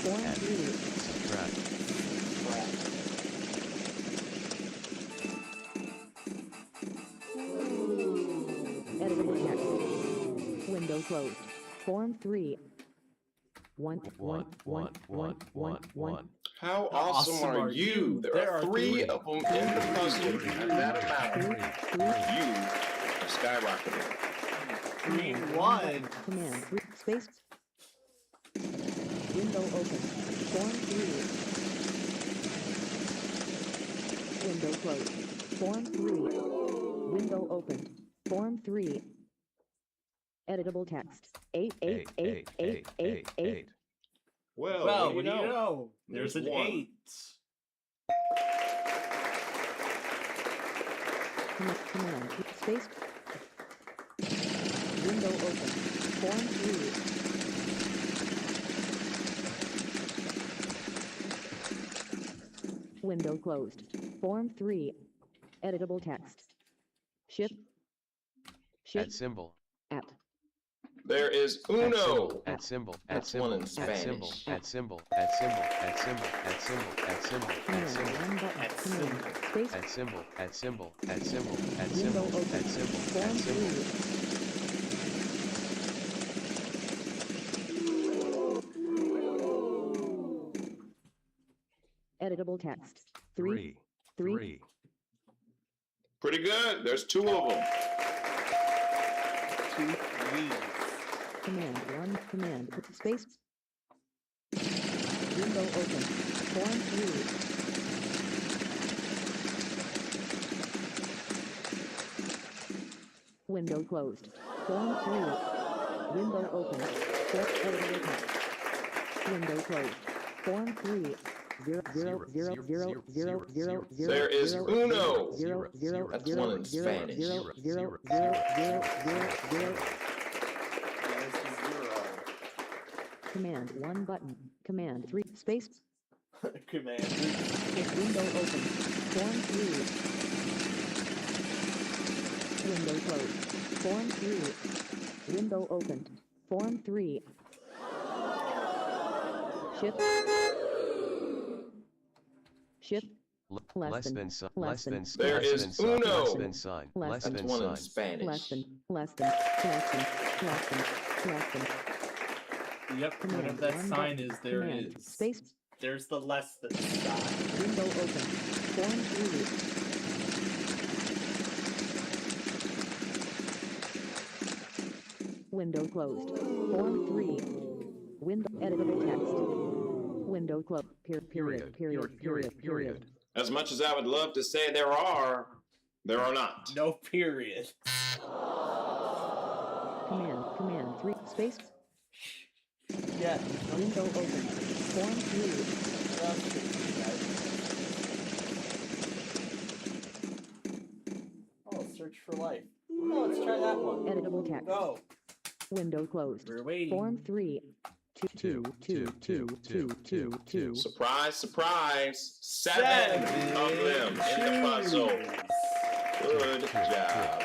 Form Add. 3. Subtract. Editable text. Window closed. Form 3. 1. How awesome are you? There are three of them in the puzzle at that amount. You are skyrocketing. 3-1. Command 3. Space. Window open. Form 3. Window closed. Form 3. Window opened. Form 3. Editable text. 8. Well, what do you know? There's an one. 8. Command space. Window open. Form 3. Window closed. Form 3. Editable text. Shift. At symbol. At. There is Uno. At symbol. That's one in Spanish. At symbol. At symbol. At symbol. At symbol. At symbol. At symbol. At symbol. Space. At symbol. At symbol. At symbol. At Window symbol. open. At symbol. Form At symbol. 3. Editable text. 3. 3. Pretty good. There's two of them. 2 3s. Command 1. Command space. Window open. Form 3. Window closed. Form 3. Window open. Editable text. Window closed. Form 3. 0 0 0 0 0 0 0. There is Uno. 0 0 That's one in Spanish. 0 0 0 0 0. Command 1 button. Command 3 space. Command. Window open. Form 3. Window closed. Form 3. Window opened. Form 3. Shift. Shift. Less than sign. Less than sign. There Less is than sign. Uno. Less than sign. Less That's than one in sign. Spanish. Less than. Yep, Command whatever that 1 sign button. is, there Command is. Space. There's the less than sign. Window open. Form 3. Window closed. Form 3. Window editable text. Window closed. Period. As much as I would love to say there are not. No period. Command 3. Space. Yeah. Window open. Form 3. Oh, search for life. Oh, let's try that one. Editable text. Go. Window closed. We're waiting. Form 3. 2. Surprise, surprise. 7 of them in the puzzle. Good job.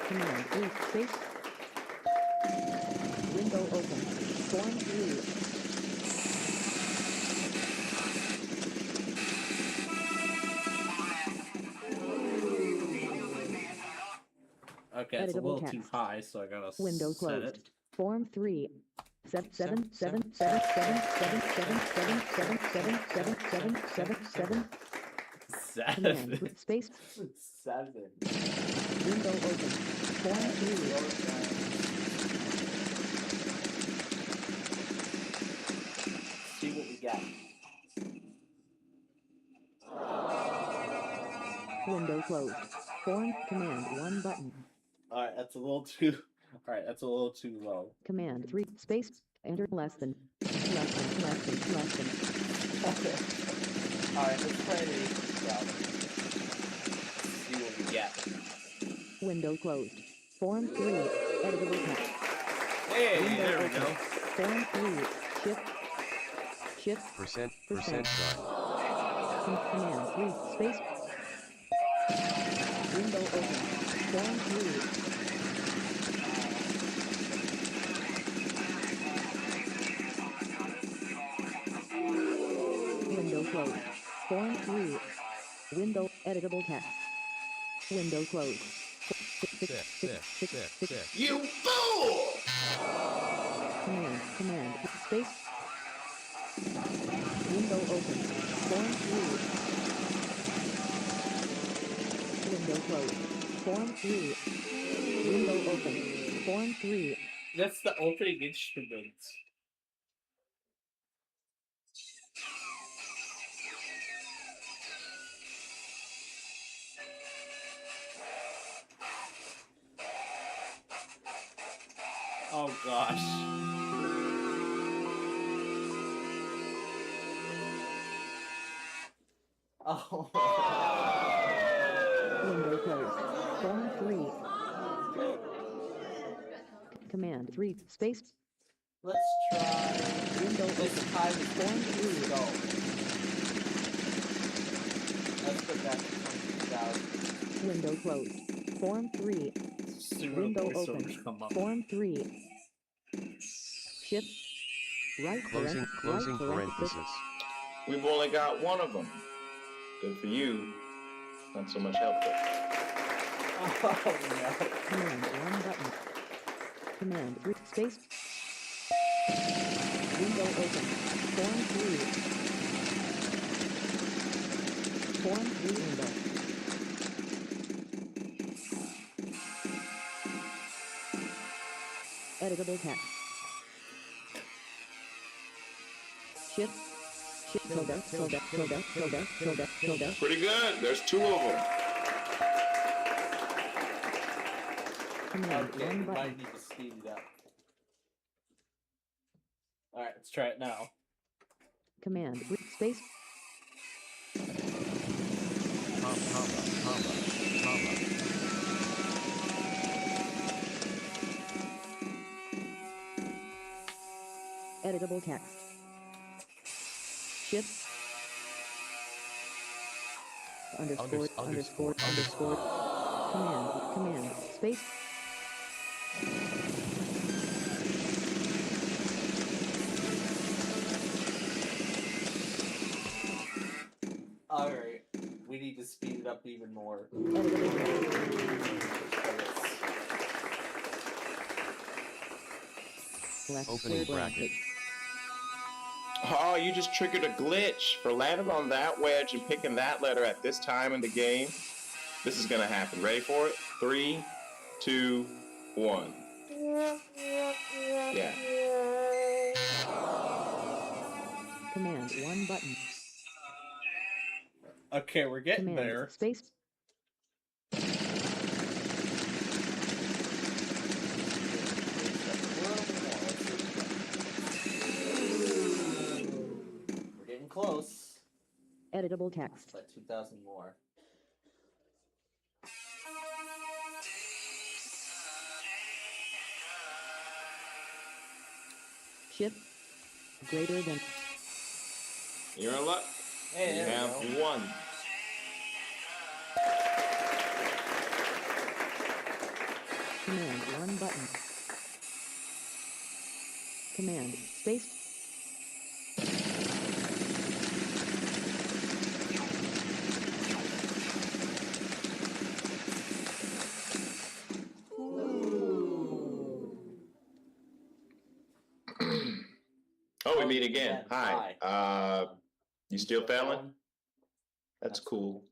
Command 3. Space. Window open. Form 3. Okay, it's a Editable little text. too high, so I gotta Window set closed. it. Form 3. 7. Seven. Command 3. Space. 7. Window open. Form 3. See what we got. Window closed. Form command 1 button. Alright, that's a little too. Alright, that's a little too low. Command 3. Space. Enter less than. Alright, let's try it. See what we get. Window closed. Form 3. Editable text. Hey, Window there we open. go. Form 3. Shift. Percent sign. Command 3. Space. Window open. Form 3. Window closed. Form 3. Window editable text. Window closed. You fool! Command, space. Window open. Form 3. Window closed. Form 3. Window open. Form 3. That's the opening instrument. Oh gosh. Oh. Window closed. Form 3. Command 3. Space. Let's try. Window This open. time is Form 3. go. Let's put that to 20,000. Window closed. Form 3. Soon Window voiceovers open. come up. Form 3. Shift. Right Closing parenthesis. We've only got one of them. Good for you. Not so much help though. Oh no. Command 1 button. Command 3. Space. Window open. Form 3. Form 3 window. Editable text. Shift. Tilde. Pretty good. There's two of them. Command Okay, 1 we button. might need to speed it up. Alright, let's try it now. Command 3. Space. Comma. Editable text. Shift. Underscore. Command. Space. Alright, we need to speed it up even more. Editable text. Left Opening square bracket. Oh, you just triggered a glitch for landing on that wedge and picking that letter at this time in the game. This is gonna happen. Ready for it? 3, 2, 1. Yeah. Command 1 button. Okay, we're getting Command there. space. We're getting close. Editable text. But 2,000 more. Shift. Greater than. You're in luck. Hey, You there have we go. 1. Command 1 button. Command space. Oh, we meet again. Yeah, Hi. You still failing? That's cool.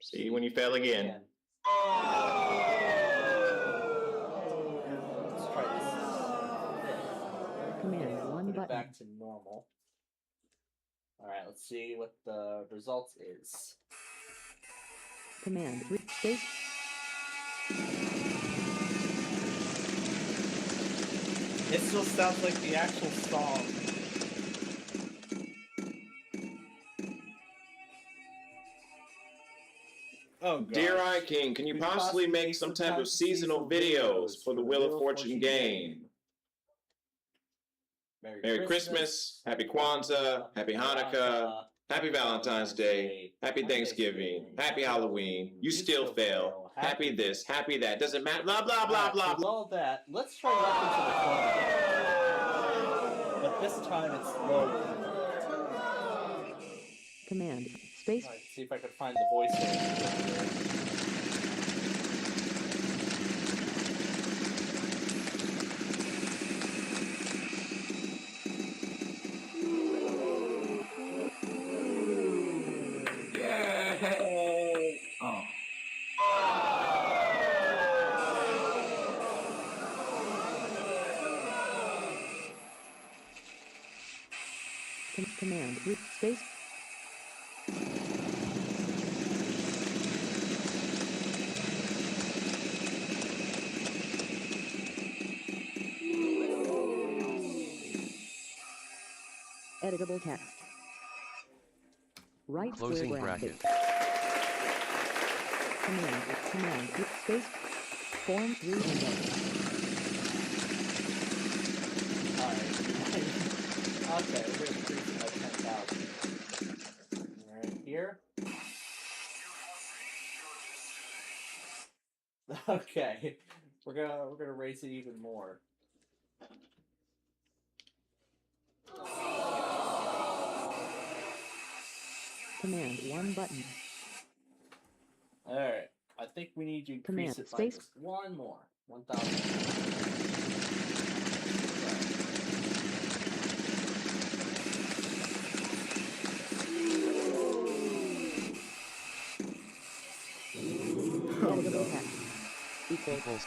See you when you fail again. Let's try this. Command 1 Put it button. back to normal. Alright, let's see what the results is. Command 3 space. It still sounds like the actual song. Oh, God. Dear I King, can you possibly make some type of seasonal videos for the Wheel of Fortune game? Merry Christmas, Happy Kwanzaa, Happy Hanukkah, Happy Valentine's Day. Happy Thanksgiving. Happy Halloween. You still fail. Happy this. Happy that. Doesn't matter. Blah, blah, blah, blah, With blah. all that, let's try Welcome to the Club again. But this time it's low. Command space. Alright, see if I can find the voice there. Command root space. Editable text. Right Closing square bracket. Command root space. Form 3 window. Okay, we're gonna increase it by 10,000. Right here. Okay, we're gonna raise it even more. Command 1 button. All right, I think we need to increase Command it by space. just one more, 1,000. Editable text.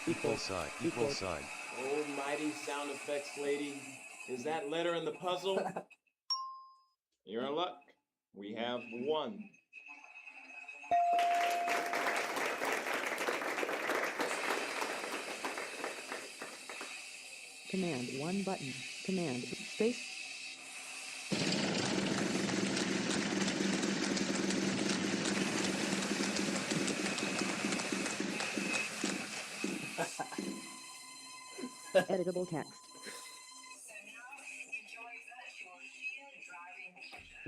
Equal sign. Equal sign. Almighty sound effects lady. Is that letter in the puzzle? You're in luck. We have one. Command 1 button. Command space. Editable text.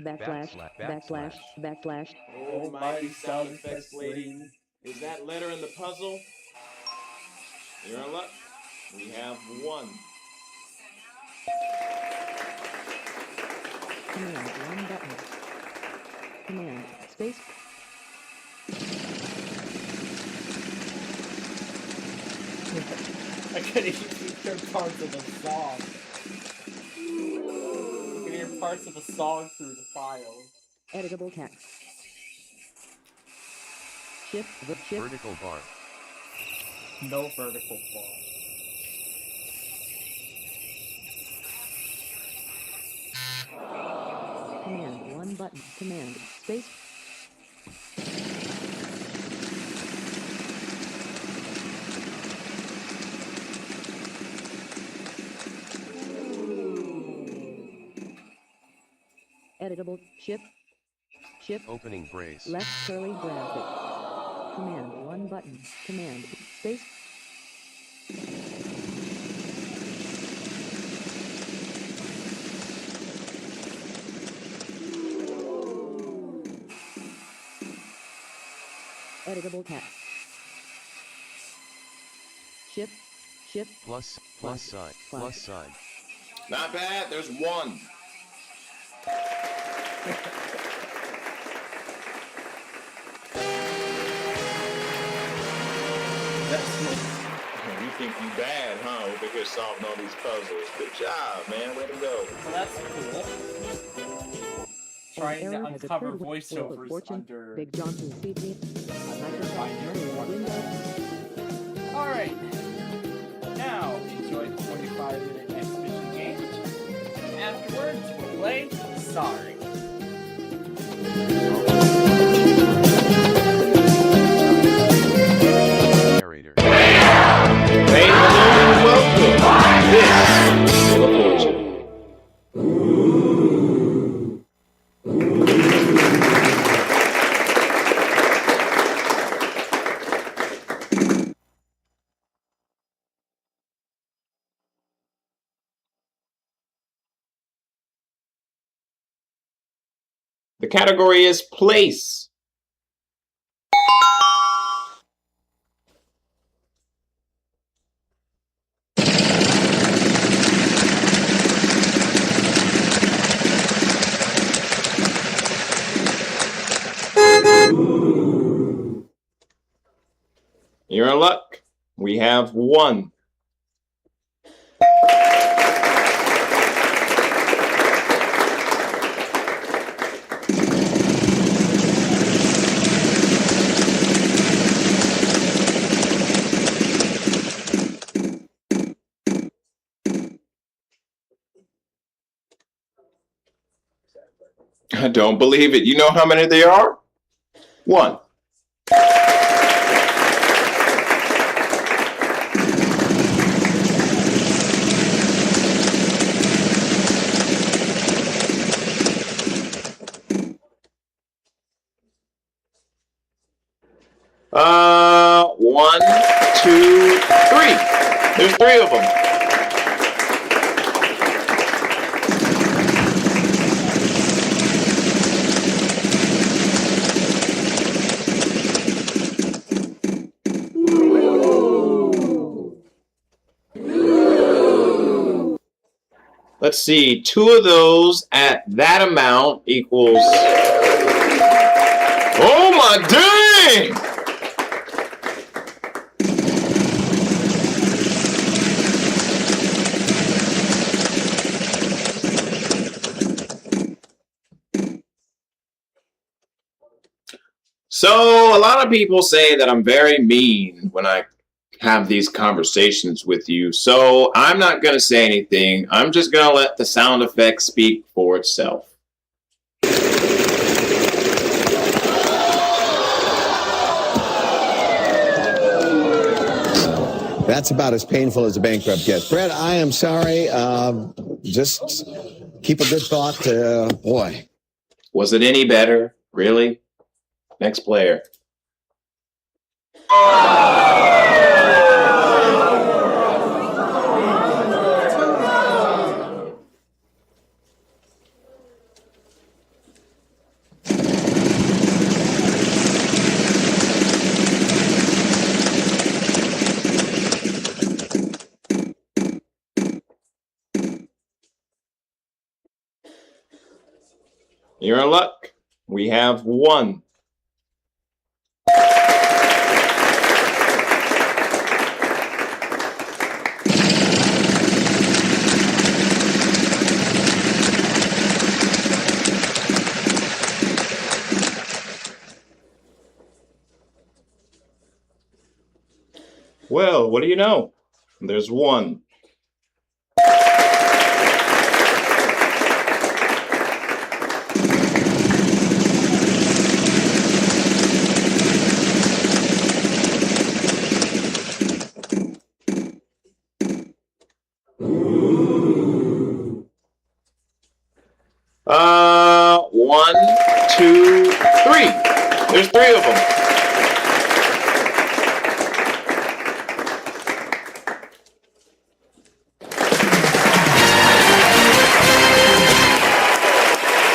Backslash. Almighty sound effects lady. Is that letter in the puzzle? You're in luck. We have one. Command 1 button. Command space. I could even hear parts of the song. You can hear parts of the song through the file. Editable text. Shift. Vertical bar. No vertical bar. Command 1 button. Command space. Editable shift. Opening brace. Left curly bracket. Command 1 button. Command space. Editable text. Shift. Plus sign. Plus sign. Not bad. There's one. You think you bad, huh? Over here solving all these puzzles. Good job, man. Way to go. So that's cool. Trying to uncover voiceovers under Big Johnson CD. Alright. Now, enjoy the 45-minute exhibition game. Afterwards, we'll play Sorry. Narrator. Welcome. This is Fortune. The category is place. You're in luck. We have 1. I don't believe it. You know how many there are? 1. One, 2, 3. There's 3 of them. Let's see, 2 of those at that amount equals... Oh my dang! So, a lot of people say that I'm very mean when I have these conversations with you. So, I'm not going to say anything. I'm just going to let the sound effect speak for itself. That's about as painful as a bankrupt gets. Brett, I am sorry. Just keep a good thought. Boy. Was it any better? Really? Next player. You're in luck. We have 1. Well, what do you know? There's 1. One, 2, 3. There's 3 of them.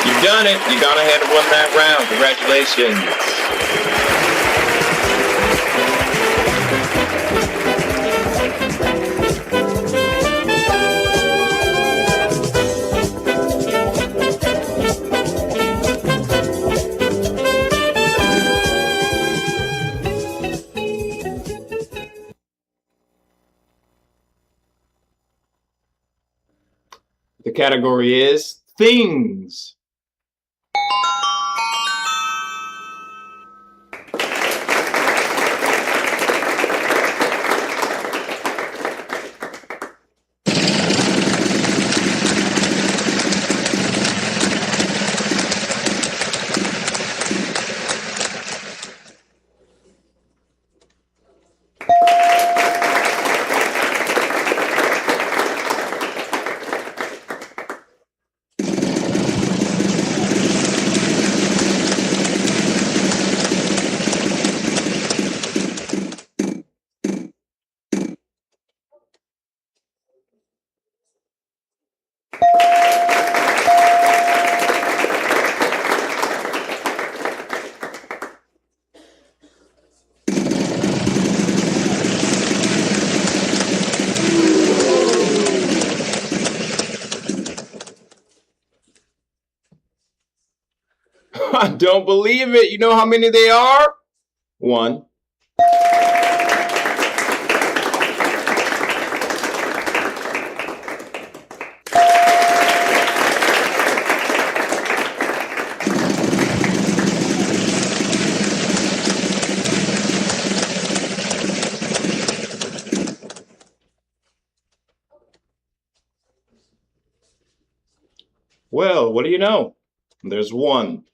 You've done it. You've gone ahead and won that round. Congratulations. The category is things. I don't believe it. You know how many they are? 1. Well, what do you know? There's 1.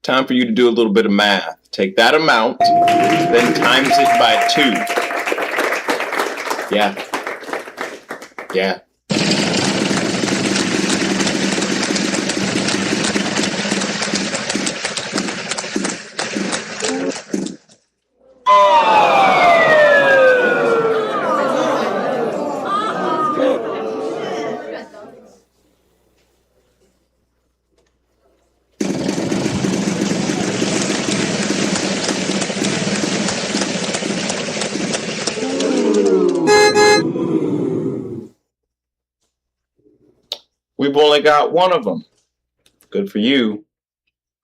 Time for you to do a little bit of math. Take that amount, then times it by 2. Yeah. Yeah. We've only got one of them. Good for you.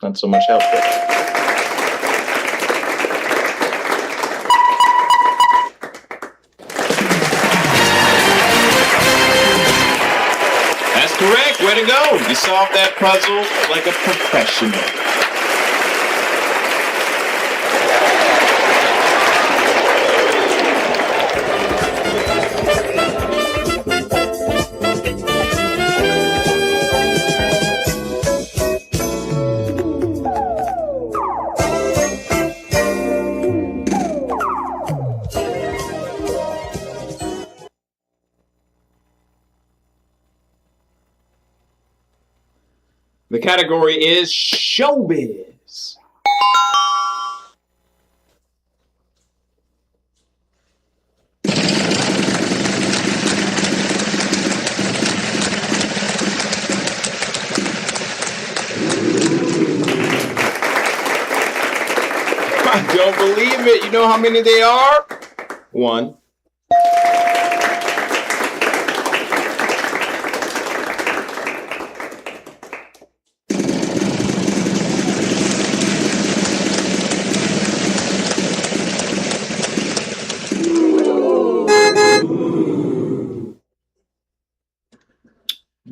Not so much help there. That's correct. Way to go. You solved that puzzle like a professional. The category is showbiz. I don't believe it. You know how many they are? 1.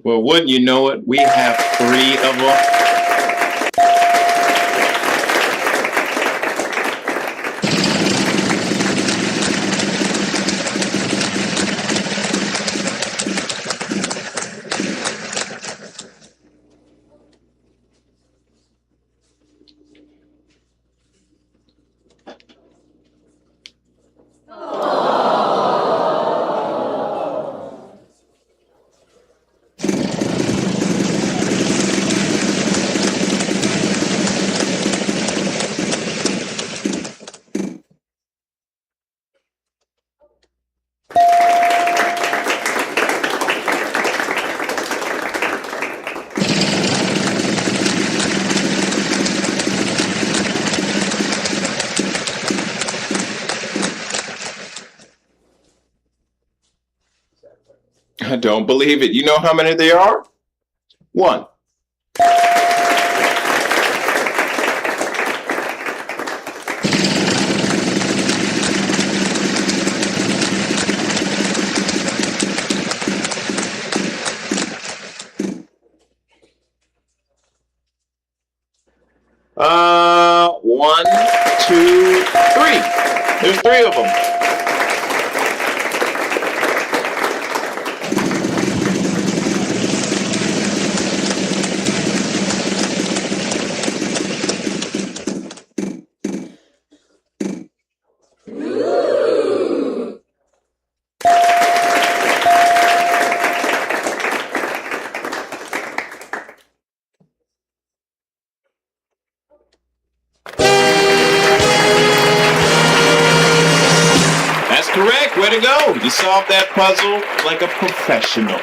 Well, wouldn't you know it, we have 3 of them. I don't believe it. You know how many there are? 1. One, 2, 3. There's 3 of them. Correct, way to go. You solved that puzzle like a professional.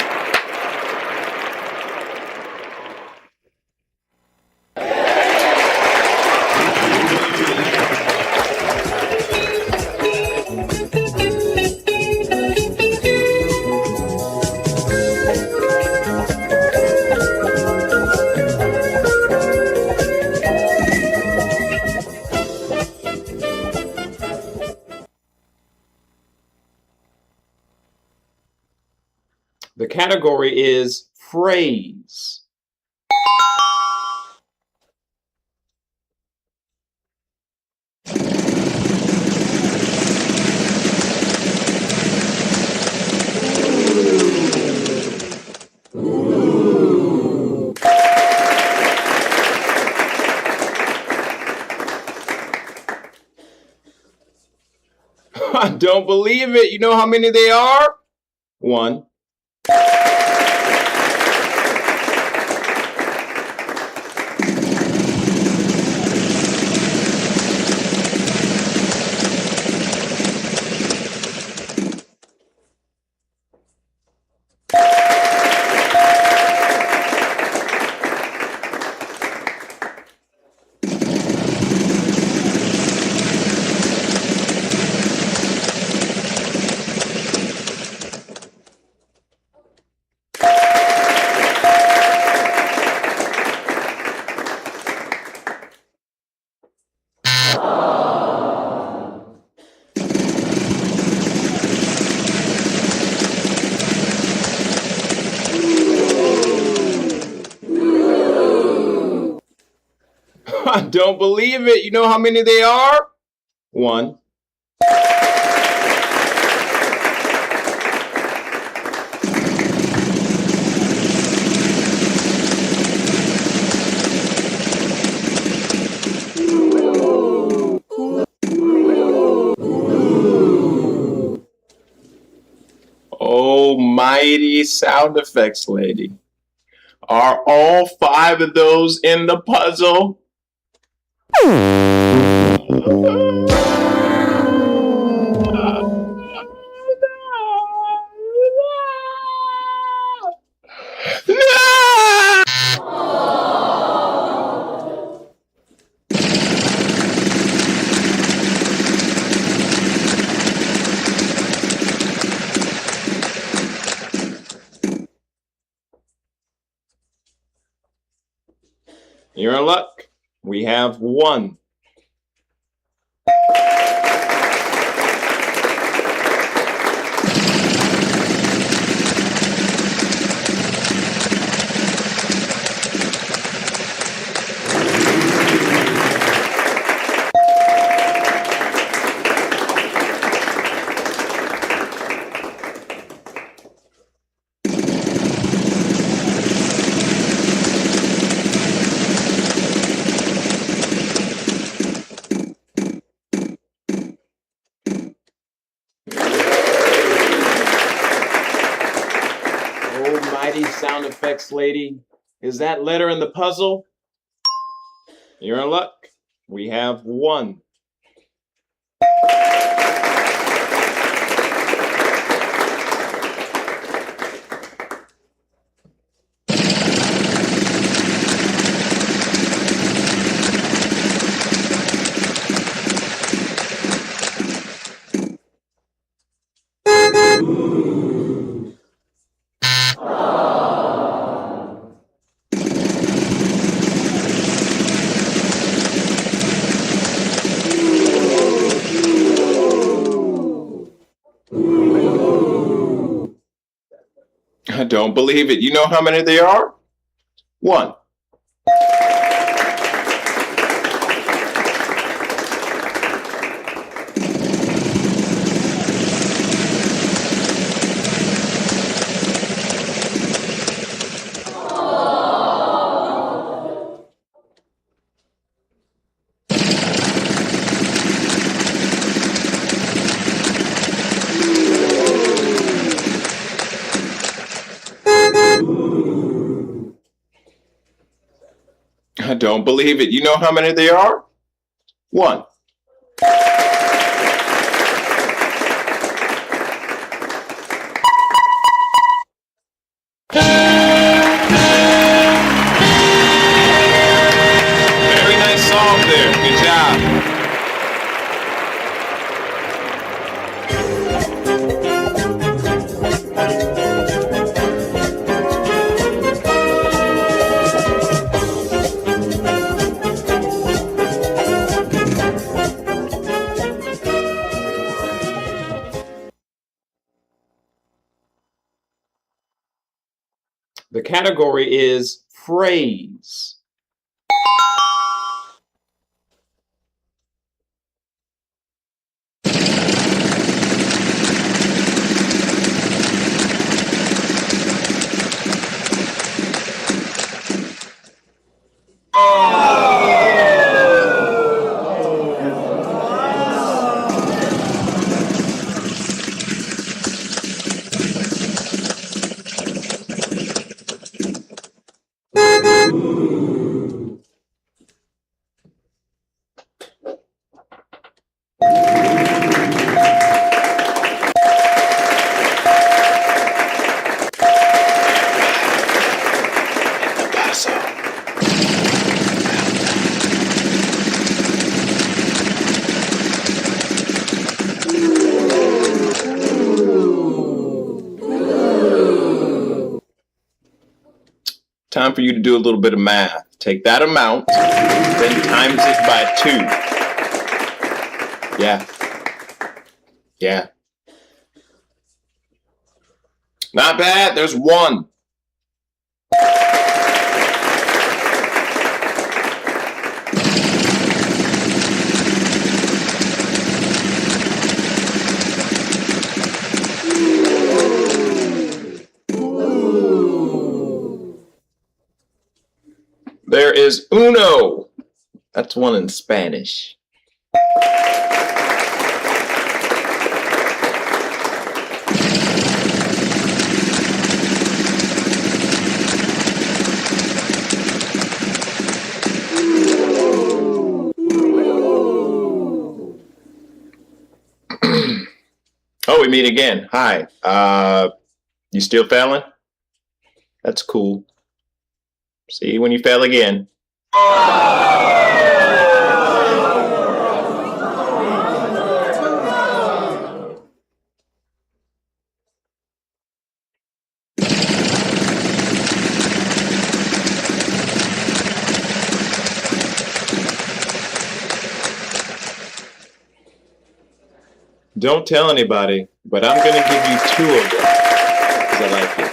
The category is phrase. I don't believe it. You know how many they are? 1. I don't believe it. You know how many they are? 1. Oh, mighty sound effects lady. Are all 5 of those in the puzzle? You're in luck. We have 1. Almighty sound effects lady. Is that letter in the puzzle? You're in luck. We have 1. I don't believe it. You know how many there are? 1. I don't believe it. You know how many there are? 1. Very nice song there. Good job. The category is phrase. Time for you to do a little bit of math. Take that amount, then times it by 2. Yeah. Yeah. Not bad. There's 1. There is uno. That's 1 in Spanish. Oh, we meet again. Hi. You still failing? That's cool. See you when you fail again. Don't tell anybody, but I'm going to give you 2 of them because I like it.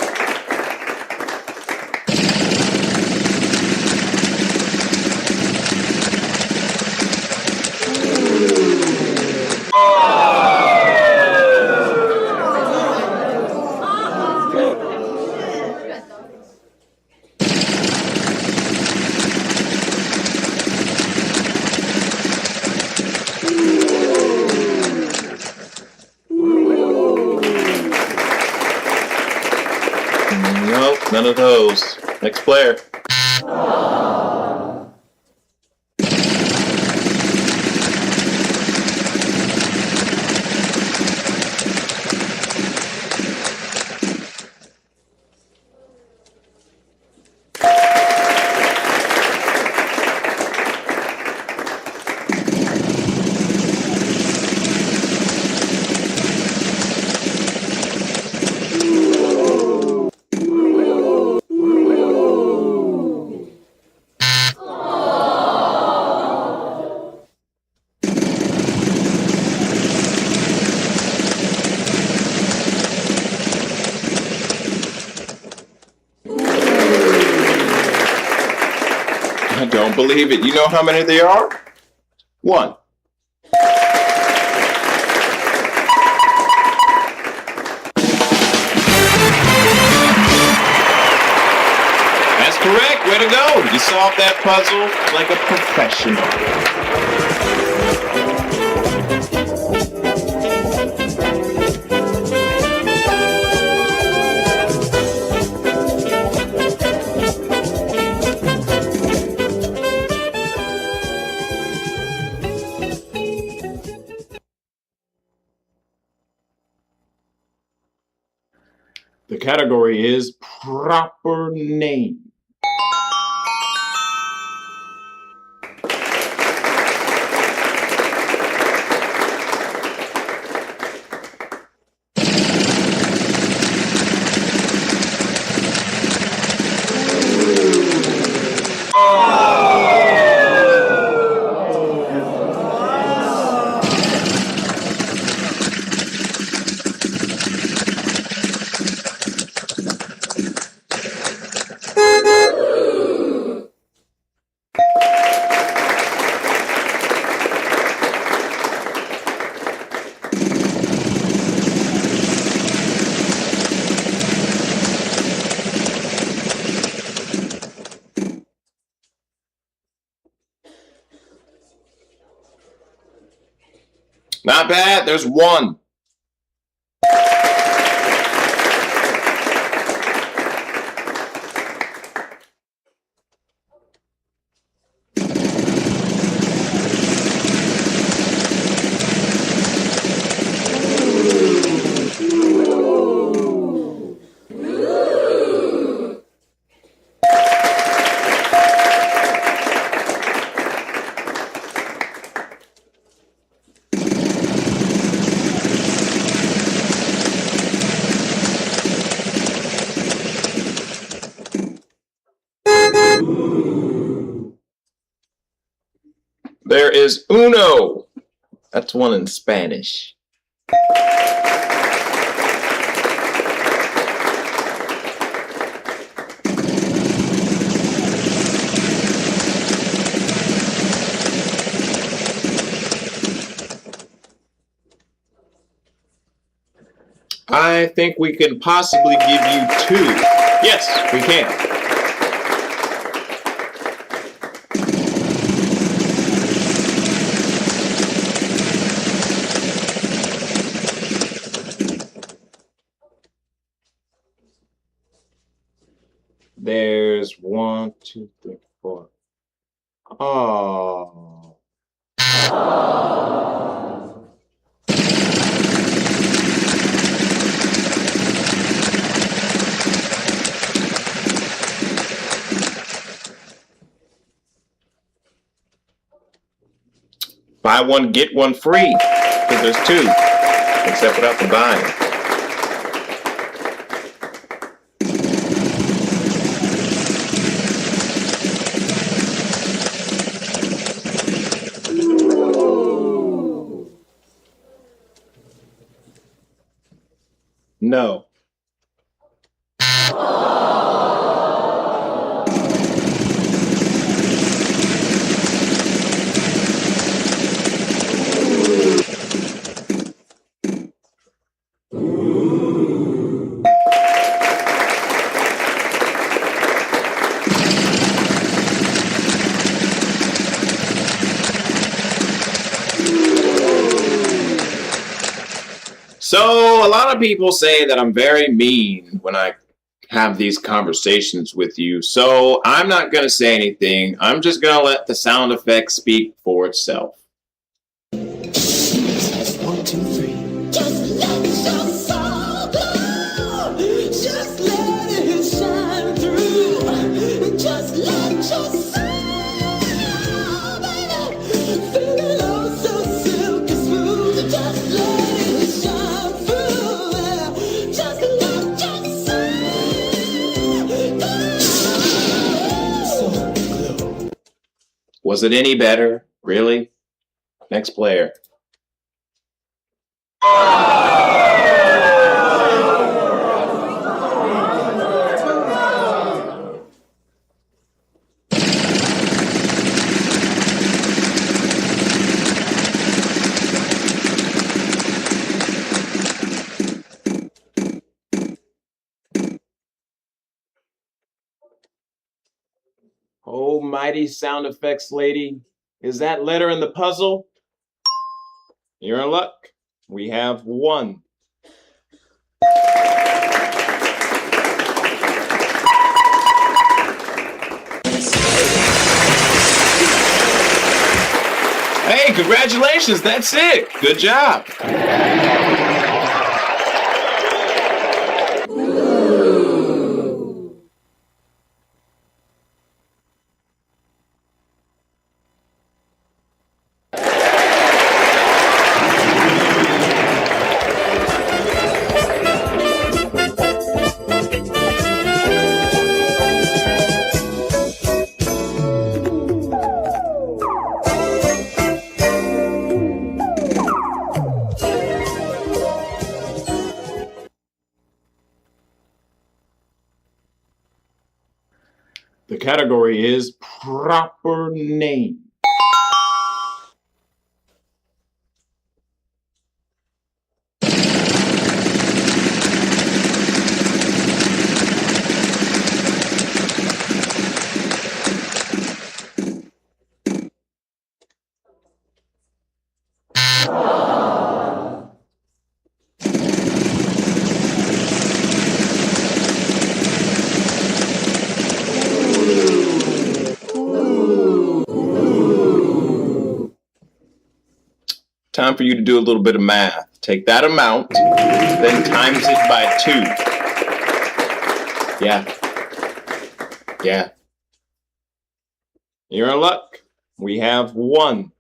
Nope, none of those. Next player. believe it. You know how many there are? 1. That's correct. Way to go. You solved that puzzle like a professional. The category is proper name. Not bad. There's 1. There is uno. That's 1 in Spanish. I think we can possibly give you 2. Yes, we can. There's 1, 2, 3, 4. Oh. Buy 1, get 1 free. Because there's 2. Except without the buying. No. So, a lot of people say that I'm very mean when I have these conversations with you. So, I'm not going to say anything. I'm just going to let the sound effect speak for itself. 1, 2, 3. Just let your soul glow. Just let it shine through. Just let your soul, baby, feel it all so silky smooth. Just let it shine through. Just let your soul glow. Was it any better? Really? Next player. Oh, mighty sound effects lady. Is that letter in the puzzle? You're in luck. We have 1. Hey, congratulations. That's it. Good job. The category is proper name. Time for you to do a little bit of math. Take that amount, then times it by 2. Yeah. You're in luck. We have 1.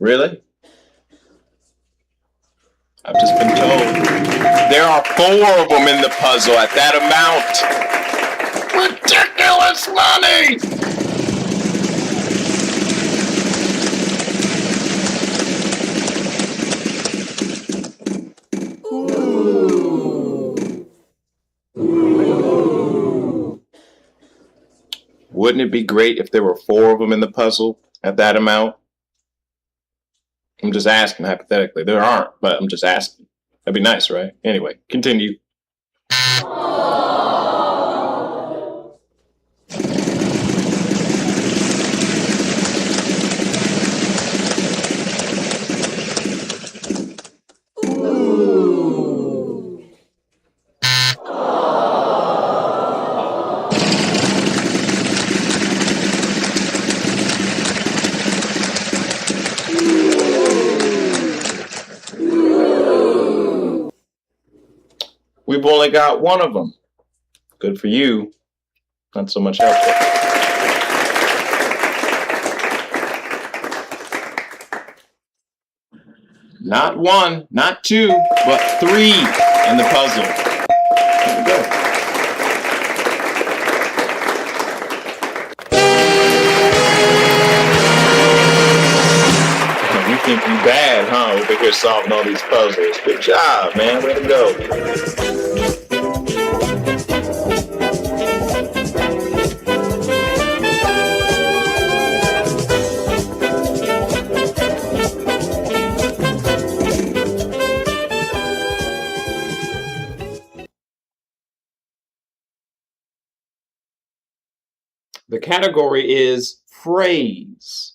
Really? I've just been told there are 4 of them in the puzzle at that amount. Ridiculous money! Wouldn't it be great if there were 4 of them in the puzzle at that amount? I'm just asking hypothetically. There aren't, but I'm just asking. That'd be nice, right? Anyway, continue. We've only got 1 of them. Good for you. Not so much helpful. Not 1, not 2, but 3 in the puzzle. Here we go. You think you bad, huh? Over here solving all these puzzles. Good job, man. Way to go. The category is phrase.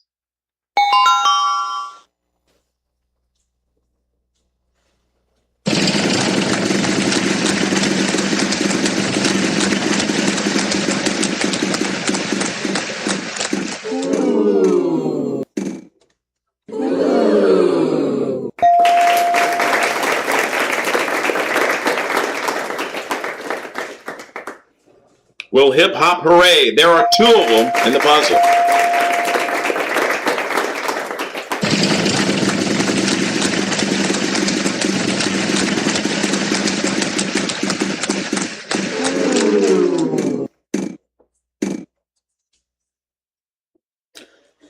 Well, hip hop hooray. There are 2 of them in the puzzle.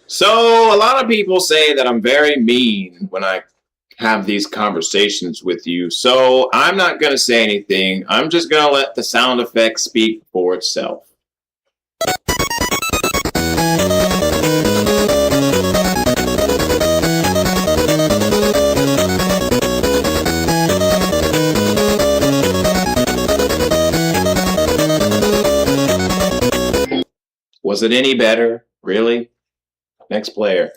So, a lot of people say that I'm very mean when I have these conversations with you. So I'm not going to say anything. I'm just going to let the sound effect speak for itself. Was it any better? Really? Next player.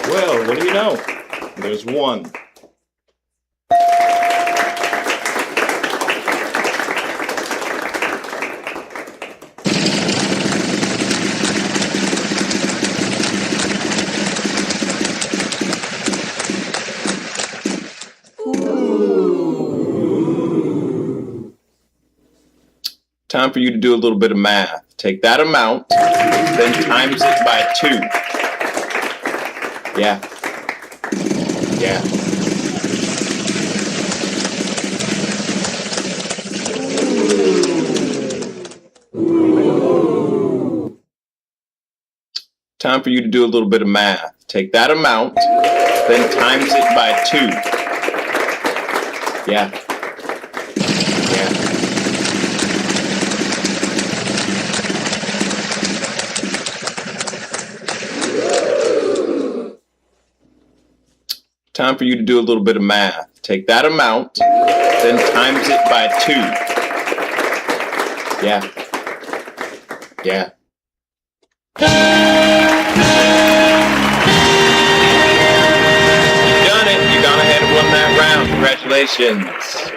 Well, what do you know? There's one. Time for you to do a little bit of math. Take that amount, then times it by 2. Yeah. Yeah. Time for you to do a little bit of math. Take that amount, then times it by 2. Yeah. Yeah. Time for you to do a little bit of math. Take that amount, then times it by 2. Yeah. Yeah. You done it. You gone ahead and won that round. Congratulations.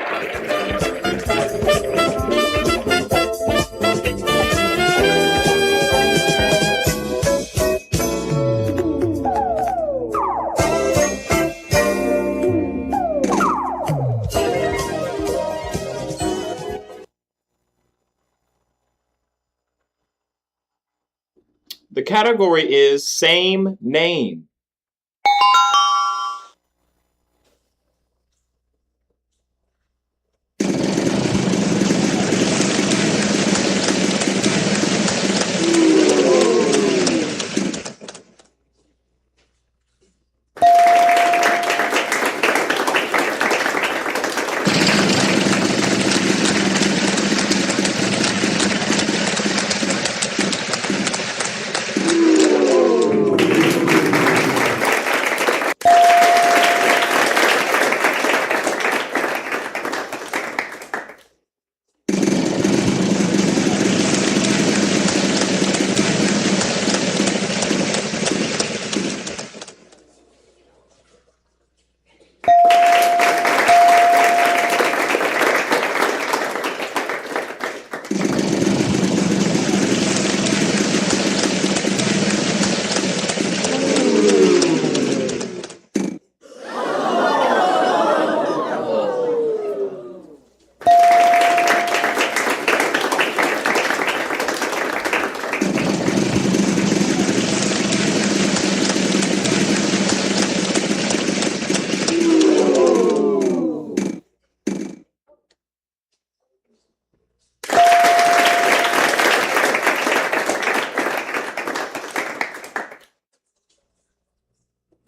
The category is same name.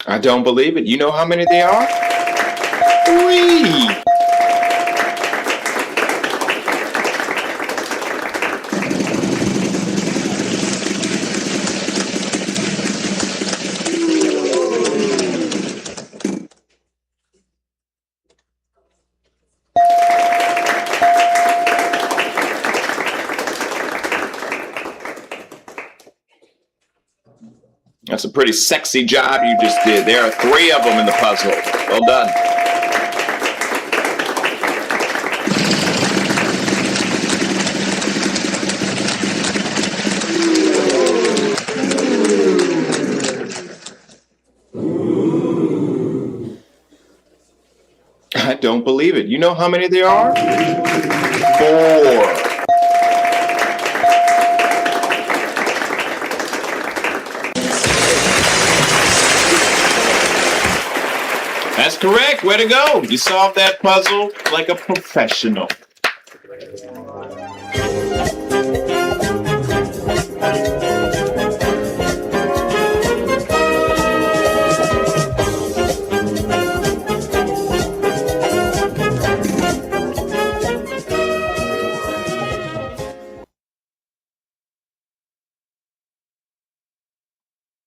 I don't believe it. You know how many they are? 3. That's a pretty sexy job you just did. There are 3 of them in the puzzle. Well done. I don't believe it. You know how many there are? 4. That's correct. Way to go. You solved that puzzle like a professional.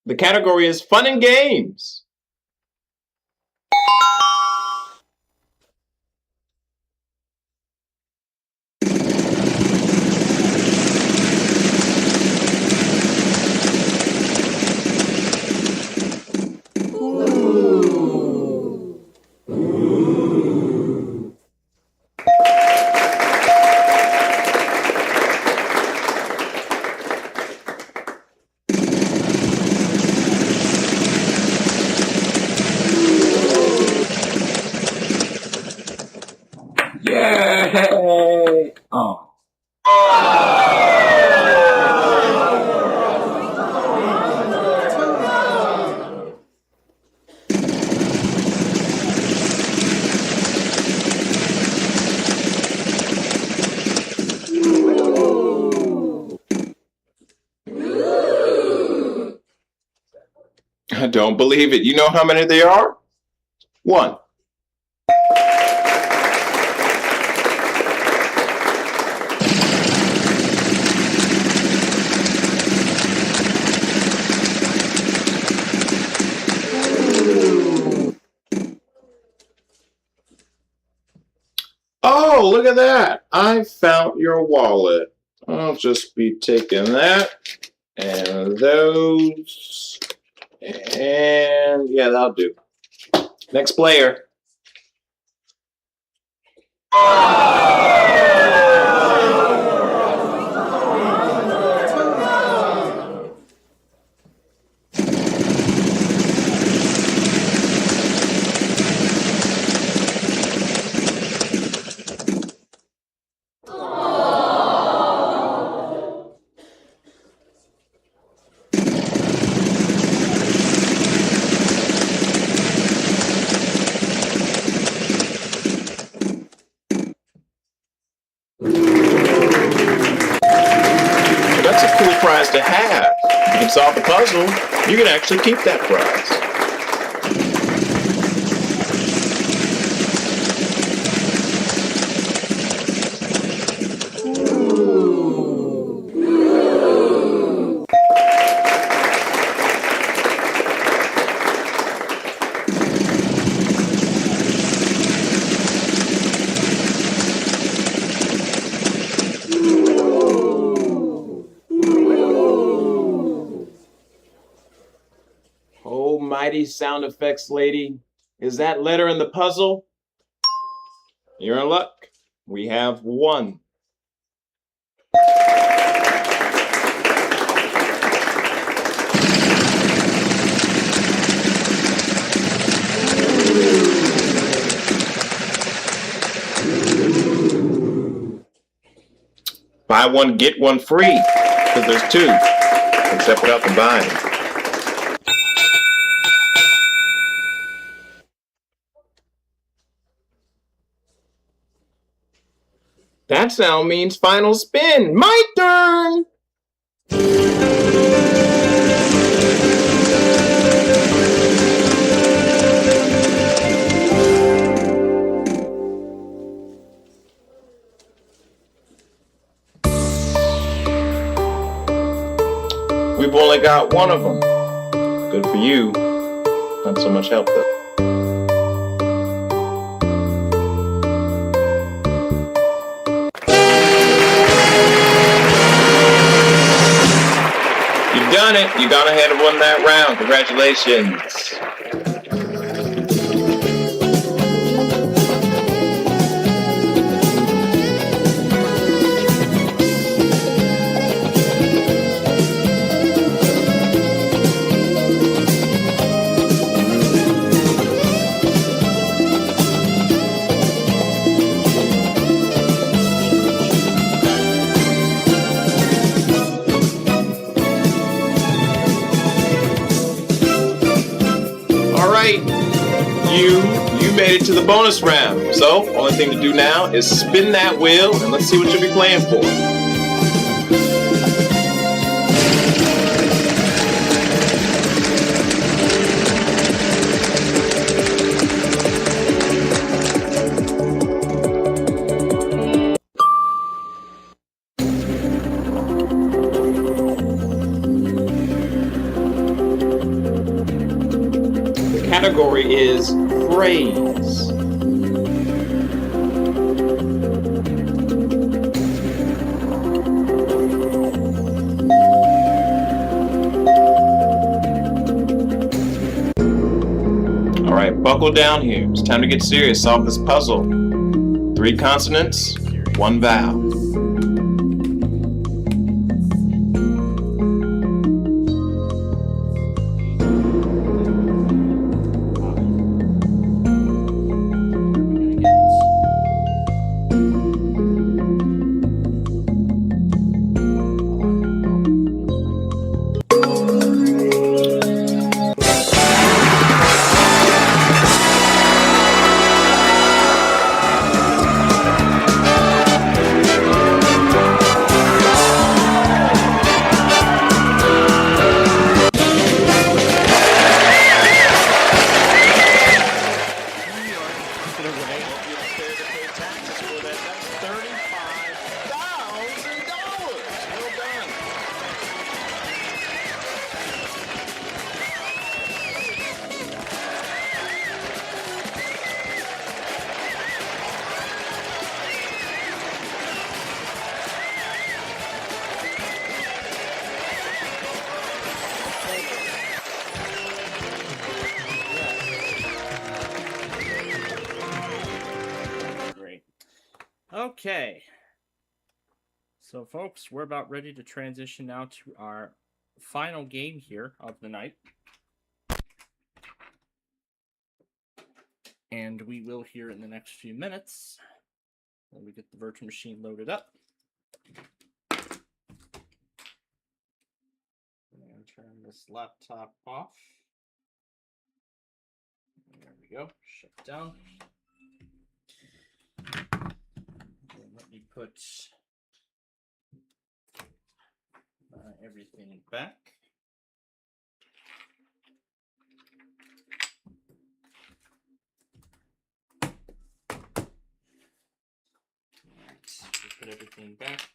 The category is fun and games. Yay! Oh. I don't believe it. You know how many there are? 1. Oh, look at that. I found your wallet. I'll just be taking that and those. And yeah, that'll do. Next player. That's a cool prize to have. If you can solve the puzzle, you can actually keep that prize. Almighty sound effects lady, is that letter in the puzzle? You're in luck. We have 1. Buy 1, get 1 free, because there's 2, except without the buying. That sound means final spin. My turn! We've only got 1 of them. Good for you. Not so much help though. done it. You gone ahead and won that round. Congratulations. You made it to the bonus round. So, only thing to do now is spin that wheel and let's see what you'll be playing for. The category is phrase. All right, buckle down here. It's time to get serious. Solve this puzzle. 3 consonants, 1 vowel. Okay. So, folks, we're about ready to transition now to our final game here of the night. And we will hear in the next few minutes when we get the virtual machine loaded up. And turn this laptop off. There we go. Shut it down. And let me put everything back. Put everything back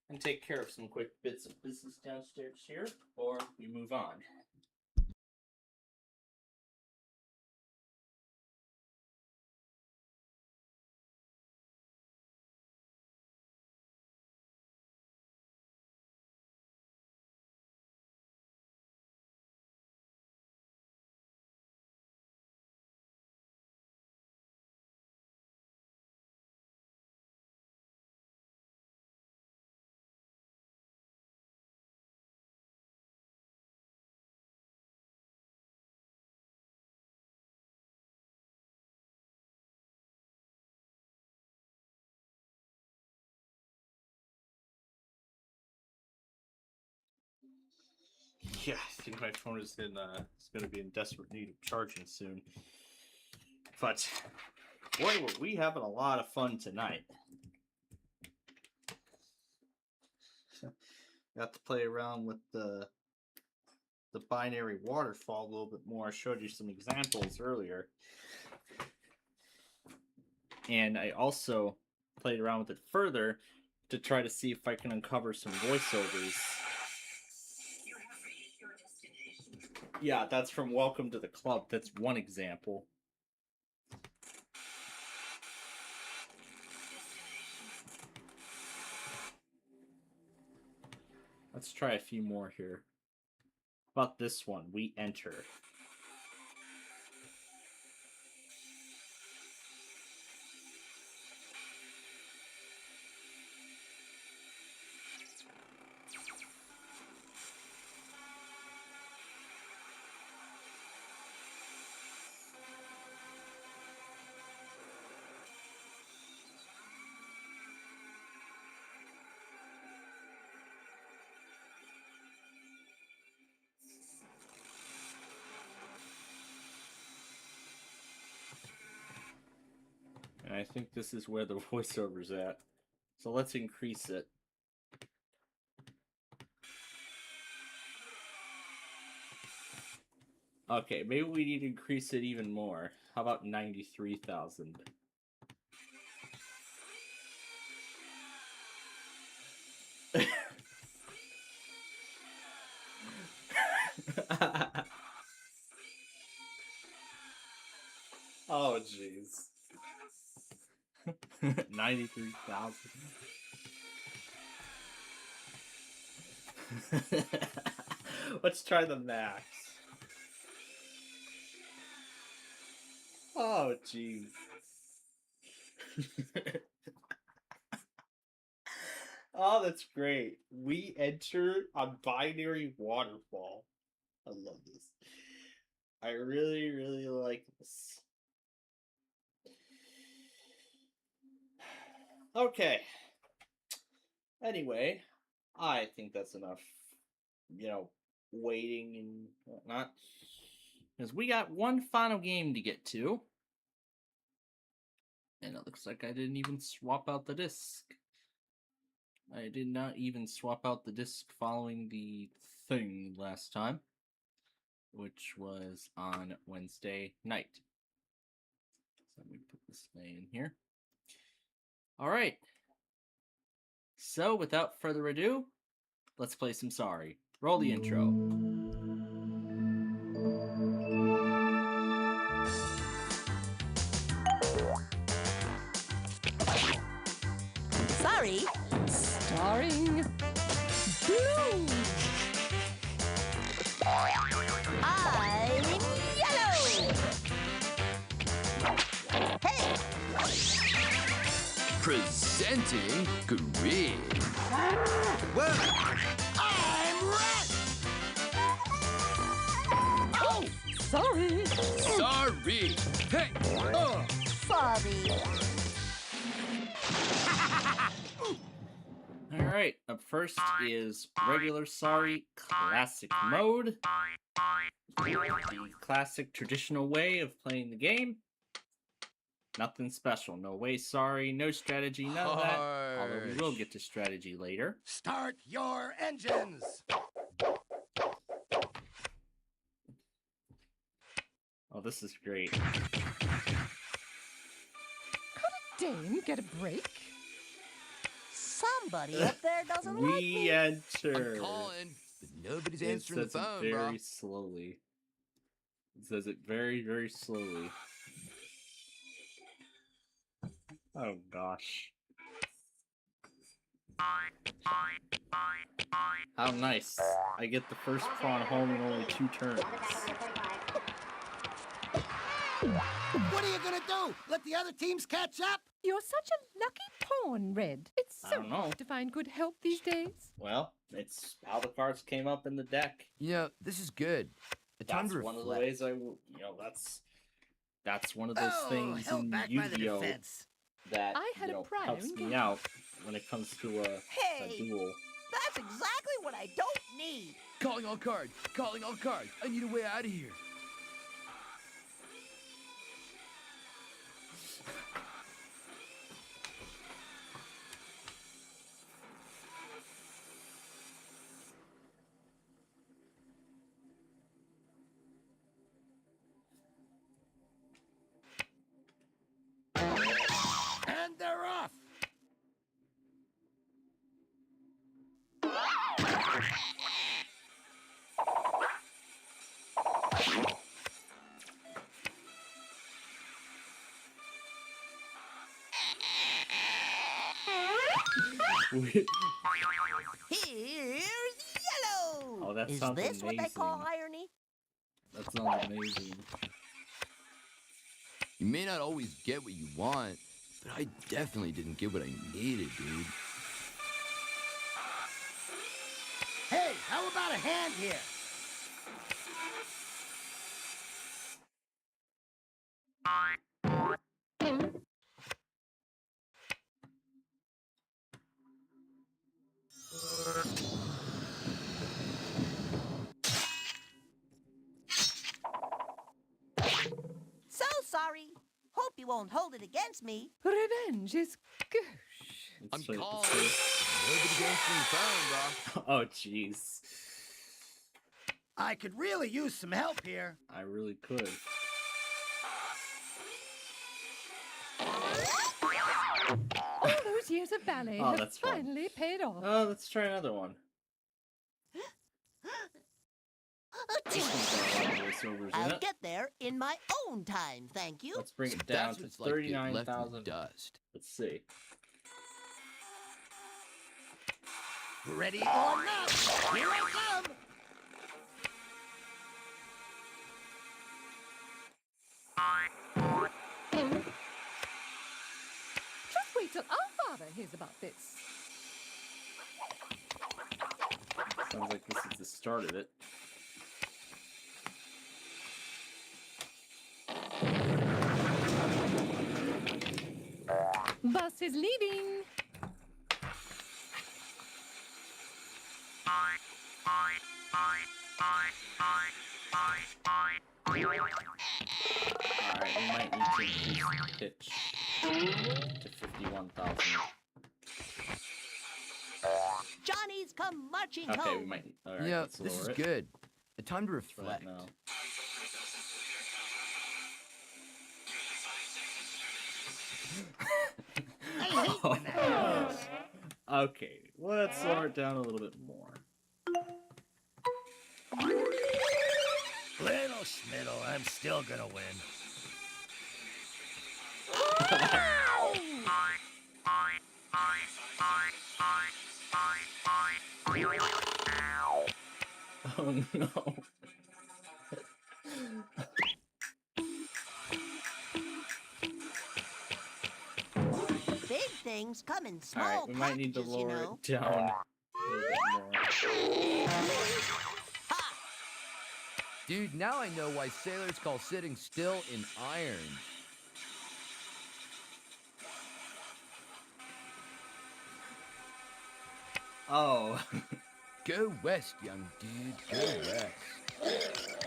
and take care of some quick bits of business downstairs here before we move on. Yeah, I think my phone is going to be in desperate need of charging soon. But boy, were we having a lot of fun tonight. Got to play around with the binary waterfall a little bit more. I showed you some examples earlier. And I also played around with it further to try to see if I can uncover some voiceovers. Yeah, that's from Welcome to the Club. That's one example. Let's try a few more here. About this one, we enter. And I think this is where the voiceover's at. So let's increase it. Okay, maybe we need to increase it even more. How about 93,000? Oh, jeez. 93,000. Let's try the max. Oh, jeez. Oh, that's great. We enter a binary waterfall. I love this. I really, really like this. Okay. Anyway, I think that's enough, waiting and whatnot. Because we got one final game to get to. And it looks like I didn't even swap out the disc. I did not even swap out the disc following the thing last time, which was on Wednesday night. So let me put this thing in here. All right. So without further ado, let's play some Sorry. Roll the intro. Sorry. Starring Blue. I'm yellow. Hey. Presenting Green. Well, I'm red. Oh, sorry. Sorry. Hey. Sorry. Alright, up first is regular Sorry classic mode. The classic traditional way of playing the game. Nothing special. No way sorry, no strategy, none of that. Although we will get to strategy later. Start your engines! Oh, this is great. Could a dame get a break? Somebody up there doesn't like me. We enter. I'm calling, but nobody's It answering the says phone, it bro. very slowly. It says it very, very slowly. Oh gosh. How nice. I get the first pawn home in only 2 turns. What are you gonna do? Let the other teams catch up? You're such a lucky pawn, Red. It's I so don't know. hard to find good help these days. Well, it's how the cards came up in the deck. You know, this is good. A time That's to one of the reflect. ways that's one of those things held in back by the Yu-Gi-Oh defense. that I had a prior helps me out when it comes to a Hey. duel. That's exactly what I don't need. Calling all cards. Calling all cards. I need a way out of here. And they're off! Here's yellow. Oh, that Is sounds this what they amazing. call irony? That sounds amazing. You may not always get what you want, but I definitely didn't get what I needed, dude. Hey, how about a hand here? So sorry. Hope you won't hold it against me. Revenge is gauche. I'm Straight- calling. straight- Nobody gets me phone, bro. Oh, jeez. I could really use some help here. I really could. All those years of ballet Oh, have that's fun. finally paid off. Oh, let's try another one. This one's got a lot of voiceovers in I'll it. get there in my own time, thank you. Let's bring it down That's to what's like getting left in the 39,000. dust. Let's see. Ready or not, here I come. Just wait till our father hears about this. Sounds like this is the start of it. Bus is leaving. Alright, we might need to increase the pitch to 51,000. Johnny's come marching Okay, home. we might. Alright, Yeah, let's this is lower it. good. A time to Right reflect. now. I hate when that happens. Okay, let's lower it down a little bit more. Little Schmiddle, I'm still gonna win. Oh no. Big things come in small Alright, we might need to packages, you lower know. it down a little bit more. Dude, now I know why sailors call sitting still in iron. Oh. Go west, young dude. Go west.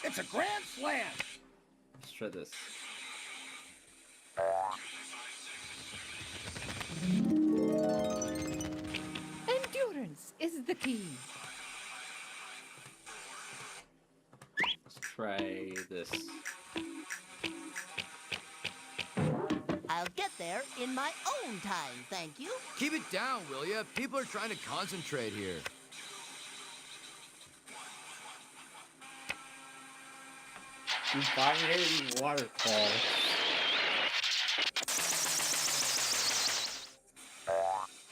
It's a grand slam. Let's try this. Endurance is the key. Let's try this. I'll get there in my own time, thank you. Keep it down, will ya? People are trying to concentrate here. You binary waterfall.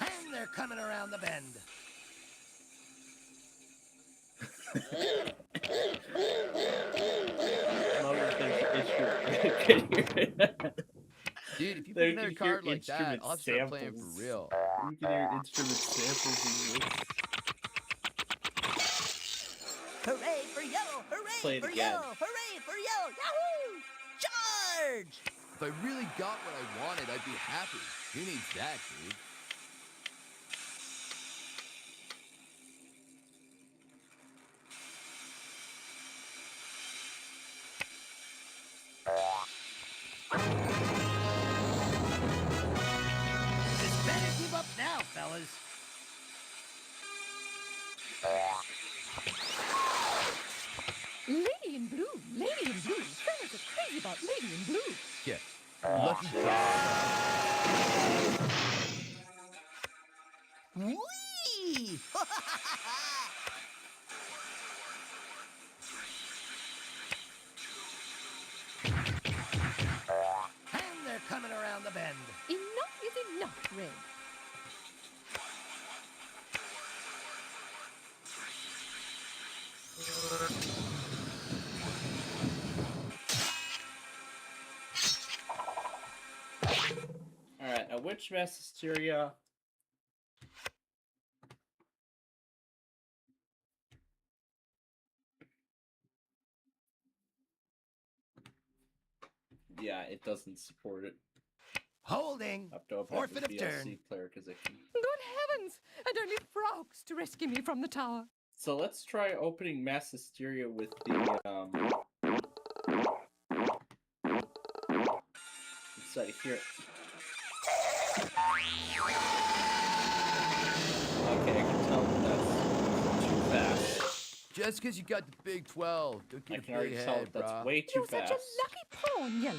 And they're coming around the bend. Love that there's instrument. Dude, if you There put another you hear card like that, instrument I'll start playing samples. for real. You can hear instrument samples in this. Hooray for yellow! Play Hooray it for again. yellow! Hooray for yellow! Yahoo! Charge! If I really got what I wanted, I'd be happy. Who needs that, dude? Just better give up now, fellas. Lady in blue, lady in blue. Fellas are crazy about lady in blue. Yeah. Lucky Whee! And they're coming around the bend. Enough is not red. Alright, now which mass hysteria? Yeah, it doesn't support it. Holding. Up to a Forfeit of DLC turn. player because it can. Good heavens! And only frogs to rescue me from the tower. So let's try opening mass hysteria with the inside here. Okay, I can tell that's too fast. Just because you got the Big 12, don't I get can a already big tell head, that's brah. way too You're fast. such a lucky pawn, Yellow.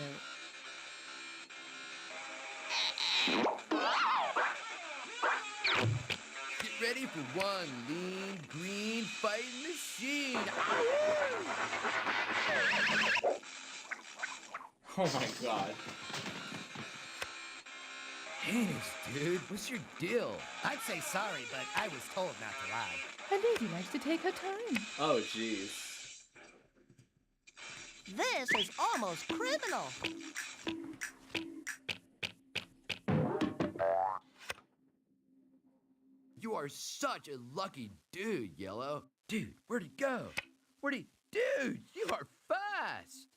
Get ready for one lean, green fighting machine. Oh my god. Heinous, dude, what's your deal? I'd say sorry, but I was told not to lie. A lady likes to take her time. Oh jeez. This is almost criminal. You are such a lucky dude, Yellow. Dude, where'd he go? Dude, you are fast.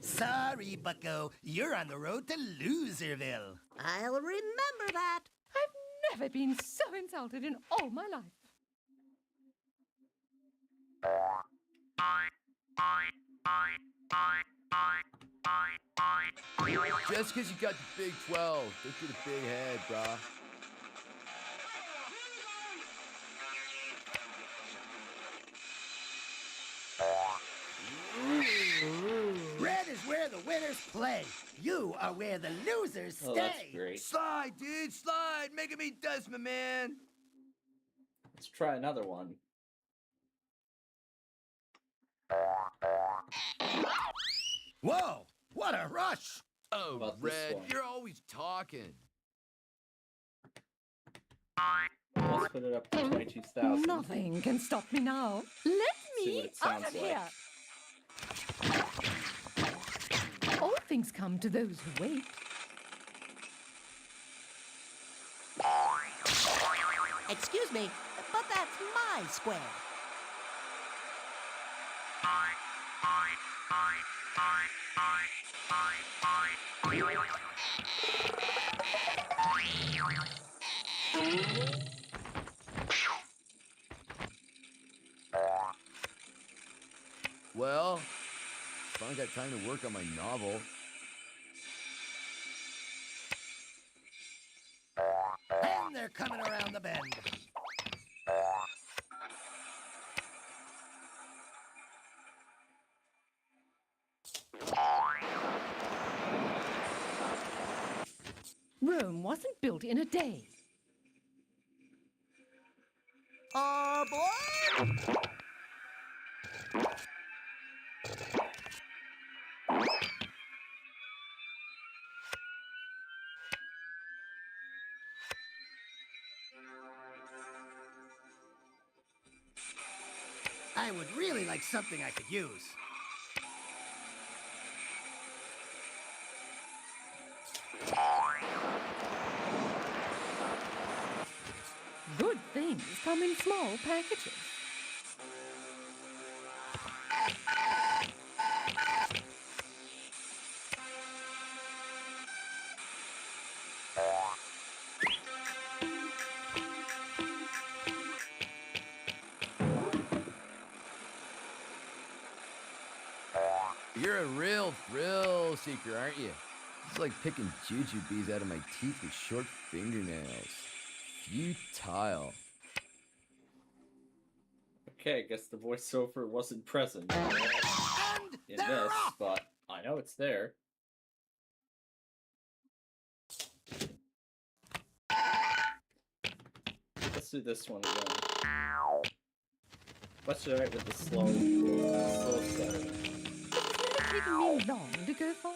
Sorry, bucko. You're on the road to Loserville. I'll remember that. I've never been so insulted in all my life. Just because you got the Big 12, don't get a big head, brah. Red is where the winners play. You are where the losers stay. Oh, that's great. Slide, dude, slide. Making me Desmond, man. Let's try another one. Whoa! What a rush! Oh, About this Red, one? you're always talking. Let's put it up to 22,000. Nothing can stop me now. Let See what me it out sounds of like. here. All things come to those who wait. Excuse me, but that's my square. Well, finally got time to work on my novel. And they're coming around the bend. Rome wasn't built in a day. Aboard! I would really like something I could use. Good things come in small packages. You're a real thrill seeker, aren't you? It's like picking jujubes out of my teeth with short fingernails. Futile. Okay, I guess the voiceover wasn't present in they're this, off! but I know it's there. Let's do this one again. What's alright with the slow start? It's never taken me long to go far.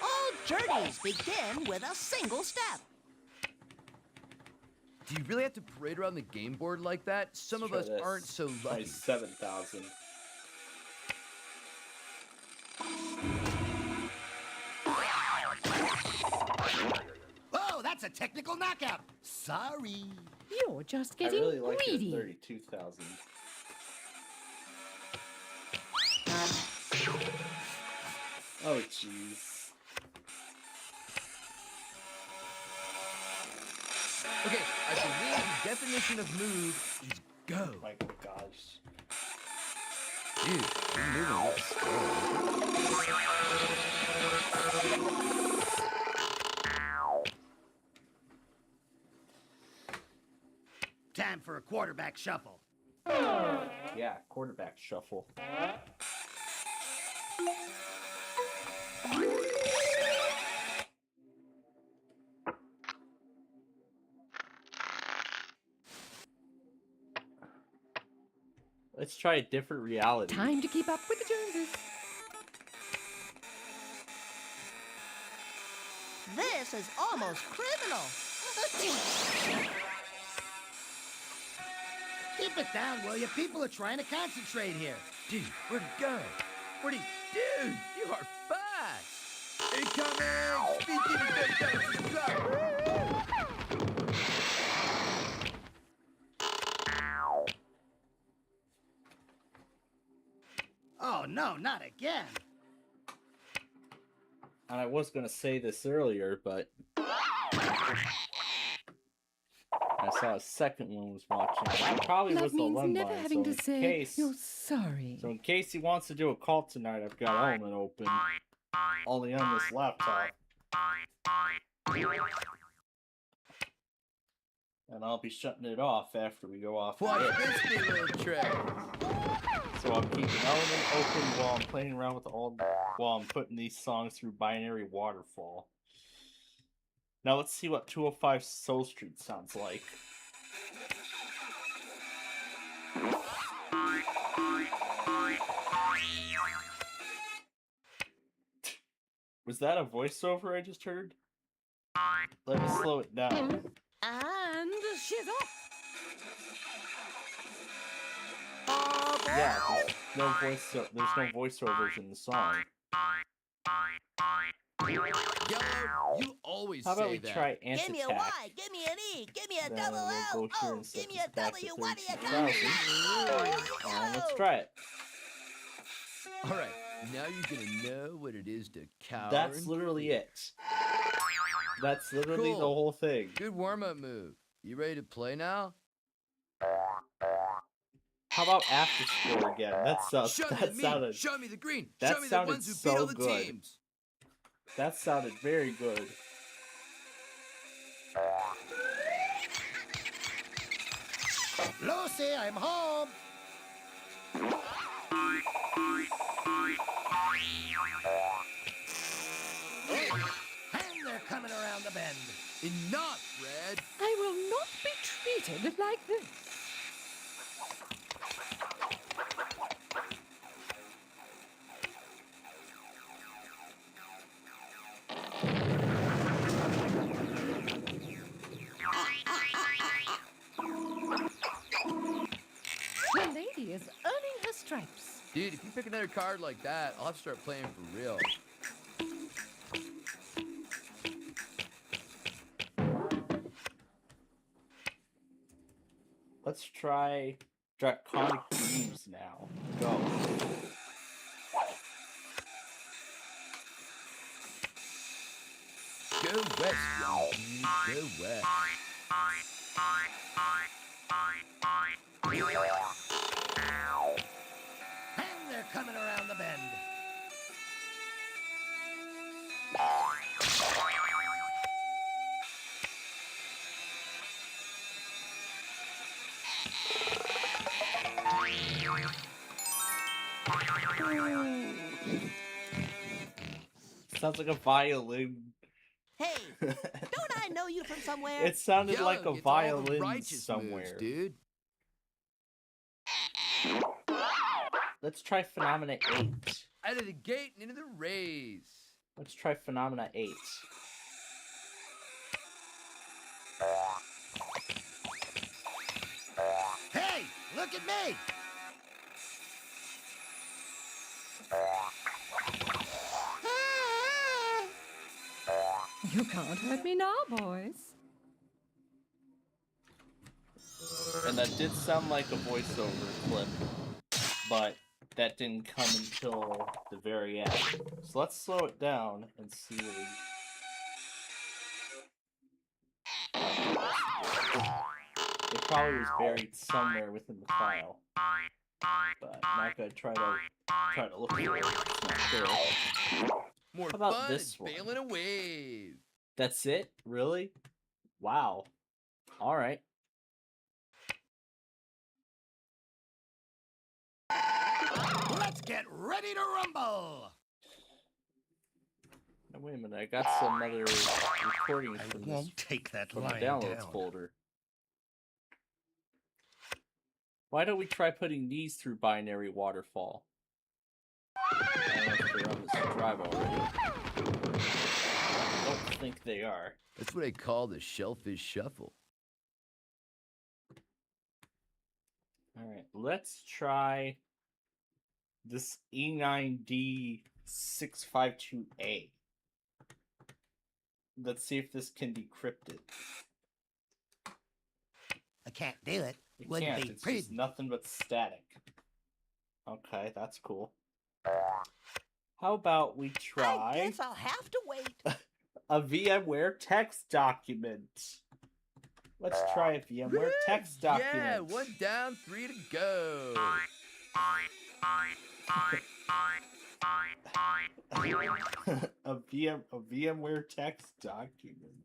All journeys begin with a single step. Do you really have to parade around the game board like that? Some of us aren't so lucky. 7,000. Oh, that's a technical knockout. Sorry. You're just getting I really like it greedy. at 32,000. Oh, jeez. Okay, I believe the definition of move is go. Oh my gosh. Dude, you're moving real slow. Time for a quarterback shuffle. Yeah, quarterback shuffle. Let's try a different reality. Time to keep up with the Joneses. This is almost criminal. Keep it down, will you? People are trying to concentrate here. Dude, where'd he go? Where'd he... Dude, you are fast! Incoming! Speaking of Oh, no, not again. And I was gonna say this earlier, but I saw a second one was watching. That probably That was the means one never by, having so to in say case, you're sorry. So in case he wants to do a call tonight, I've got Element open, only on this laptop. And I'll be shutting it off after we go off. Watch the air. this new little trick. So I'm keeping Element open while I'm playing around with while I'm putting these songs through Binary Waterfall. Now let's see what 205 Soul Street sounds like. Was that a voiceover I just heard? Let me slow it down. And she's off. Yeah, there's no voiceovers in the song. Yellow, you always How about say we that. try Give me a Anti-Tac? Y, give me an E, give me a Then double we'll L. go here Oh, and set give me this a back to W. What do you got? 32,000. Let's try it. All right, now you're gonna know what it is to cower. That's and literally flee. it. That's literally the Cool. whole thing. Good warm-up move. You ready to play now? How about After School again? That sounds. Show me That me. sounded. Show me the green. That Show me the sounded ones who so beat all the good. teams. That sounded very good. Lucy, I'm home. And they're coming around the bend. Enough, Red. I will not be treated like this. The lady is earning her stripes. Dude, if you pick another card like that, I'll have to start playing for real. Let's try Draconic Dreams now. Go. Go west, y'all. Go west. And they're coming around the bend. Sounds like a violin. Hey, don't I know you from somewhere? It sounded Yellow like a gets all the violin righteous somewhere. moves, dude. Let's try Phenomena 8. Out of the gate and into the rays. Let's try Phenomena 8. Hey, look at me! You can't hurt me now, boys. And that did sound like a voiceover clip, but that didn't come until the very end. So let's slow it down and see what we... It probably was buried somewhere within the file, but I'm not gonna try to look for it. It's not there. More How about fun this than one? bailing a wave. That's it? Really? Wow. All right. Let's get ready to rumble! Now, wait a minute. I got some other recordings from this Won't take that from the lying downloads down. folder. Why don't we try putting these through binary waterfall? I don't know if they're on this drive already. I don't think they are. That's what I call the shellfish shuffle. Alright, let's try this E9D652A. Let's see if this can decrypt it. I can't do it. It Wouldn't can't, be it's pretty. just nothing but static. Okay, that's cool. How about we I try guess I'll have to wait. a VMware text document? Let's try a VMware text document. Yeah, 1 down, 3 to go. a VMware text document.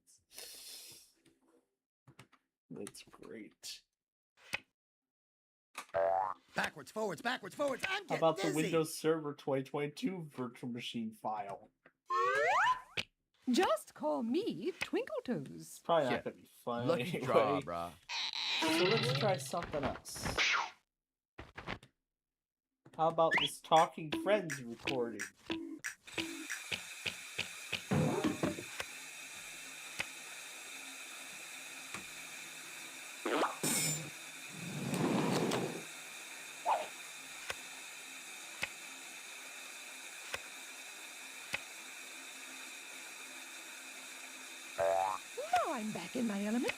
That's great. Backwards, forwards, backwards, forwards. I'm How getting about the dizzy. Windows Server 2022 virtual machine file? Just call me Twinkle Toes. Probably Yeah, not gonna be fun. Lucky anyway. draw, brah. So let's try something else. How about this Talking Friends recording? Now I'm back in my element.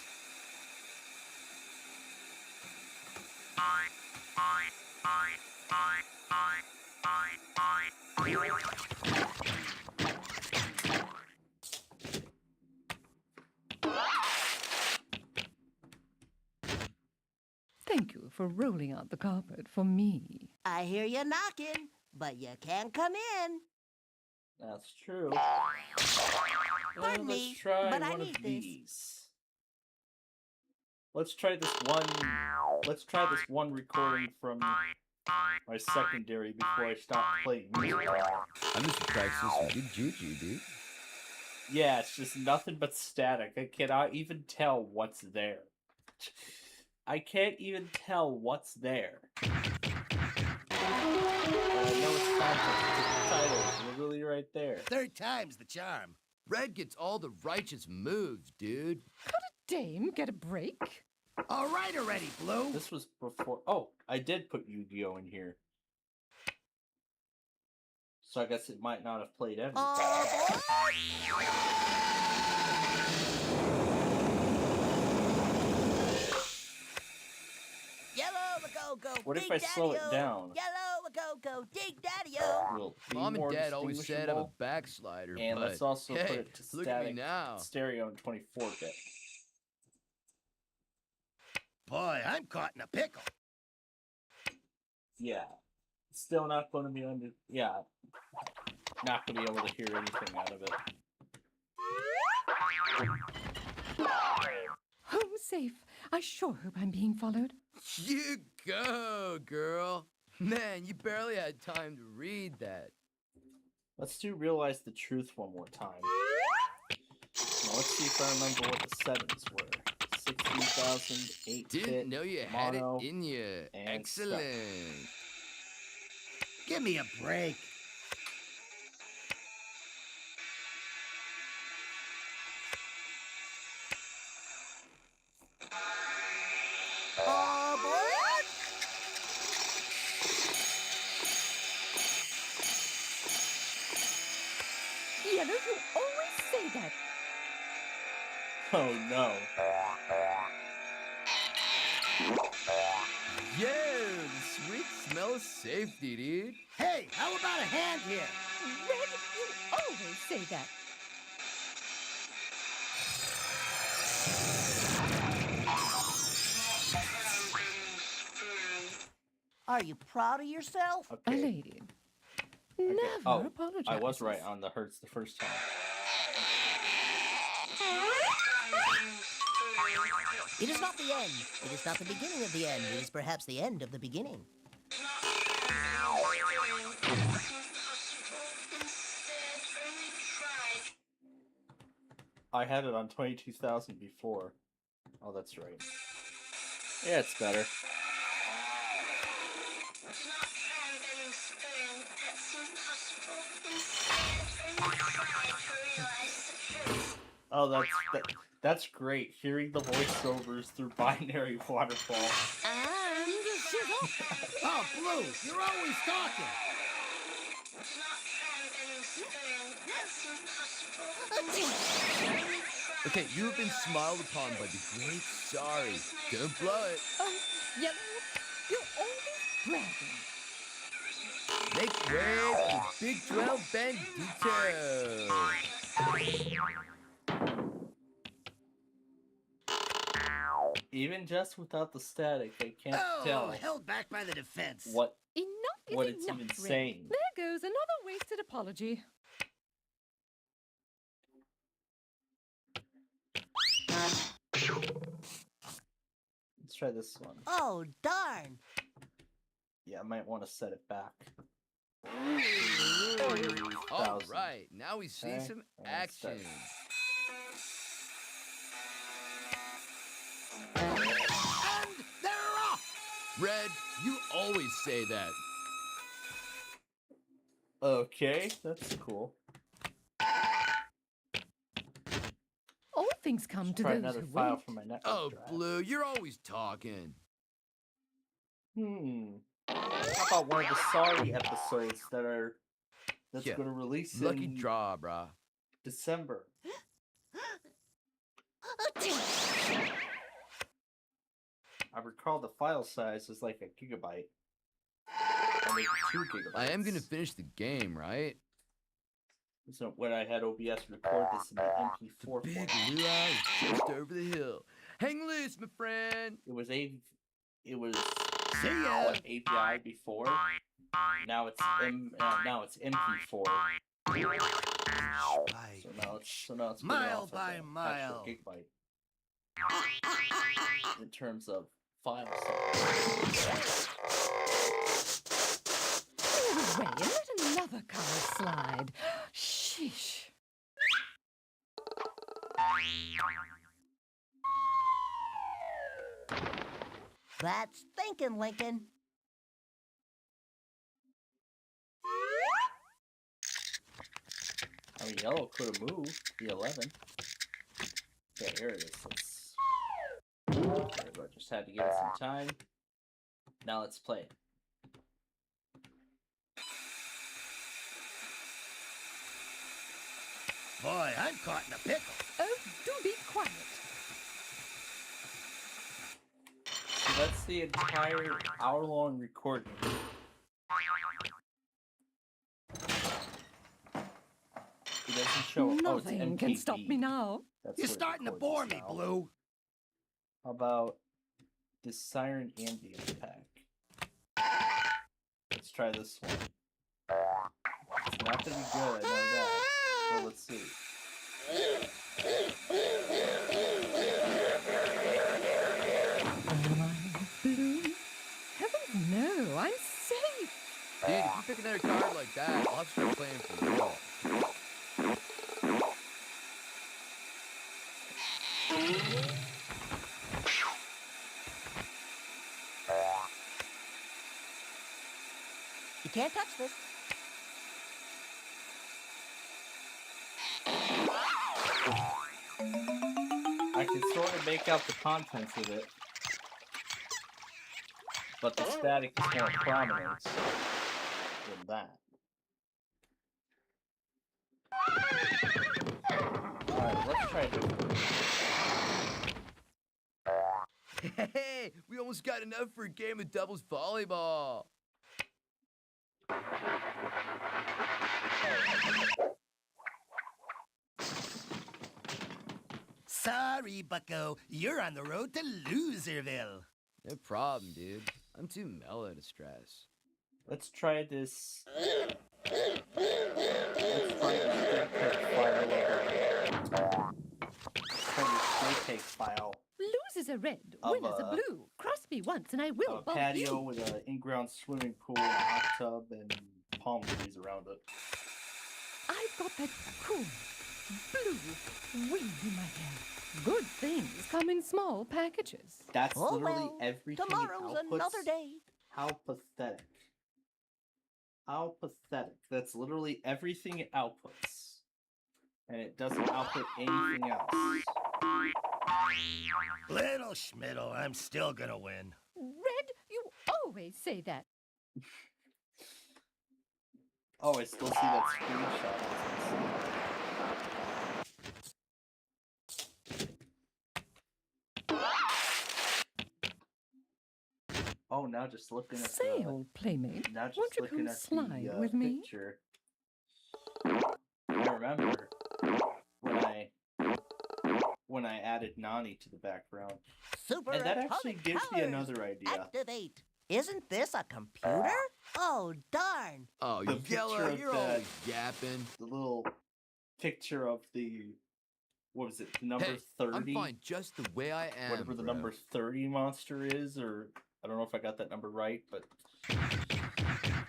Thank you for rolling out the carpet for me. I hear you knocking, but you can't come in. That's true. Pardon let's me, try but I one need of this. these. Let's try this one. Let's try this one recording from my secondary before I stop playing music. I'm just practicing some good juju, dude. Yeah, it's just nothing but static. I cannot even tell what's there. I can't even tell what's there. I know it's context. It's the title. It's literally right there. Third time's the charm. Red gets all the righteous moves, dude. Dame, get a break. All right already, Blue. This was before. Oh, I did put Yu-Gi-Oh in here. So I guess it might not have played everything. Yellow go What if dig I slow it daddy-o. down? Yellow go dig daddy-o. Will be Mom and more Dad always said I'm a distinguishable. backslider, And but let's also hey, put it to look at me static now. stereo and 24-bit. Boy, I'm caught in a pickle. Yeah. Still not going to be under. Yeah. Not going to be able to hear anything out of it. Home safe. I sure hope I'm being followed. You go, girl. Man, you barely had time to read that. Let's do Realize the Truth one more time. Now let's see if I remember what the settings were. 16,000, 8 Didn't know you had it mono, in you. and Excellent. Give me a break. Aboard! Yellow, you always say that. Oh no. Yo, the sweet smell of safety, dude. Hey, how about a hand here? Red, you always say that. Are you proud of yourself? A lady. Okay. Never Oh, apologize. I was right on the Hertz the first time. It is not the end. It is not the beginning of the end. It is perhaps the end of the beginning. I had it on 22,000 before. Oh, that's right. Yeah, it's better. Oh, that's great. Hearing the voiceovers through Binary Waterfall. And Oh, Blue, you're always talking. Okay, you have been smiled upon by the great sorry. Don't blow it. Oh, Yellow, you're always bragging. Make way for Big 12 Bandito. Even just without the static, I can't tell Held back by the defense. what Enough is it's enough, even Red. saying. There goes another wasted apology. Let's try this one. Oh, darn. Yeah, I might want to set it back. All 1,000. right, now we see Okay, some and action. And they're off. Red, you always say that. Okay, that's cool. All things come Let's to try those another who file wait. for my network Oh, drive. Blue, you're always talking. How about one of the Sorry episodes that's Yeah, going to release Lucky in draw, brah. December? I recall the file size is like a gigabyte. Or maybe 2 gigabytes. I am gonna finish the game, right? So when I had OBS record this in the MP4 Big format. luau is just over the hill. Hang loose, my friend. It was See ya. what, API before. Now it's MP4. So now it's going Mile off by of the mile. actual gigabyte. In terms of file size. Away and let another car slide. Sheesh. That's thinking, Lincoln. I mean, yellow could have moved the 11. Okay, here it is. There we go. Just had to give it some time. Now let's play it. Boy, I'm caught in a pickle. Oh, do be quiet. So that's the entire hour-long recording. It doesn't show. Oh, it's Nothing can stop MKV. me now. That's You're what it starting to records bore as me, now. Blue. How about this Siren Ambient pack? Let's try this one. It's not gonna be good, I know that. But let's see. Am I blue? Heavens no, I'm safe. Dude, if you pick another card like that, I'll have to start playing for real. can't touch this. I can sort of make out the contents of it, but the static is more prominent than that. Alright, let's try this. Hey, we almost got enough for a game of doubles volleyball. Sorry, bucko. You're on the road to Loserville. No problem, dude. I'm too mellow to stress. Let's try this. Let's try this file. JPEG file. Losers are red, Of, winners are blue. Cross me once and I will A bump patio you. with an in-ground swimming pool, a hot tub, and palm trees around it. I've got that cool, blue wind in my hair. Good things come in small packages. That's Oh, literally well, everything it tomorrow's outputs. another day. How pathetic. How pathetic. That's literally everything it outputs. And it doesn't output anything else. Little Schmiddle, I'm still gonna win. Red, you always say that. Oh, I still see that screenshot. Oh, now just looking at Say, the... old playmate, Now just won't you looking come at slide the with me? picture. I remember when I added Nani to the background. Super And that actually atomic gives me powers another idea. Activate. Isn't this a computer? Oh, darn. Oh, The picture Yellow, of you're the- always yapping. The little picture of the... What was it? Number Hey, 30? I'm fine just the way I am, Whatever the bro. number 30 monster is, or... I don't know if I got that number right, but...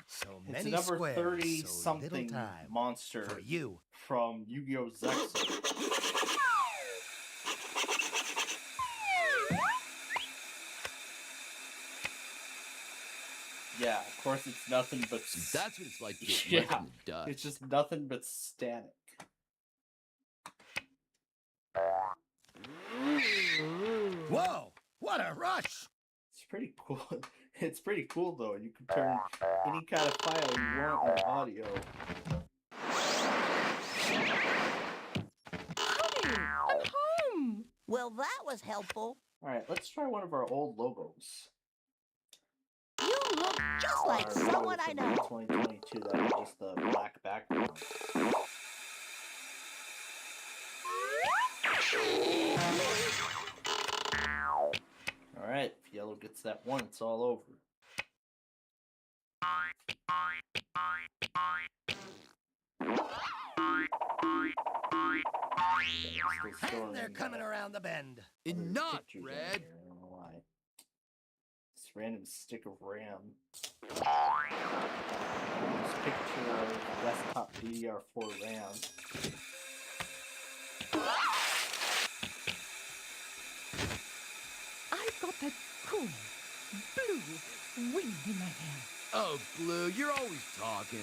So It's many a number squares, 30 so something little time monster for you. from Yu-Gi-Oh! Zexal. Yeah, of course it's nothing but... That's what it's like to get Yeah, left in the dust. it's just nothing but static. Whoa! What a rush! It's pretty cool. It's pretty cool though. You can turn any kind of file you want in audio. Honey, I'm home. Well, that was helpful. Alright, let's try one of our old logos. You look just like Our someone logo I from know. 2022 that had just the black background. Alright, if yellow gets that one, it's all over. And they're coming around the bend. Enough, Pictures on Red. here, I don't know why. This random stick of RAM. This picture of desktop DDR4 RAM. I've got that cool, blue wind in my hair. Oh, Blue, you're always talking.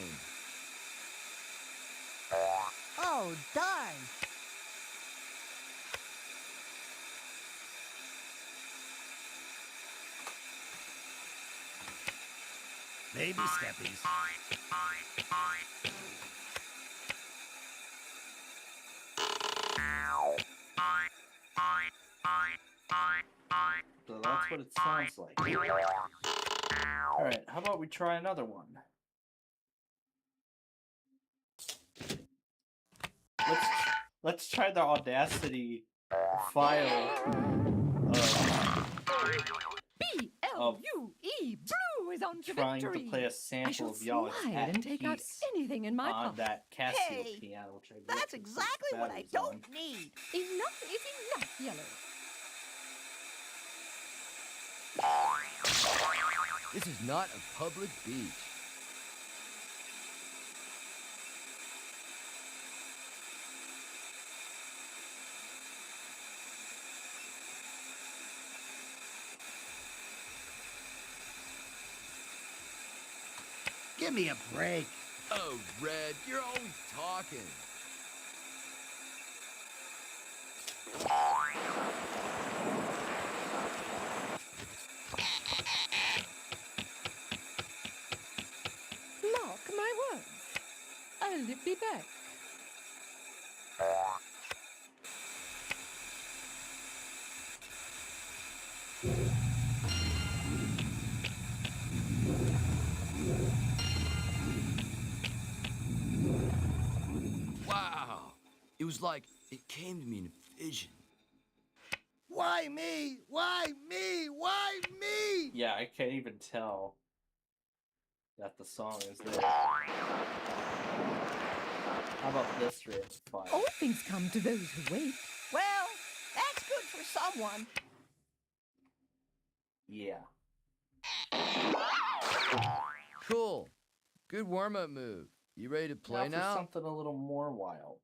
Oh, darn. Baby steppies. So that's what it sounds like. Alright, how about we try another one? Let's try the Audacity file B-L-U-E, blue is on to trying to victory. play a I sample shall of y'all slide at and take out peace anything in my on pocket. that Casio Hey, piano, which I That's wish was exactly what I batteries don't on. need. Enough is enough, Yellow. This is not a public beach. Give me a break. Oh, Red, you're always talking. Mark my words. I'll be back. Wow. It was like it came to me in a vision. Why me? Why me? Why me? Yeah, I can't even tell that the song is there. How about this riff? Fine. All things come to those who wait. Well, that's good for someone. Yeah. Cool. Good warm-up move. You ready to play for now? something a little more wild.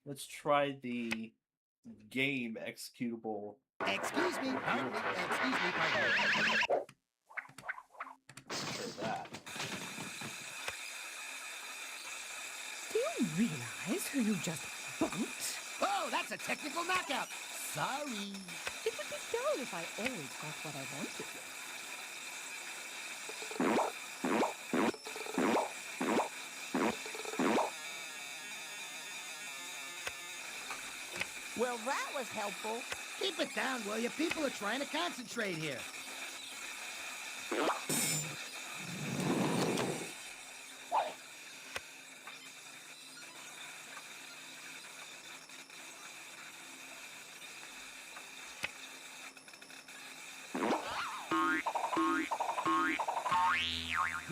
Let's try the game executable. Excuse me. Pardon me. Excuse me. Pardon me. Try that. Do you realize who you just bumped? Oh, that's a technical knockout. Sorry. It would be dull if I always got what I wanted. Well, that was helpful. Keep it down, will you? People are trying to concentrate here.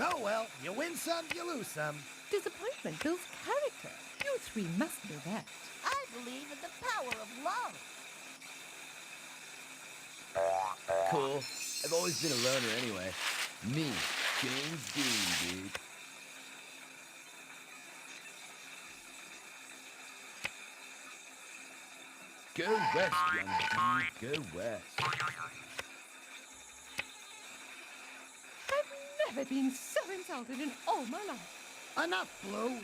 Oh, well, you win some, you lose some. Disappointment builds character. You three must know that. I believe in the power of love. Cool. I've always been a loner anyway. Me, James Dean, dude. Go west, young dude. Go west. I've never been so insulted in all my life. Enough, Blue.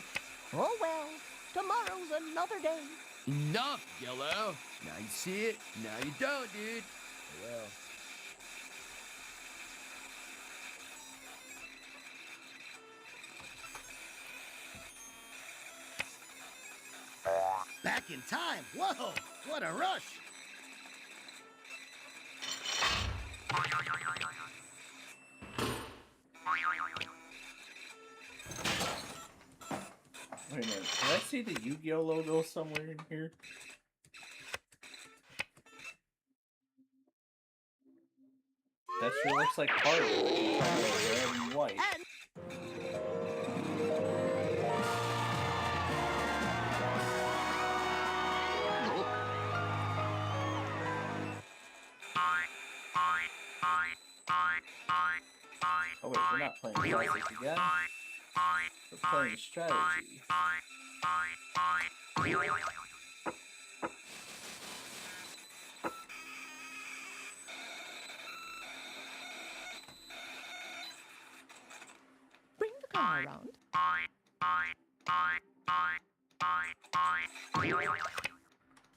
Oh, well, tomorrow's another day. Enough, Yellow. Now you see it, now you don't, dude. Well. Back in time. Whoa, what a rush. Wait a minute. Did I see the Yu-Gi-Oh logo somewhere in here? That sure looks like part of it. Red and white. Oh wait, we're not playing classic again. We're playing strategy. Bring the car around.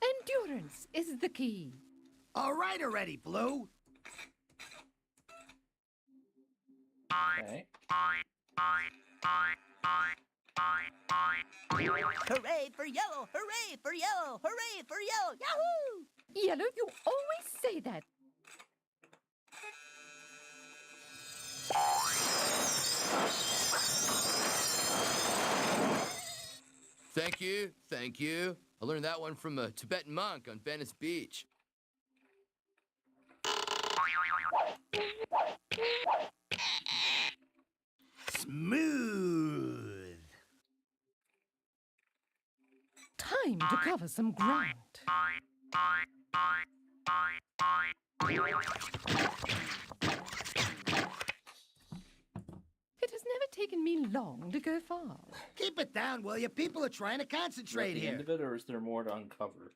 Endurance is the key. All right already, Blue. Okay. Hooray for yellow! Hooray for yellow! Hooray for yellow! Yahoo! Yellow, you always say that. Thank you, thank you. I learned that one from a Tibetan monk on Venice Beach. Smooth. Time to cover some ground. It has never taken me long to go far. Keep it down, will you? People are trying to concentrate At the here. end of it, or is there more to uncover?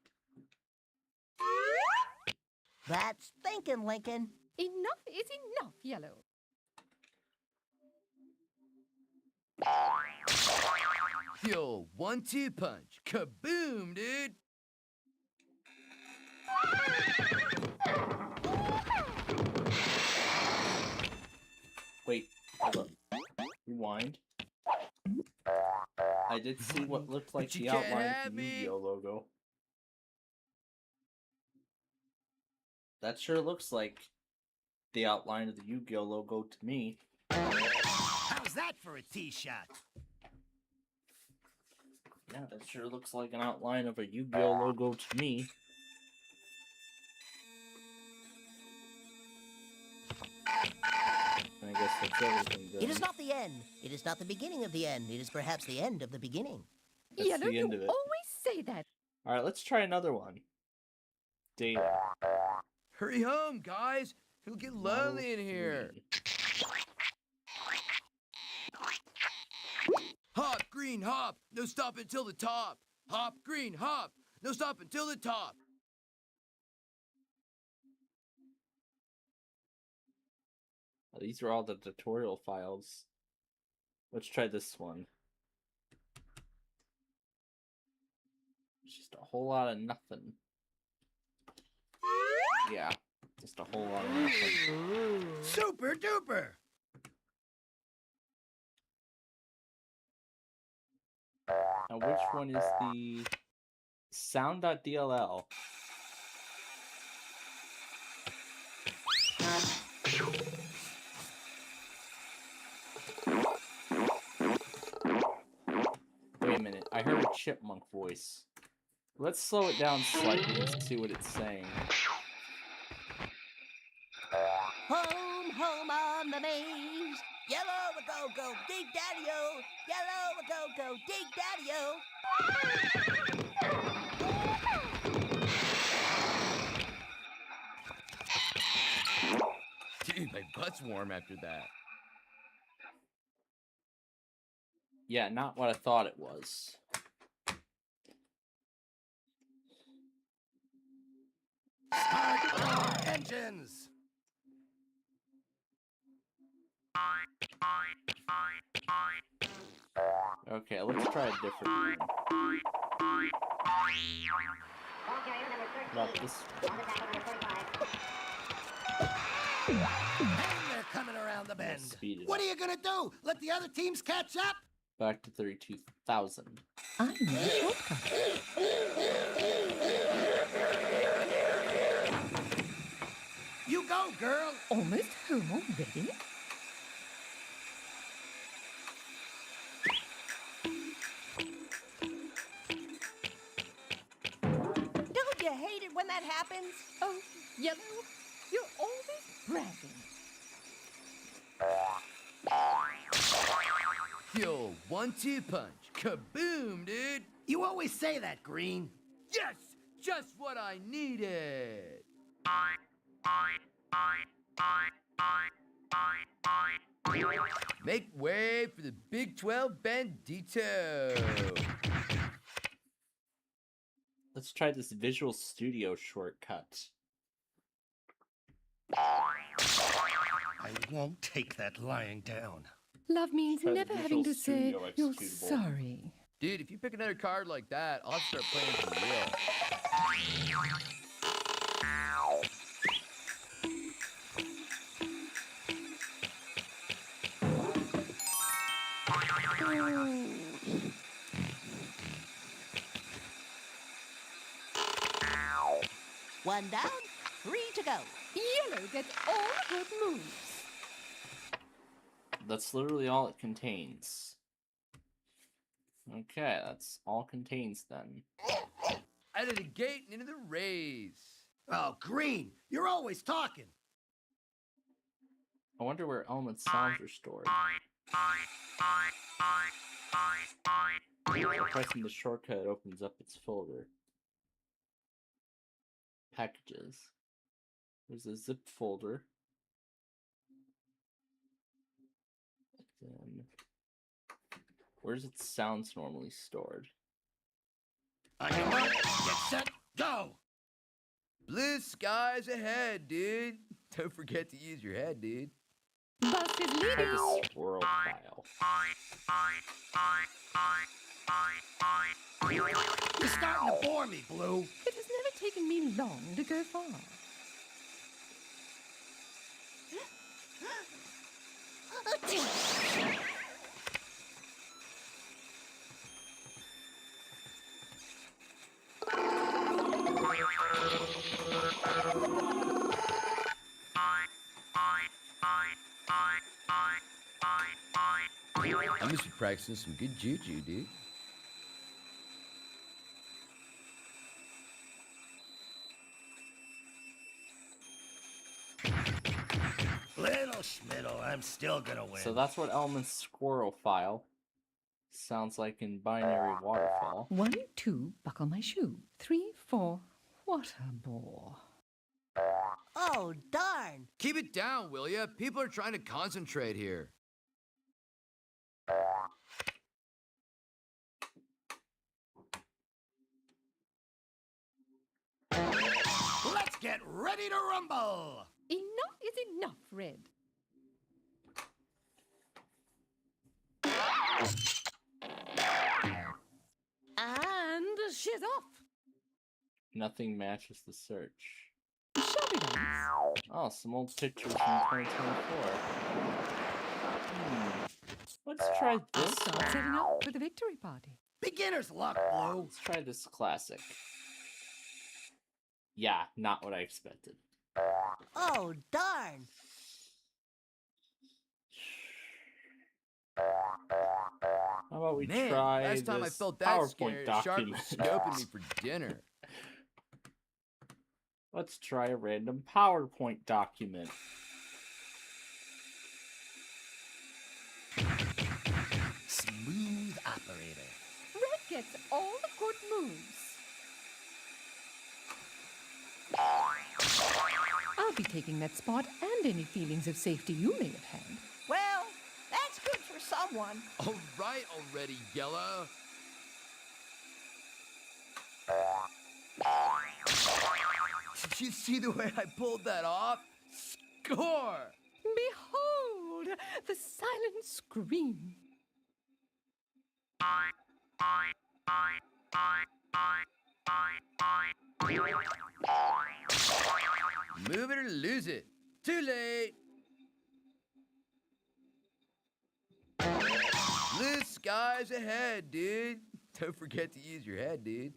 That's thinking, Lincoln. Enough is enough, Yellow. Yo, 1-2 punch. Kaboom, dude. Wait, hold up. Rewind. I did see what looked like But you the can't outline have of the me. Yu-Gi-Oh logo. That sure looks like the outline of the Yu-Gi-Oh logo to me. How's that for a tee shot? Yeah, that sure looks like an outline of a Yu-Gi-Oh logo to me. And I guess that's everything then. It is not the end. It is not the beginning of the end. It is perhaps the end of the beginning. That's Yellow, the you end of it. always say that. Alright, let's try another one. Data. Hurry home, guys. It'll get lonely in here. Hop, green, hop. No stop until the top. Hop, green, hop. No stop until the top. These are all the tutorial files. Let's try this one. It's just a whole lot of nothing. Yeah, just a whole lot of nothing. Super duper! Now, which one is the sound.dll? Wait a minute, I heard a chipmunk voice. Let's slow it down slightly and see what it's saying. Home, home on the maze. Yellow a go go, dig daddy-o. Yellow a go go, dig daddy-o. Dude, my butt's warm after that. Yeah, not what I thought it was. Start our engines! Okay, let's try a different one. About this one. And they're coming around the bend. Speed it What up. are you gonna do? Let the other teams catch up? Back to 32,000. I know a shortcut. You go, girl! Almost home already? Don't you hate it when that happens? Oh, Yellow, you're always bragging. Yo, 1-2 punch. Kaboom, dude. You always say that, Green. Yes, just what I needed. Make way for the Big 12 Bandito. Let's try this Visual Studio shortcut. I won't take that lying down. Love means Try the never having to Visual say Studio you're executable. sorry. Dude, if you pick another card like that, I'll start playing for real. One down, 3 to go. Yellow gets all good moves. That's literally all it contains. Okay, that's all it contains then. Out of the gate and into the rays. Oh, Green, you're always talking. I wonder where Element sounds are stored. Pressing the shortcut opens up its folder. Packages. There's a zip folder. Then, where's its sounds normally stored? On your mark, get set, go! Blue skies ahead, dude. Don't forget to use your head, dude. Bus is Try leaving. the squirrel file. You're starting to bore me, Blue. It has never taken me long to go far. I must be practicing some good juju, dude. Little Schmiddle, I'm still gonna win. So that's what Elman's squirrel file sounds like in binary waterfall. 1, 2, buckle my shoe. 3, 4, what a bore. Oh, darn. Keep it down, will ya? People are trying to concentrate here. Let's get ready to rumble! Enough is enough, Red. And she's off. Nothing matches the search. Shall we dance? Oh, some old pictures from 2024. Let's try this Start one. setting up for the victory party. Beginner's luck, Blue. Let's try this classic. Yeah, not what I expected. Oh, darn. How about we Man, try last time I this felt that PowerPoint scared, Shark document? was scoping me for dinner. Let's try a random PowerPoint document. Smooth operator. Red gets all the good moves. I'll be taking that spot and any feelings of safety you may have had. Well, that's good for someone. All right already, Yellow. Did you see the way I pulled that off? Score! Behold, the silent scream. Move it or lose it. Too late. Blue skies ahead, dude. Don't forget to use your head, dude.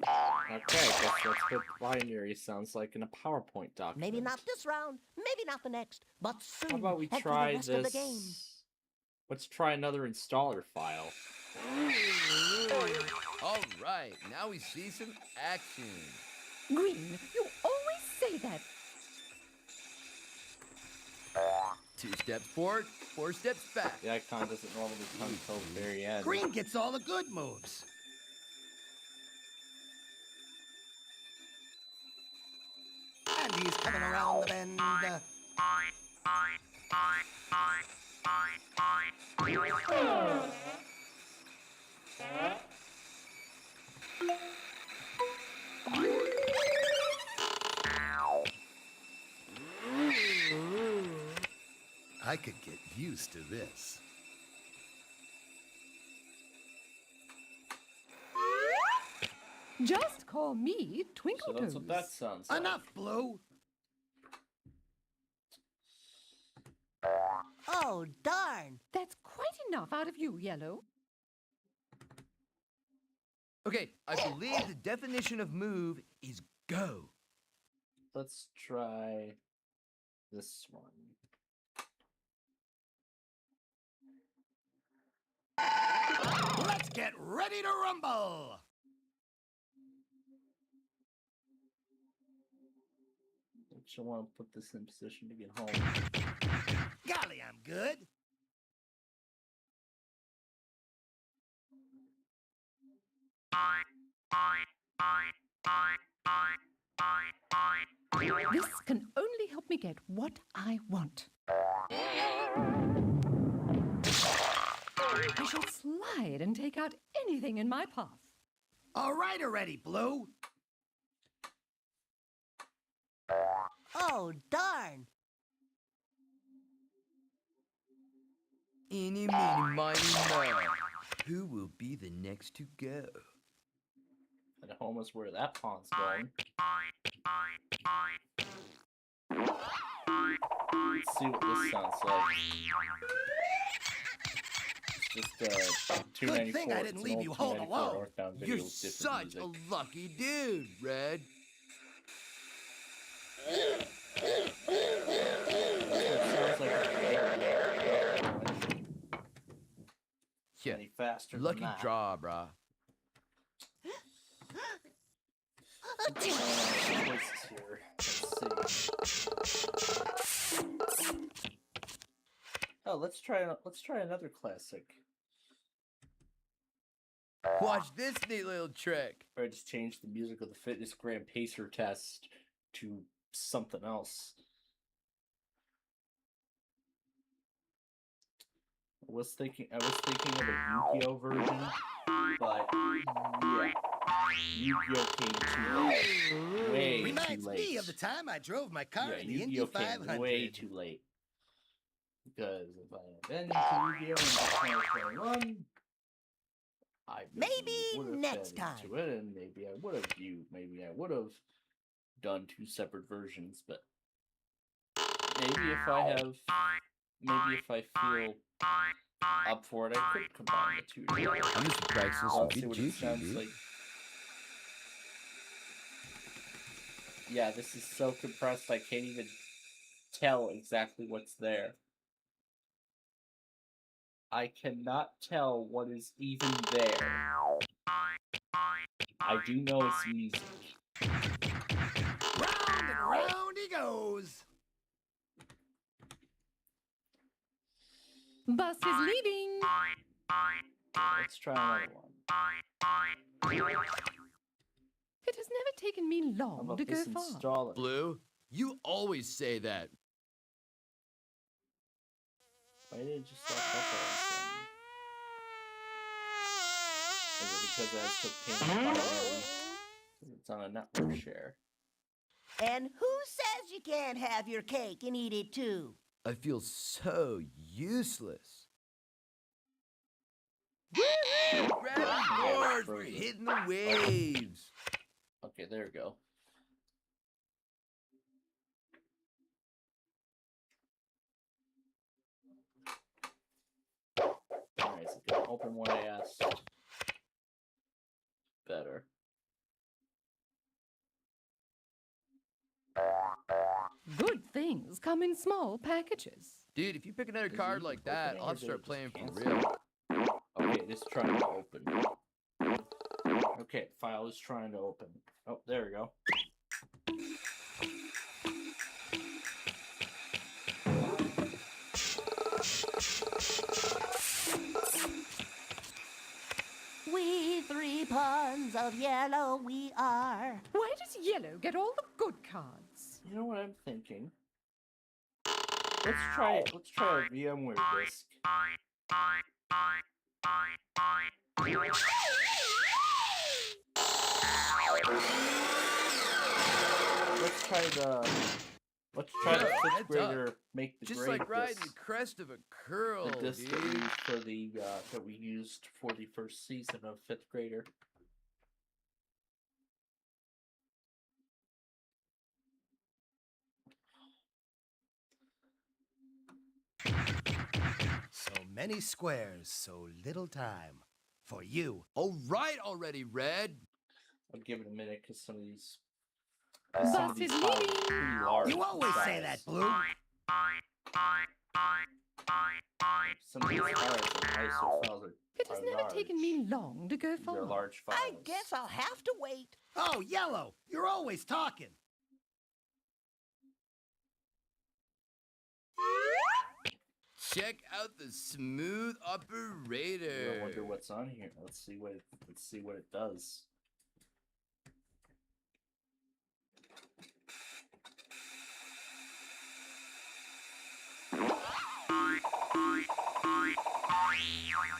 Okay, I guess that's what binary sounds like in a PowerPoint document. Maybe not this round, maybe not the next, but soon. How about we and for try the rest of the this? game. Let's try another installer file. All right, now we see some action. Green, you always say that. 2 steps forward, 4 steps back. The icon doesn't normally come until the very end. Green gets all the good moves. And he's coming around the bend. I could get used to this. Just call me Twinkle So that's Toes. what that sounds like. Enough, Blue. Oh, darn. That's quite enough out of you, Yellow. Okay, I believe the definition of move is go. Let's try this one. Let's get ready to rumble. Don't you want to put this in position to get home? Golly, I'm good. This can only help me get what I want. I shall slide and take out anything in my path. All right already, Blue. Oh, darn. Eeny, meeny, miny, moe. Who will be the next to go? And home is where that pawn's going. Let's see what this sounds like. It's just 294. Good thing I didn't leave you home alone. Northbound video You're with different such music. a lucky dude, Red. Sounds like Yeah, any faster lucky than that. draw, brah. Choices here. Let's see. Oh, let's try another classic. Watch this neat little trick. I just changed the music of the Fitness Gram Pacer test to something else. I was thinking of a Yu-Gi-Oh version, but yeah, Yu-Gi-Oh came too late. Way Reminds too late. me of the time I drove my car in the Indy Yu-Gi-Oh came 500. way too late. Because if I had been into Yu-Gi-Oh in 2021, I Maybe would have next been into it, and maybe I would have done two separate versions, but maybe if I feel up for it, I could combine the two together. I'm just practicing some Let's see good what it juju, sounds dude. like. Yeah, this is so compressed I can't even tell exactly what's there. I cannot tell what is even there. I do know it's music. Round and round he goes. Bus is leaving. Let's try another one. It has never taken me How long about to go this far. installer? Blue, you always say that. Why did it just stop up all of a sudden? Is it because I took payment priority? It's on a network share. And who says you can't have your cake and eat it too? I feel so useless. Grab your boards, we're hitting the waves. Okay, there we go. Alright, so can I open what I asked? Better. Good things come in small packages. Dude, if you pick another card like that, opening I'll or have to start just playing for cancel? real. Okay, it is trying to open. Okay, file is trying to open. Oh, there we go. We three pawns of yellow we are. Why does yellow get all the good cards? You know what I'm thinking? Let's try it. Let's try a VMware disk. Let's try the fifth grader make the Just grade like riding the disc. crest of a curl, The disc dude. that we used for the that we used for the first season of fifth grader. So many squares, so little time. For you. All right already, Red. I'll give it a minute because some of these. Bus Some of these is files are leaving. pretty large. You always in say size. that, Blue. Some of these ISO files are. It has never taken me long to go They're far. large files. I guess I'll have to wait. Oh, Yellow, you're always talking. Check out the smooth operator. I wonder what's on here. Let's see what it does.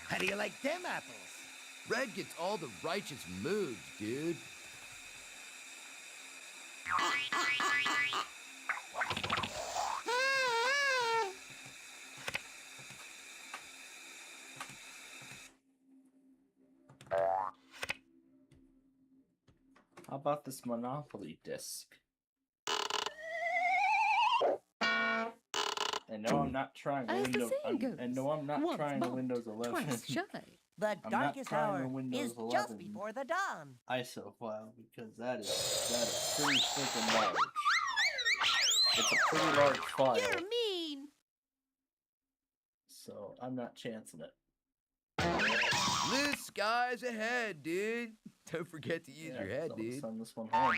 How do you like them apples? Red gets all the righteous moves, dude. How about this Monopoly disc? And no, I'm not trying a As the Windows. saying goes, And no, I'm not once trying a bumped, Windows 11. twice shy. The I'm not darkest trying a hour Windows is 11 just before the dawn. ISO file because that is pretty freaking large. It's a pretty large file, You're mean. so I'm not chancing it. Blue skies ahead, dude. Don't forget to use your head, so dude. Send this one home.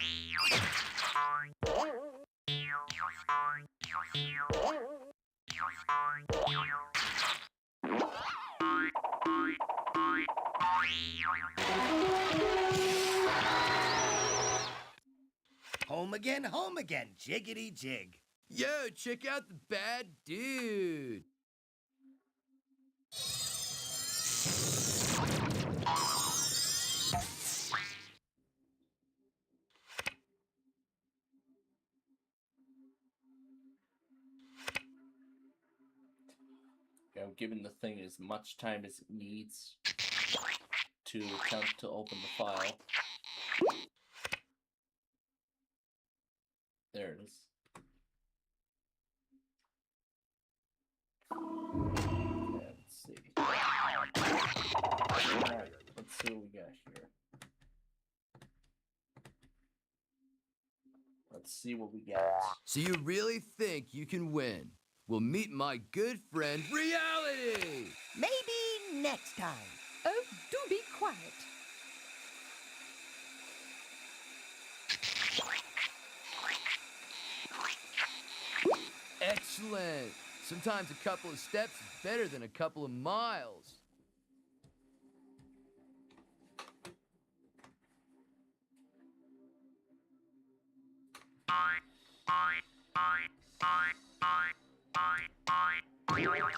Home again, jiggity jig. Yo, check out the bad dude. I'm giving the thing as much time as it needs to attempt to open the file. There it is. Okay, let's see. Alright, let's see what we got here. Let's see what we got. So you really think you can win? Well, meet my good friend, Reality! Maybe next time. Oh, do be quiet. Excellent. Sometimes a couple of steps is better than a couple of miles.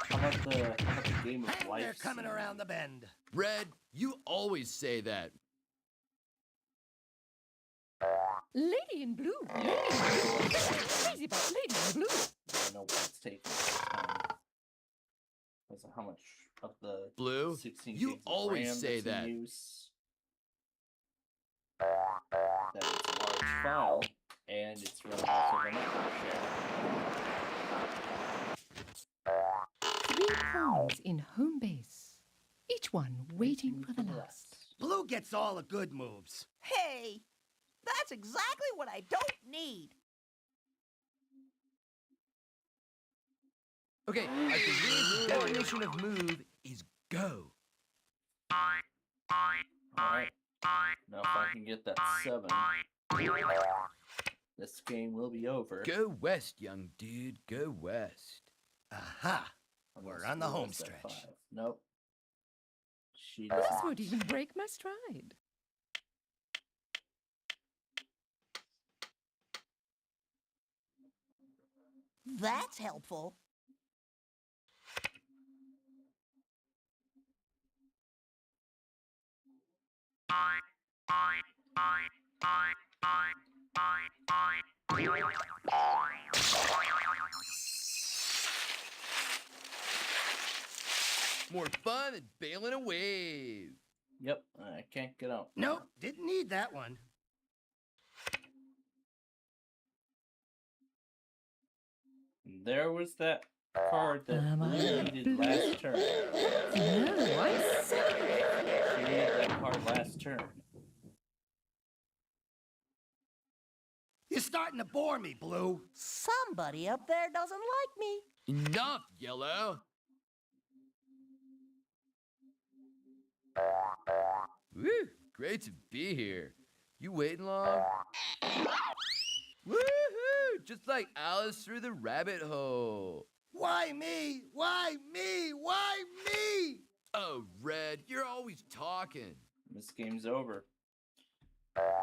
How about the game of life? They're coming around the bend. Red, you always say that. Lady in blue. Lady in blue. Crazy about lady in blue. I know what it's taking this time. Because of how much of the Blue, 16 you gigs of always RAM say that's in that. use. That it's a large file, and it's running off of a network share. 3 pawns in home base. Each one waiting for the last. Blue gets all the good moves. Hey, that's exactly what I don't need. Okay, I believe the definition of move is go. Alright. Now if I can get that 7, this game will be over. Go west, young dude. Go west. Aha! We're on the Blue home has that stretch. 5. Nope. She This doesn't. won't even break my stride. That's helpful. More fun than bailing a wave. Yep, I can't get out. Nope, didn't need that one. There was that card that Am I Blue needed blue? last turn. No, I say. She needed that card last turn. You're starting to bore me, Blue. Somebody up there doesn't like me. Enough, Yellow. Woo, great to be here. You waiting long? Woohoo! Just like Alice through the rabbit hole. Why me? Why me? Why me? Oh, Red, you're always talking. This game's over.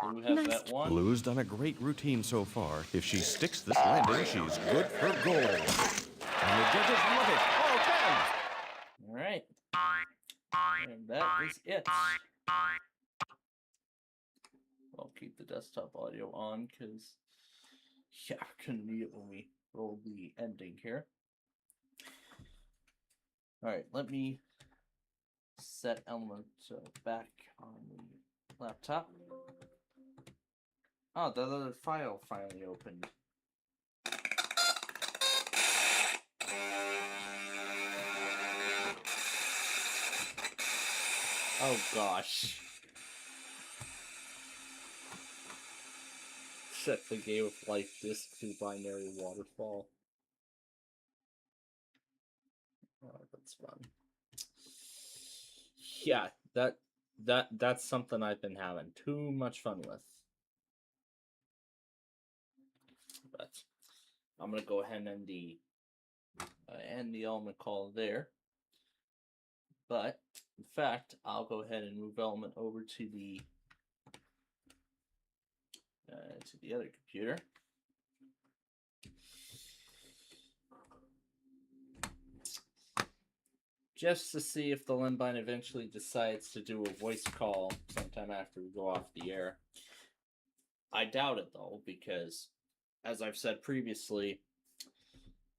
Blue has that one. Blue's done a great routine so far. If she sticks this landing, she's good for gold. And the judges love it. All 10. Alright. And that is it. I'll keep the desktop audio on because, yeah, we're going to need it when we roll the ending here. Alright, let me set Element back on the laptop. Oh, the other file finally opened. Oh gosh. Set the game of life disk to binary waterfall. Oh, that's fun. Yeah, that's something I've been having too much fun with. But I'm gonna go ahead and end the element call there. But in fact, I'll go ahead and move element over to the other computer. Just to see if the Limbind eventually decides to do a voice call sometime after we go off the air. I doubt it though, because as I've said previously,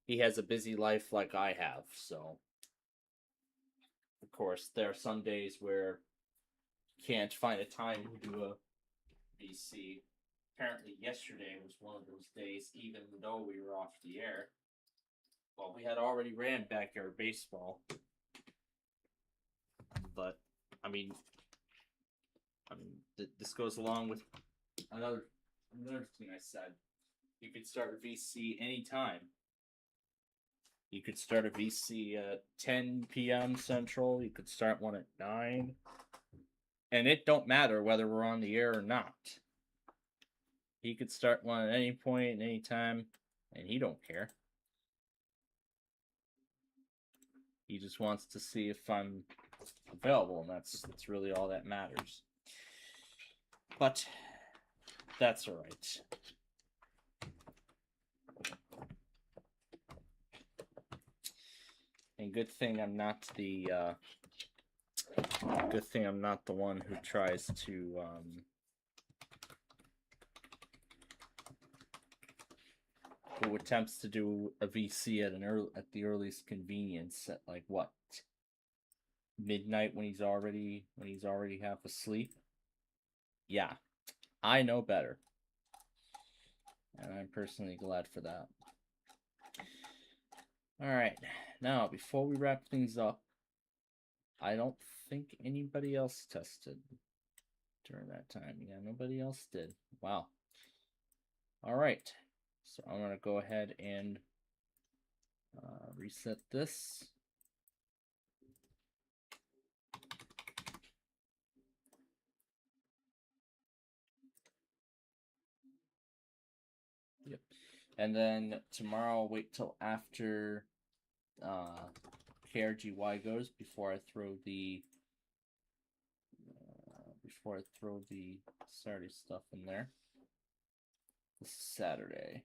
he has a busy life like I have, so of course there are some days where you can't find a time to do a VC. Apparently yesterday was one of those days, even though we were off the air. Well, we had already ran backyard baseball. But I mean, this goes along with another thing I said. You could start a VC anytime. You could start a VC at 10 p.m. Central. You could start one at 9. And it don't matter whether we're on the air or not. He could start one at any point, any time, and he don't care. He just wants to see if I'm available, and that's really all that matters. But that's all right. And good thing I'm not the one who tries to who attempts to do a VC at the earliest convenience at like what, midnight when he's already half asleep. Yeah, I know better, and I'm personally glad for that. All right, now before we wrap things up, I don't think anybody else tested during that time. Yeah, nobody else did. Wow. All right. So I'm going to go ahead and reset this. Yep. And then tomorrow I'll wait till after KRGY goes before I throw the Saturday stuff in there. This is Saturday.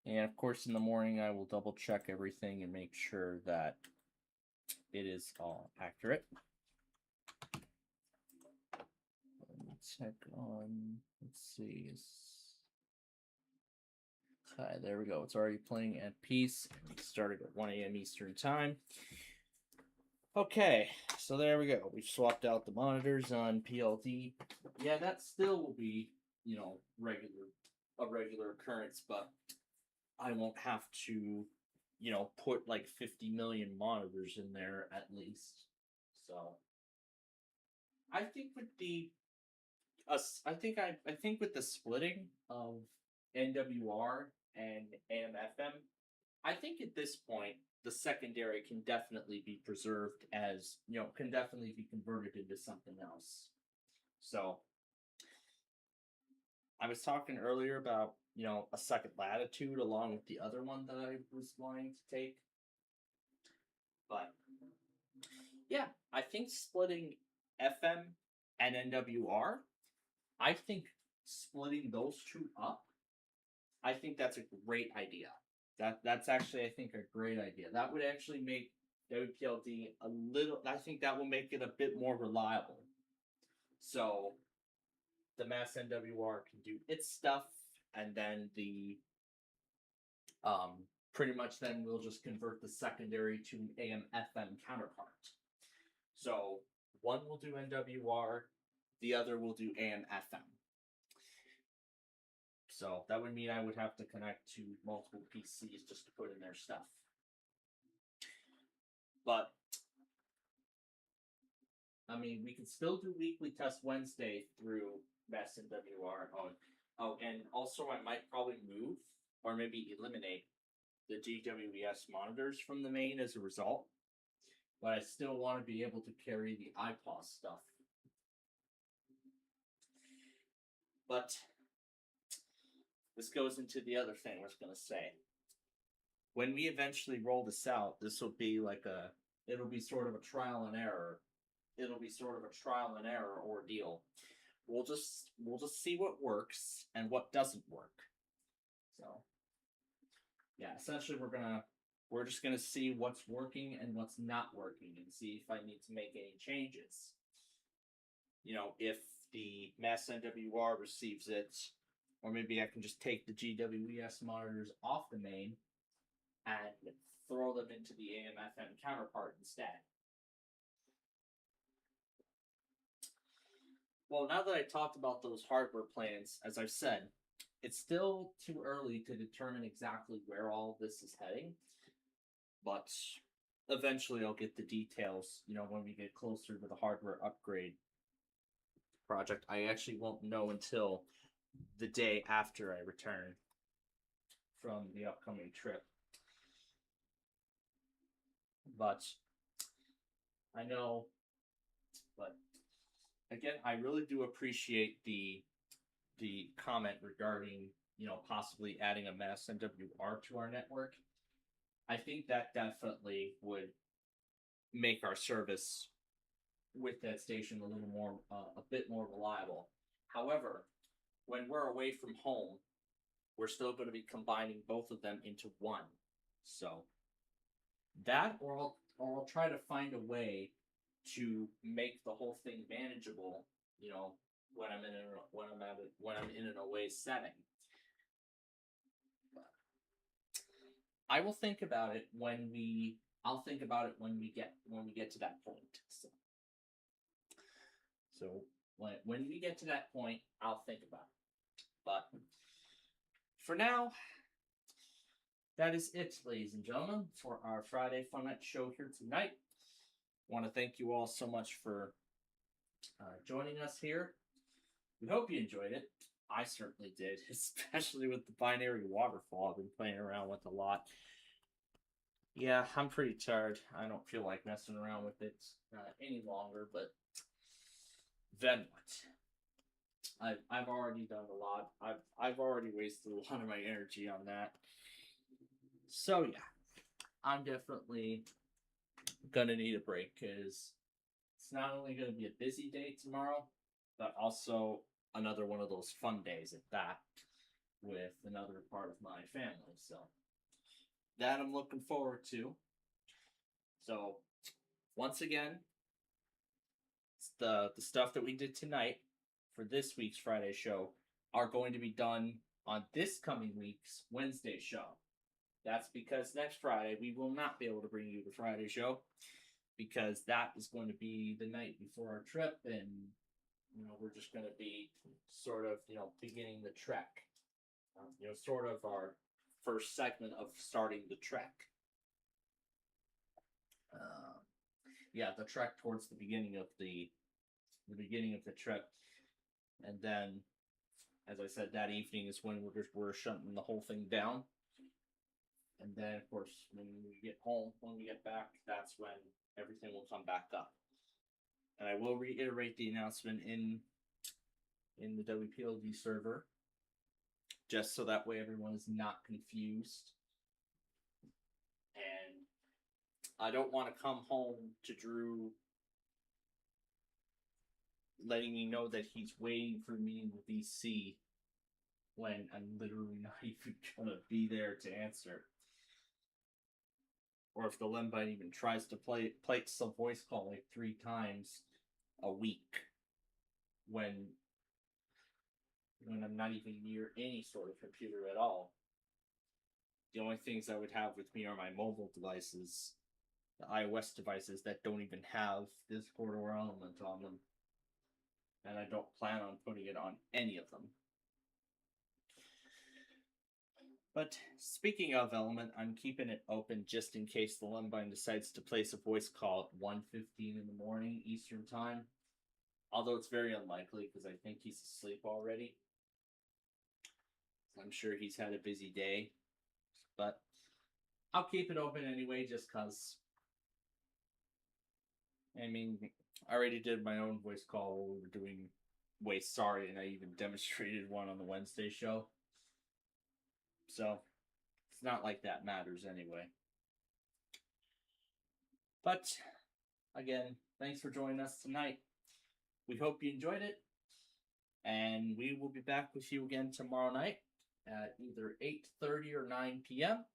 And of course, in the morning, I will double check everything and make sure that it is all accurate. Let me check on, let's see. Okay, there we go. It's already playing at peace. It started at 1 a.m. Eastern Time. Okay, so there we go. We've swapped out the monitors on PLD. Yeah, that still will be, a regular occurrence, but I won't have to, put like 50 million monitors in there at least. So I think with the I think with the splitting of NWR and AM/FM, I think at this point the secondary can definitely be preserved as, can definitely be converted into something else. So I was talking earlier about, a second latitude along with the other one that I was wanting to take. But yeah, I think splitting FM and NWR, I think splitting those two up, I think that's a great idea. That's actually, I think, a great idea. That would actually make WPLD I think that will make it a bit more reliable. So the Mass NWR can do its stuff, and then the pretty much then we'll just convert the secondary to an AM/FM counterpart. So one will do NWR, the other will do AM/FM. So that would mean I would have to connect to multiple PCs just to put in their stuff. But I mean, we can still do weekly test Wednesday through Mass NWR. Oh, and also I might probably move or maybe eliminate the GWES monitors from the main as a result. But I still want to be able to carry the iPause stuff. But this goes into the other thing I was going to say. When we eventually roll this out, this will be like it'll be sort of a trial and error. It'll be sort of a trial and error ordeal. We'll just see what works and what doesn't work. So, yeah, essentially we're just gonna see what's working and what's not working and see if I need to make any changes. You know, if the Mass NWR receives it, or maybe I can just take the GWES monitors off the main and throw them into the AM/FM counterpart instead. Well, now that I talked about those hardware plans, as I've said, it's still too early to determine exactly where all of this is heading. But eventually I'll get the details, you know, when we get closer to the hardware upgrade project. I actually won't know until the day after I return from the upcoming trip. But I know, but again, I really do appreciate the comment regarding, you know, possibly adding a Mass NWR to our network. I think that definitely would make our service with that station a little more, a bit more reliable. However, when we're away from home, we're still going to be combining both of them into one. So that, or I'll try to find a way to make the whole thing manageable, you know, when I'm in an away setting. But I will think about it when we get to that point. So when we get to that point, I'll think about it. But for now, that is it, ladies and gentlemen, for our Friday Fun Night show here tonight. I want to thank you all so much for joining us here. We hope you enjoyed it. I certainly did, especially with the binary waterfall I've been playing around with a lot. Yeah, I'm pretty tired. I don't feel like messing around with it any longer, but then what? I've already done a lot. I've already wasted a lot of my energy on that. So yeah, I'm definitely gonna need a break because it's not only gonna be a busy day tomorrow, but also another one of those fun days at that with another part of my family. So that I'm looking forward to. So once again, the stuff that we did tonight for this week's Friday show are going to be done on this coming week's Wednesday show. That's because next Friday we will not be able to bring you the Friday show because that is going to be the night before our trip, and you know, we're just going to be sort of, you know, beginning the trek. You know, sort of our first segment of starting the trek. Yeah, the trek towards the beginning of the trip, and then, as I said, that evening is when we're shutting the whole thing down. And then, of course, when we get home, when we get back, that's when everything will come back up. And I will reiterate the announcement in the WPLD server, just so that way everyone is not confused. And I don't want to come home to Drew letting me know that he's waiting for me in the VC when I'm literally not even going to be there to answer. Or if the Lembite even tries to play some voice call like 3 times a week when I'm not even near any sort of computer at all. The only things I would have with me are my mobile devices, the iOS devices that don't even have Discord or Element on them. And I don't plan on putting it on any of them. But speaking of Element, I'm keeping it open just in case the Lumbine decides to place a voice call at 1:15 in the morning Eastern Time. Although it's very unlikely because I think he's asleep already. I'm sure he's had a busy day. But I'll keep it open anyway just because. I mean, I already did my own voice call while we were doing Waste Sorry, and I even demonstrated one on the Wednesday show. So, it's not like that matters anyway. But, again, thanks for joining us tonight. We hope you enjoyed it. And we will be back with you again tomorrow night at either 8:30 or 9 p.m.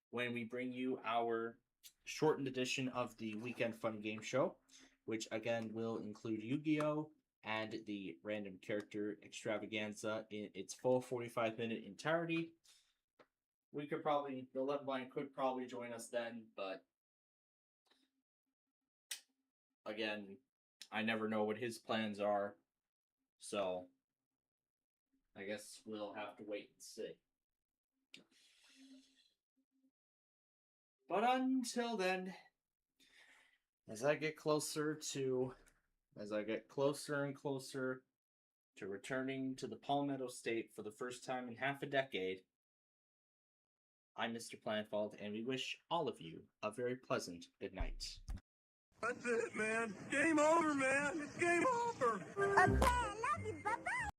when we bring you our shortened edition of the Weekend Fun Game Show, which again will include Yu-Gi-Oh! And the Random Character Extravaganza in its full 45-minute entirety. The Lumbine could probably join us then, but again, I never know what his plans are, so I guess we'll have to wait and see. But until then, as I get closer and closer to returning to the Palmetto State for the first time in half a decade, I'm Mr. Planfald, and we wish all of you a very pleasant good night. That's it, man. Game over, man. It's game over. Okay, I love you. Bye-bye.